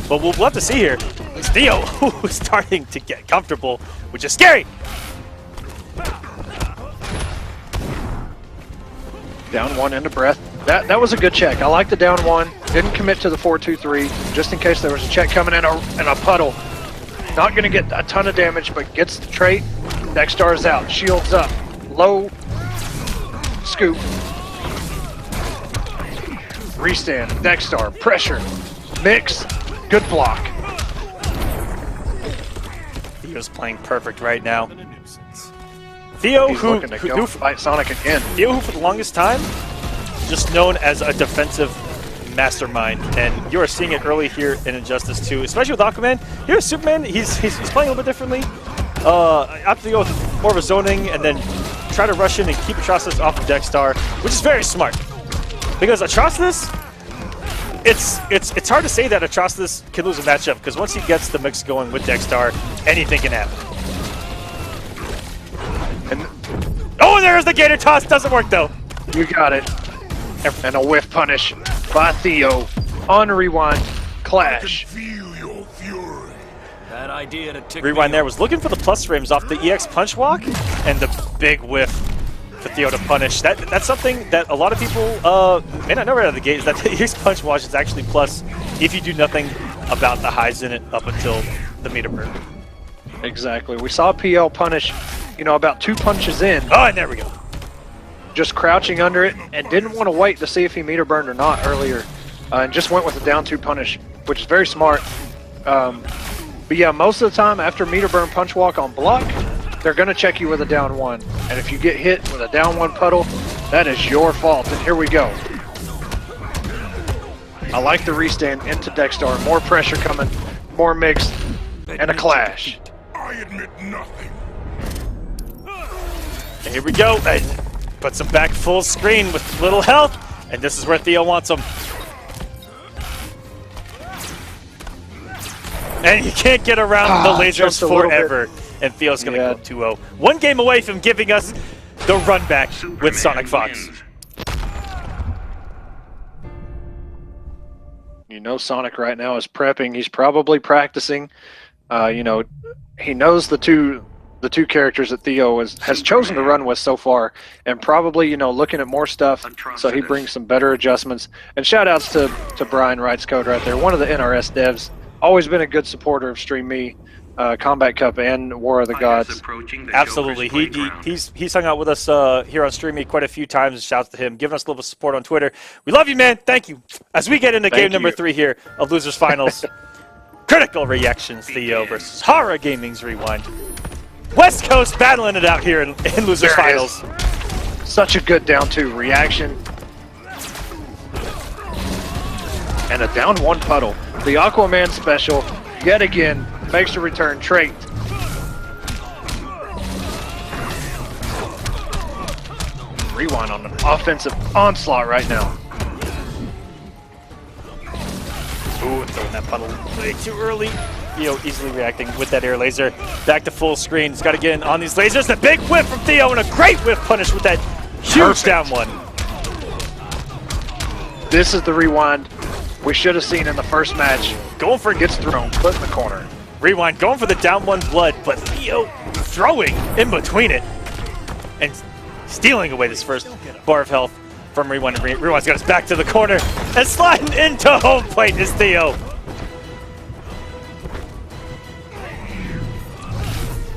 but we'll have to see here. It's Theo who's starting to get comfortable, which is scary. Down one into breath. That was a good check. I like the down one. Didn't commit to the 4-2-3, just in case there was a check coming in a puddle. Not going to get a ton of damage, but gets the trait. Dexstar is out. Shields up. Low scoop. Restand. Dexstar. Pressure. Mix. Good block. Theo's playing perfect right now. Theo, He's looking to go fight Sonic again. Theo, who for the longest time, just known as a defensive mastermind, and you are seeing it early here in Injustice 2, especially with Aquaman. Here, Superman, he's playing a little bit differently. After you go with more of a zoning, and then try to rush in and keep Atrocitus off of Dexstar, which is very smart. Because Atrocitus, it's hard to say that Atrocitus can lose a matchup, because once he gets the mix going with Dexstar, anything can happen. Oh, there's the Gator Toss. Doesn't work, though. You got it. And a whiff punish by Theo on Rewind. Clash. Feel your fury. That idea to tick Rewind there was looking for the plus frames off the EX punch walk, and the big whiff for Theo to punish. That's something that a lot of people may not know right out of the gate, is that the EX punch walk is actually plus if you do nothing about the highs in it up until the meter burn. Exactly. We saw PL punish, about 2 punches in. Oh, and there we go. just crouching under it and didn't want to wait to see if he meter burned or not earlier, and just went with the down 2 punish, which is very smart. But yeah, most of the time after meter burn punch walk on block, they're going to check you with a down 1. And if you get hit with a down 1 puddle, that is your fault. And here we go. I like the restand into Dexstar. More pressure coming, more mix, and a clash. I admit nothing. And here we go. And puts him back full screen with little health. And this is where Theo wants him. And you can't get around the lasers forever. And Theo's going to go 2-0. 1 game away from giving us the run back with Sonic Fox. You know Sonic right now is prepping. He's probably practicing. You know, he knows the two characters that Theo has chosen to run with so far, and probably, you know, looking at more stuff, so he brings some better adjustments. And shout outs to Brian Wrights Code right there, one of the NRS devs. Always been a good supporter of Stream Me, Combat Cup, and War of the Gods. Absolutely. He's hung out with us here on Stream Me quite a few times. Shouts to him, giving us a little support on Twitter. We love you, man. Thank you. As we get into game number 3 here of Losers Finals, Critical Reactions Theo versus Hara Gaming's Rewind. West Coast battling it out here in Losers Finals. Such a good down 2 reaction. And a down 1 puddle. The Aquaman special, yet again, makes a return trait. Rewind on an offensive onslaught right now. Ooh, throwing that puddle way too early. Theo easily reacting with that air laser. Back to full screen. He's got to get in on these lasers. A big whip from Theo and a great whip punish with that huge down 1. This is the rewind we should have seen in the first match. Going for it, Gets thrown, put in the corner. Rewind, going for the down 1 blood, but Theo throwing in between it and stealing away this first bar of health from Rewind. Rewind's got us back to the corner and sliding into home plate is Theo.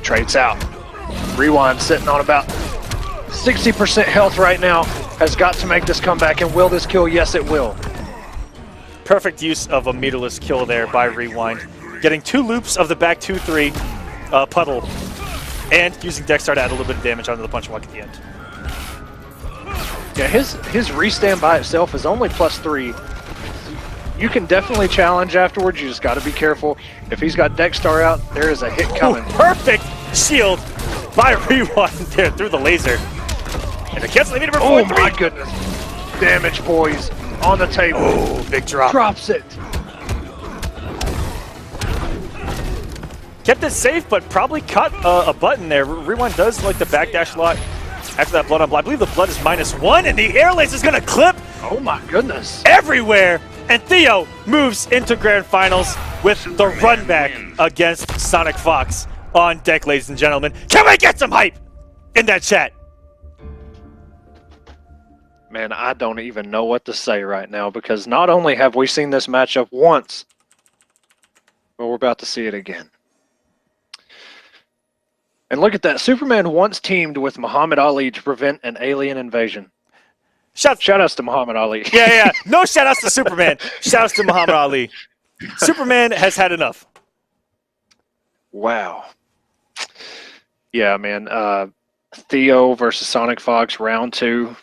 Trades out. Rewind sitting on about 60% health right now. Has got to make this comeback, and will this kill? Yes, it will. Perfect use of a meterless kill there by Rewind. Getting 2 loops of the back 2-3 puddle, and using Dexstar to add a little bit of damage onto the punch walk at the end. Yeah, his restand by itself is only +3. You can definitely challenge afterwards. You just got to be careful. If he's got Dexstar out, there is a hit coming. Ooh, perfect shield by Rewind there through the laser. And the cancel meter for 4-3. Oh my goodness. Damage, boys, on the table. Oh, big drop. Drops it. Kept it safe, but probably caught a button there. Rewind does like the backdash a lot after that blood on blood. I believe the blood is -1, and the air laser is going to clip Oh my goodness. everywhere. And Theo moves into Grand Finals with the run back against Sonic Fox on deck, ladies and gentlemen. Can we get some hype in that chat? Man, I don't even know what to say right now, because not only have we seen this matchup once, but we're about to see it again. And look at that. Superman once teamed with Muhammad Ali to prevent an alien invasion. Shout outs to Muhammad Ali. Yeah. No shout outs to Superman. Shout outs to Muhammad Ali. Superman has had enough. Wow. Yeah, man. Theo versus Sonic Fox round 2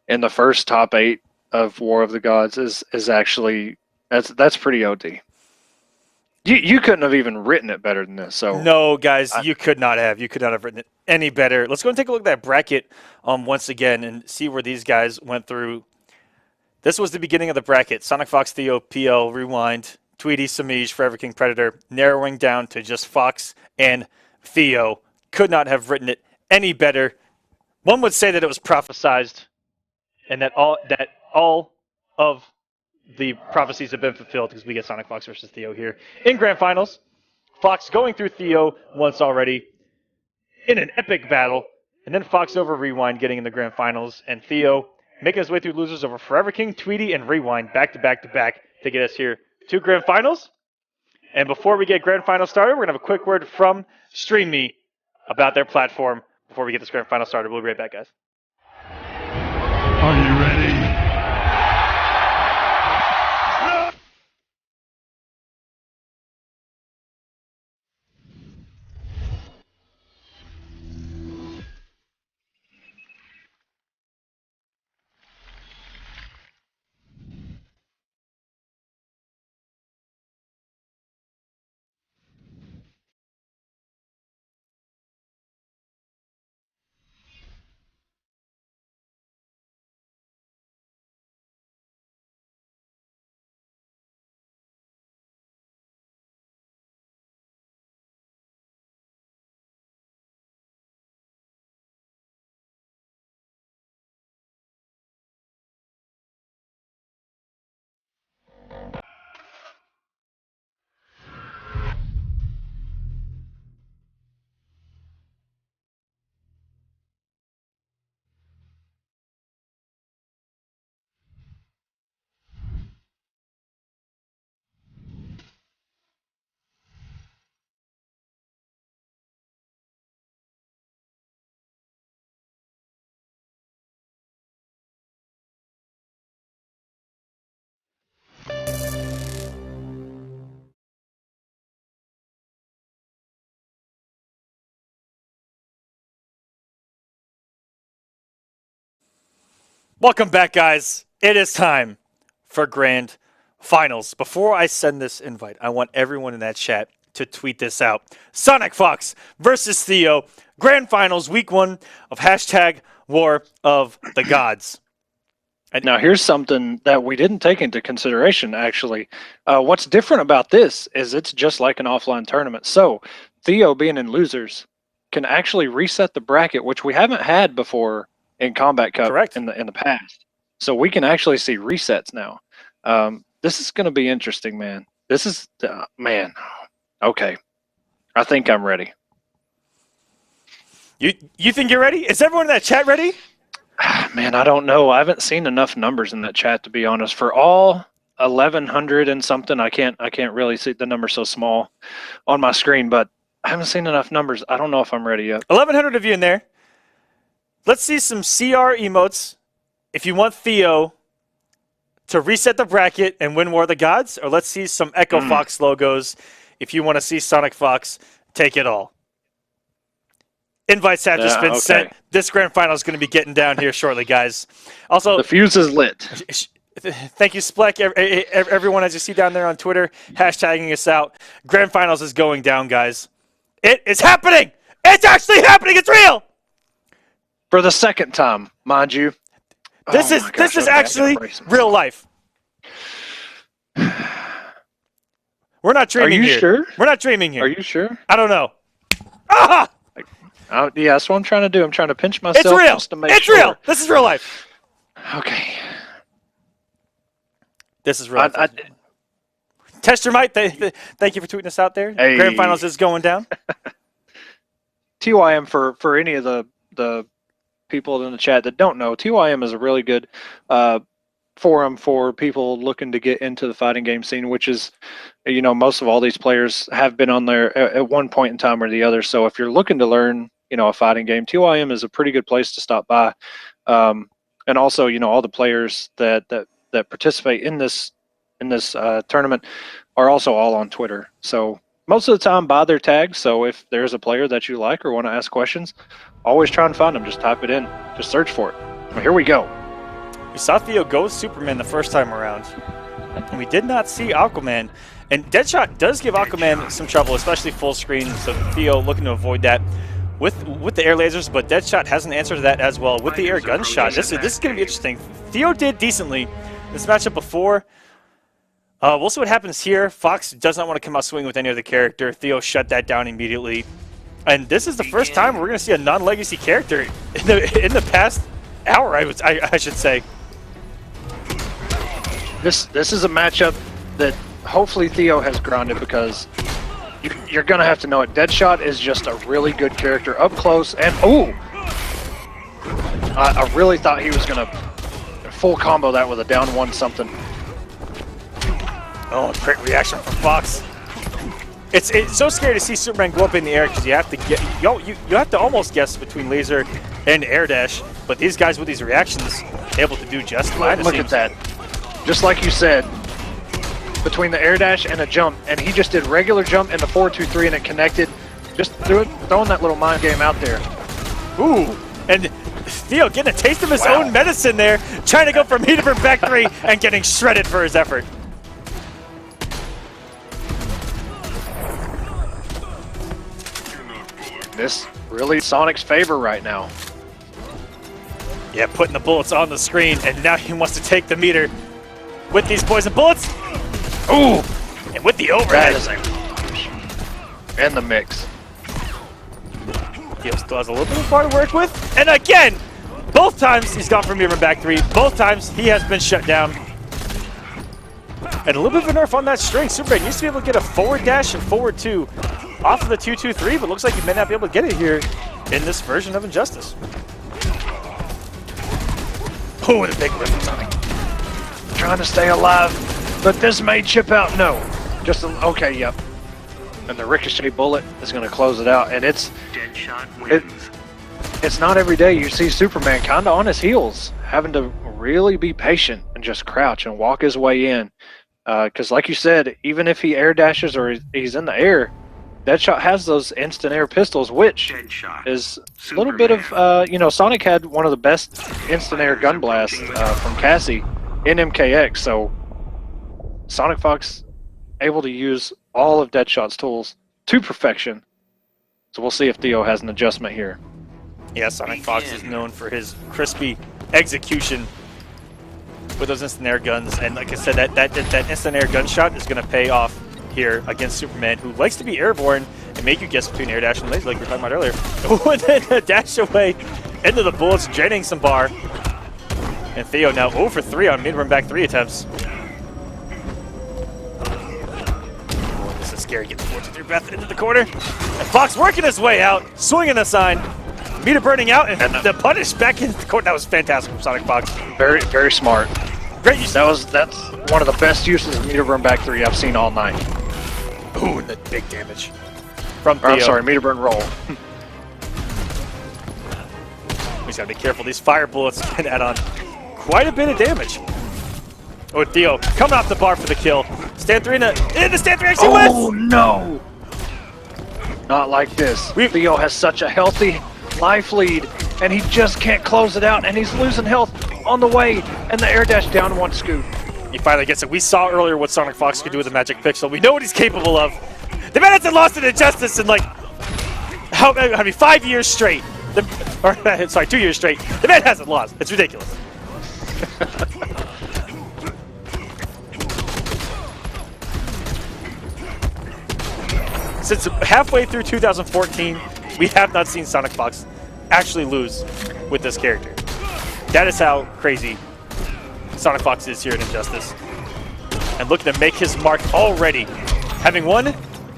in the first top 8 of War of the Gods is actually that's pretty OD. You couldn't have even written it better than this. So no, guys, you could not have. You could not have written it any better. Let's go and take a look at that bracket once again and see where these guys went through. This was the beginning of the bracket. Sonic Fox, Theo, PL, Rewind, Tweety, Samij, Forever King, Predator, narrowing down to just Fox and Theo. Could not have written it any better. One would say that it was prophesized and that all of the prophecies have been fulfilled because we get Sonic Fox versus Theo here in Grand Finals. Fox going through Theo once already in an epic battle, and then Fox over Rewind getting in the Grand Finals, and Theo making his way through losers over Forever King, Tweety, and Rewind back to back to get us here to Grand Finals. And before we get Grand Finals started, we're going to have a quick word from Stream Me about their platform before we get this Grand Final started. We'll be right back, guys. Are you ready? Welcome back, guys. It is time for Grand Finals. Before I send this invite, I want everyone in that chat to tweet this out. Sonic Fox versus Theo. Grand Finals, week 1 of hashtag War of the Gods. And now here's something that we didn't take into consideration, actually. What's different about this is it's just like an offline tournament. So Theo, being in losers, can actually reset the bracket, which we haven't had before in Combat Cup. Correct. in the past. So we can actually see resets now. This is going to be interesting, man. This is man. Okay, I think I'm ready. You think you're ready? Is everyone in that chat ready? Man, I don't know. I haven't seen enough numbers in that chat, to be honest. For all 1,100 and something, I can't really see the number so small on my screen, but I haven't seen enough numbers. I don't know if I'm ready yet. 1,100 of you in there. Let's see some CR emotes if you want Theo to reset the bracket and win War of the Gods, or let's see some Echo Fox logos if you want to see Sonic Fox take it all. Invites have just been sent. This grand final is going to be getting down here shortly, guys. Also, the fuse is lit. Thank you, Spleck. Everyone, as you see down there on Twitter, hashtagging us out. Grand finals is going down, guys. It is happening. It's actually happening. It's real. For the second time, mind you. This is actually real life. We're not dreaming here. Are you sure? We're not dreaming here. Are you sure? I don't know. Ah! Yeah, that's what I'm trying to do. I'm trying to pinch myself. It's real. Just to make it's sure. Real. This is real life. Okay. This is real life. Tester Mike, thank you for tweeting us out there. Hey. Grand finals is going down. TYM, for any of the people in the chat that don't know, TYM is a really good forum for people looking to get into the fighting game scene, which is, most of all these players have been on there at one point in time or the other. So if you're looking to learn, a fighting game, TYM is a pretty good place to stop by. And also, all the players that participate in this tournament are also all on Twitter. So most of the time by their tags. So if there's a player that you like or want to ask questions, always try and find them. Just type it in. Just search for it. Well, here we go. We saw Theo go with Superman the first time around, and we did not see Aquaman. And Deadshot does give Aquaman some trouble, especially full screen. So Theo looking to avoid that with the air lasers, but Deadshot has an answer to that as well with the air gunshot. This is going to be interesting. Theo did decently this matchup before. We'll see what happens here. Fox does not want to come out swinging with any other character. Theo shut that down immediately. And this is the first time we're going to see a non-legacy character in the past hour, I should say. This is a matchup that hopefully Theo has grounded, because you're going to have to know it. Deadshot is just a really good character up close. And, I really thought he was going to full combo that with a down one something. Oh, great reaction from Fox. It's so scary to see Superman go up in the air, because you have to get you have to almost guess between laser and air dash. But these guys with these reactions, able to do just fine. Look at that. Just like you said, between the air dash and a jump, and he just did regular jump and the 4-2-3 and it connected. Just throwing that little mind game out there. Ooh, and Theo getting a taste of his own medicine there, trying to go from meter burn back 3 and getting shredded for his effort. This really Sonic's favor right now. Yeah, putting the bullets on the screen, and now he wants to take the meter with these poison bullets. Ooh, and with the overhead. And the mix. Theo still has a little bit of bar to work with. And again, both times he's gone for meter burn back 3. Both times he has been shut down. And a little bit of a nerf on that string. Superman used to be able to get a forward dash and forward 2 off of the 2-2-3, but looks like he may not be able to get it here in this version of Injustice. Oh, and a big rip from Sonic. Trying to stay alive, but this may chip out. No. Just okay, yep. And the ricochet bullet is going to close it out, and it's Deadshot wins. it's not every day you see Superman kind of on his heels, having to really be patient and just crouch and walk his way in. Because like you said, even if he air dashes or he's in the air, Deadshot has those instant air pistols, which Deadshot. is a little bit of, you know, Sonic had one of the best instant air gun blasts from Cassie in MKX, so Sonic Fox able to use all of Deadshot's tools to perfection. So we'll see if Theo has an adjustment here. Yeah, Sonic Fox is known for his crispy execution with those instant air guns, and like I said, that instant air gunshot is going to pay off here against Superman, who likes to be airborne and make you guess between air dash and laser, like we were talking about earlier. And then a dash away into the bullets, draining some bar. And Theo now 0 for 3 on mid-run back 3 attempts. Oh, this is scary. Get the 4-2-3 breath into the corner. And Fox working his way out, swinging a sign. Meter burning out, and the punish back into the court. That was fantastic from Sonic Fox. Very, very smart. Great use. That's one of the best uses of meter burn back 3 I've seen all night. Ooh, and the big damage from Theo. Or, I'm sorry, meter burn roll. We just gotta be careful. These fire bullets can add on quite a bit of damage. Oh, Theo coming off the bar for the kill. Stand 3 in the stand 3 actually wins! Oh no! Not like this. Theo has such a healthy life lead, and he just can't close it out, and he's losing health on the way, and the air dash down one scoop. He finally gets it. We saw earlier what Sonic Fox could do with the Magic Pixel. We know what he's capable of. The man hasn't lost an Injustice in like, 5 years straight. 2 years straight. The man hasn't lost. It's ridiculous. Since halfway through 2014, we have not seen Sonic Fox actually lose with this character. That is how crazy Sonic Fox is here in Injustice. And looking to make his mark already. Having won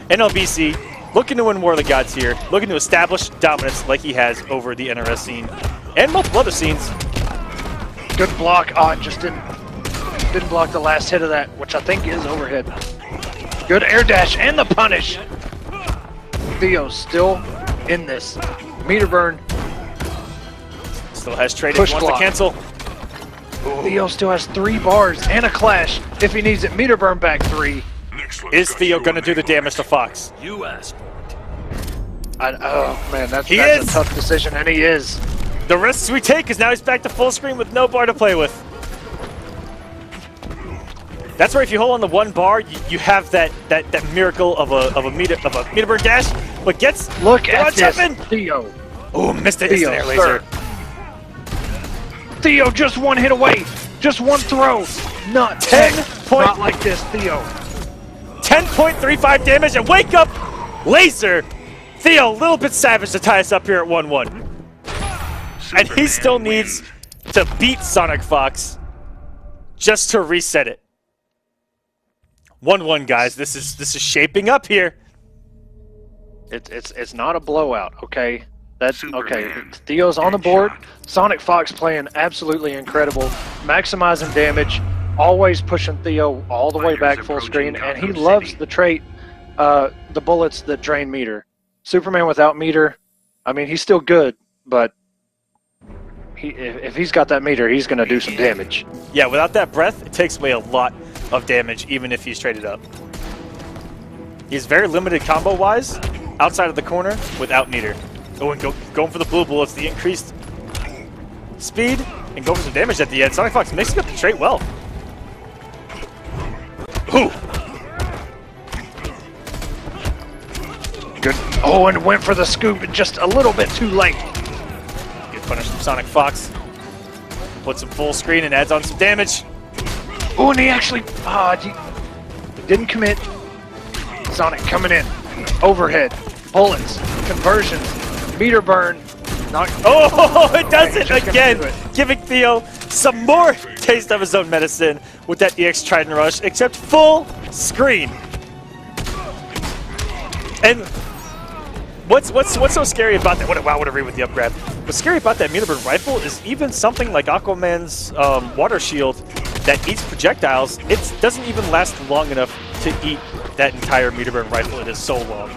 NLBC, looking to win War of the Gods here, looking to establish dominance like he has over the NRS scene and multiple other scenes. Good block. Oh, it just didn't block the last hit of that, which I think is overhead. Good air dash and the punish. Theo's still in this. Meter burn. Still has traded, wants to cancel. Theo still has 3 bars and a clash if he needs it. Meter burn back 3. Is Theo going to do the damage to Fox? You asked. Oh man, that's a tough decision, and he is. The risks we take is now he's back to full screen with no bar to play with. That's where if you hold on the 1 bar, you have that miracle of a meter burn dash, but gets look at this, Theo. Oh, missed it. Instant air laser. Theo just 1 hit away, just 1 throw. Not 10. Not like this, Theo. 10.35 damage and wake up laser. Theo, a little bit savage to tie us up here at 1-1. And he still needs to beat Sonic Fox just to reset it. 1-1, guys. This is shaping up here. It's not a blowout, okay? That's okay. Theo's on the board. Sonic Fox playing absolutely incredible, maximizing damage, always pushing Theo all the way back full screen, and he loves the trait, the bullets that drain meter. Superman without meter, I mean, he's still good, but if he's got that meter, he's going to do some damage. Yeah, without that breath, it takes away a lot of damage, even if he's traded up. He's very limited combo-wise, outside of the corner, without meter. Oh, and going for the blue bullets, the increased speed, and going for some damage at the end. Sonic Fox mixing up the trait well. Ooh! Good. Oh, and went for the scoop just a little bit too late. Good punish from Sonic Fox. Puts him full screen and adds on some damage. Oh, and he actually he didn't commit. Sonic coming in. Overhead. Bullets. Conversions. Meter burn. Oh, it does it Just again, gonna do it. giving Theo some more taste of his own medicine with that EX Trident Rush, except full screen. And what's so scary about that? Wow, what a read with the up grab. What's scary about that meter burn rifle is even something like Aquaman's water shield that eats projectiles, it doesn't even last long enough to eat that entire meter burn rifle. It is so long.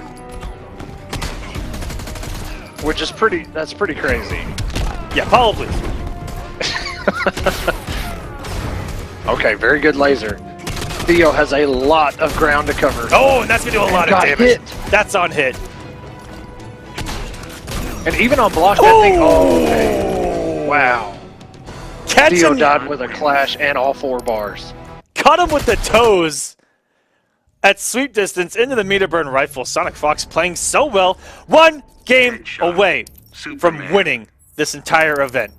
Which is that's pretty crazy. Yeah, probably. Okay, very good laser. Theo has a lot of ground to cover. Oh, and that's going to do a lot of got damage. hit. That's on hit. And even on block, that thing. Oh, man. Wow. Catch Theo him. died with a clash and all 4 bars. Cut him with the toes at sweep distance into the meter burn rifle. Sonic Fox playing so well. 1 game Headshot. away Superman. from winning this entire event.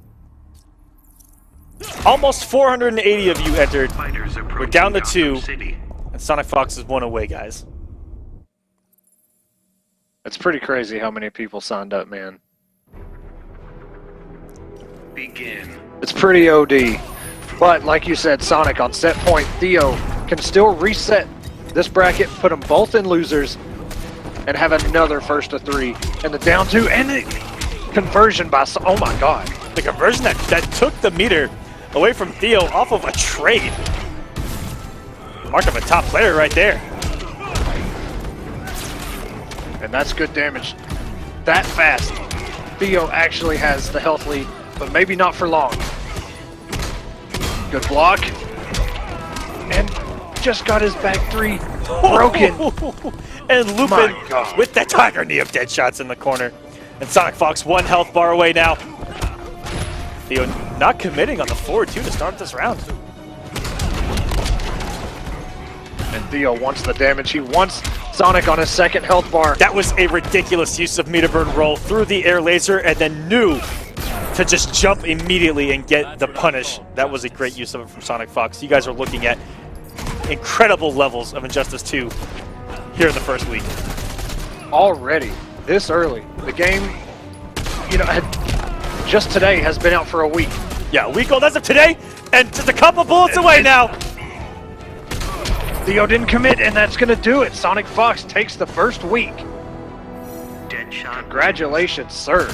Almost 480 of you entered, Fighters We're down to approaching 2, Gotham City. and Sonic Fox is 1 away, guys. It's pretty crazy how many people signed up, man. Begin. It's pretty OD. But like you said, Sonic on set point, Theo can still reset this bracket, put them both in losers, and have another first to 3. And the down 2, and the conversion by, oh my god. The conversion that took the meter away from Theo off of a trade. Mark of a top player right there. And that's good damage. That fast. Theo actually has the health lead, but maybe not for long. Good block. And just got his back 3 broken. And My Lupin God. with that Tiger Knee of dead shots in the corner. And Sonic Fox 1 health bar away now. Theo not committing on the forward 2 to start this round. And Theo wants the damage. He wants Sonic on his 2nd health bar. That was a ridiculous use of meter burn roll through the air laser and then knew to just jump immediately and get the punish. That was a great use of it from Sonic Fox. You guys are looking at incredible levels of Injustice 2 here in the first week. Already, this early. The game, just today has been out for a week. Yeah, a week old as of today, and just a couple bullets away now. Theo didn't commit, and that's going to do it. Sonic Fox takes the first week. Deadshot. Congratulations, sir.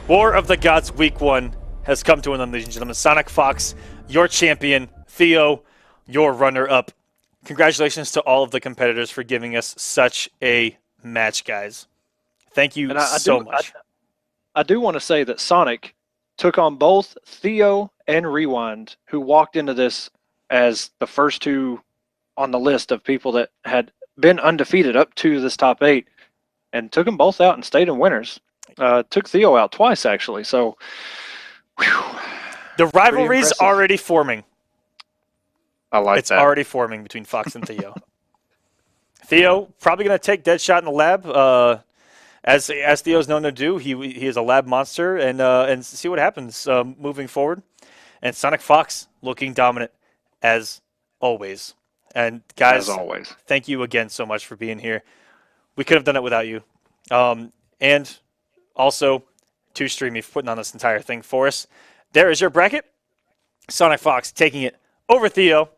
War of the Gods Week 1 has come to an end, ladies and gentlemen. Sonic Fox, your champion. Theo, your runner-up. Congratulations to all of the competitors for giving us such a match, guys. Thank you so much. I do want to say that Sonic took on both Theo and Rewind, who walked into this as the first 2 on the list of people that had been undefeated up to this top 8, and took them both out and stayed in winners. Took Theo out twice, actually. So, whew, The rivalry's impressive. already forming. I like It's that. already forming between Fox and Theo. Theo probably going to take Deadshot in the lab, as Theo's known to do. He is a lab monster, and see what happens moving forward. And Sonic Fox looking dominant as always. And guys, As always. thank you again so much for being here. We could have done it without you. And also to Streamy for putting on this entire thing for us. There is your bracket. Sonic Fox taking it over Theo.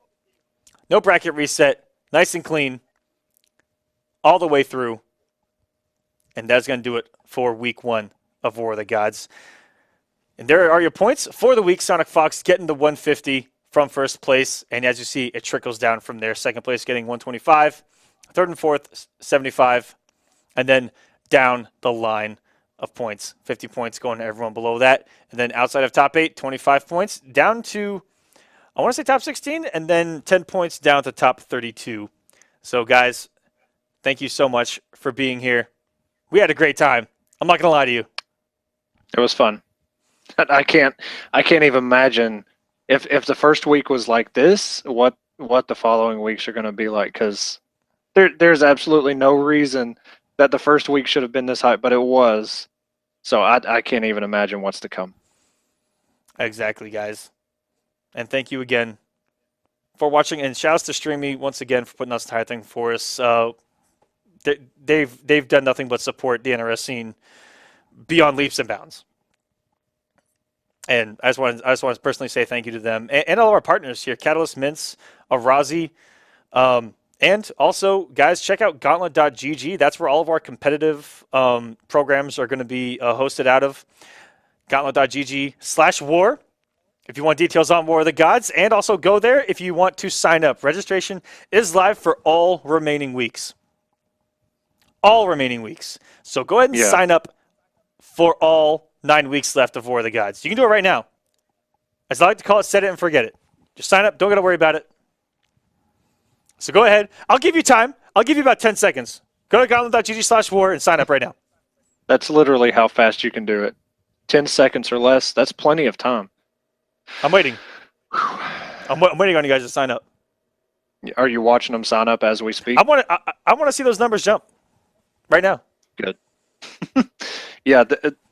No bracket reset. Nice and clean. All the way through. And that's going to do it for week 1 of War of the Gods. And there are your points for the week. Sonic Fox getting the 150 from first place. And as you see, it trickles down from there. Second place getting 125. Third and fourth, 75. And then down the line of points. 50 points going to everyone below that. And then outside of top 8, 25 points down to, I want to say top 16, and then 10 points down to top 32. So, guys, thank you so much for being here. We had a great time. I'm not going to lie to you. It was fun. I can't even imagine if the first week was like this, what the following weeks are going to be like, because there's absolutely no reason that the first week should have been this hype, but it was. So I can't even imagine what's to come. Exactly, guys. And thank you again for watching, and shouts to Streamy once again for putting this entire thing for us. They've done nothing but support the NRS scene beyond leaps and bounds. And I just want to personally say thank you to them and all of our partners here, Catalyst Mints, Arazi, and also, guys, check out Gauntlet.gg. That's where all of our competitive programs are going to be hosted out of. Gauntlet.gg/war. If you want details on War of the Gods, and also go there if you want to sign up. Registration is live for all remaining weeks. All remaining weeks. So go ahead and sign up for all 9 weeks left of War of the Gods. You can do it right now. As I like to call it, set it and forget it. Just sign up. Don't got to worry about it. So go ahead. I'll give you time. I'll give you about 10 seconds. Go to gauntlet.gg/war and sign up right now. That's literally how fast you can do it. 10 seconds or less. That's plenty of time. I'm waiting. I'm waiting on you guys to sign up. Are you watching them sign up as we speak? I want to see those numbers jump right now. Good. Yeah,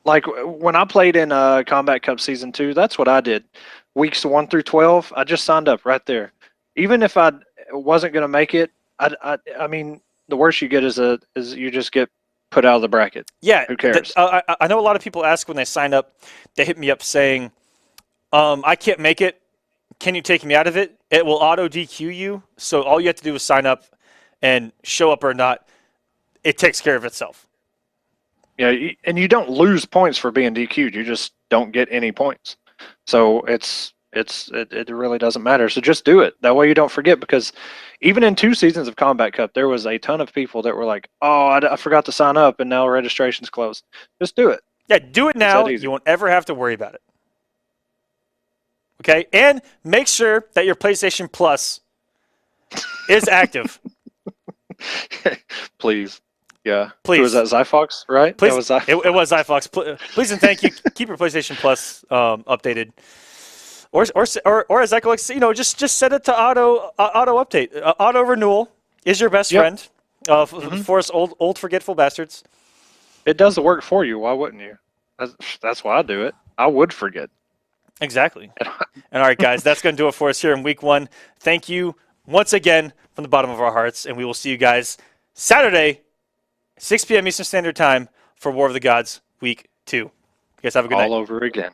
like when I played in Combat Cup Season 2, that's what I did. Weeks 1 through 12, I just signed up right there. Even if I wasn't going to make it, I mean, the worst you get is you just get put out of the bracket. Yeah. Who cares? I know a lot of people ask when they sign up, they hit me up saying, I can't make it. Can you take me out of it? It will auto DQ you. So all you have to do is sign up and show up or not. It takes care of itself. Yeah, and you don't lose points for being DQ'd. You just don't get any points. So it really doesn't matter. So just do it. That way you don't forget, because even in 2 seasons of Combat Cup, there was a ton of people that were like, oh, I forgot to sign up, and now registration's closed. Just do it. Yeah, do it now. You won't ever have to worry about it. Okay? And make sure that your PlayStation Plus is active. Please. Yeah. Please. Who was that, Zyfox, right? Please. That was Zyfox. It was Zyfox. Please and thank you. Keep your PlayStation Plus updated. Or as I like, just set it to auto update. Auto renewal is your best friend for us old forgetful bastards. It does the work for you. Why wouldn't you? That's why I do it. I would forget. Exactly. And all right, guys, that's going to do it for us here in week 1. Thank you once again from the bottom of our hearts, and we will see you guys Saturday, 6 p.m. Eastern Standard Time for War of the Gods week 2. You guys have a good night. All over again.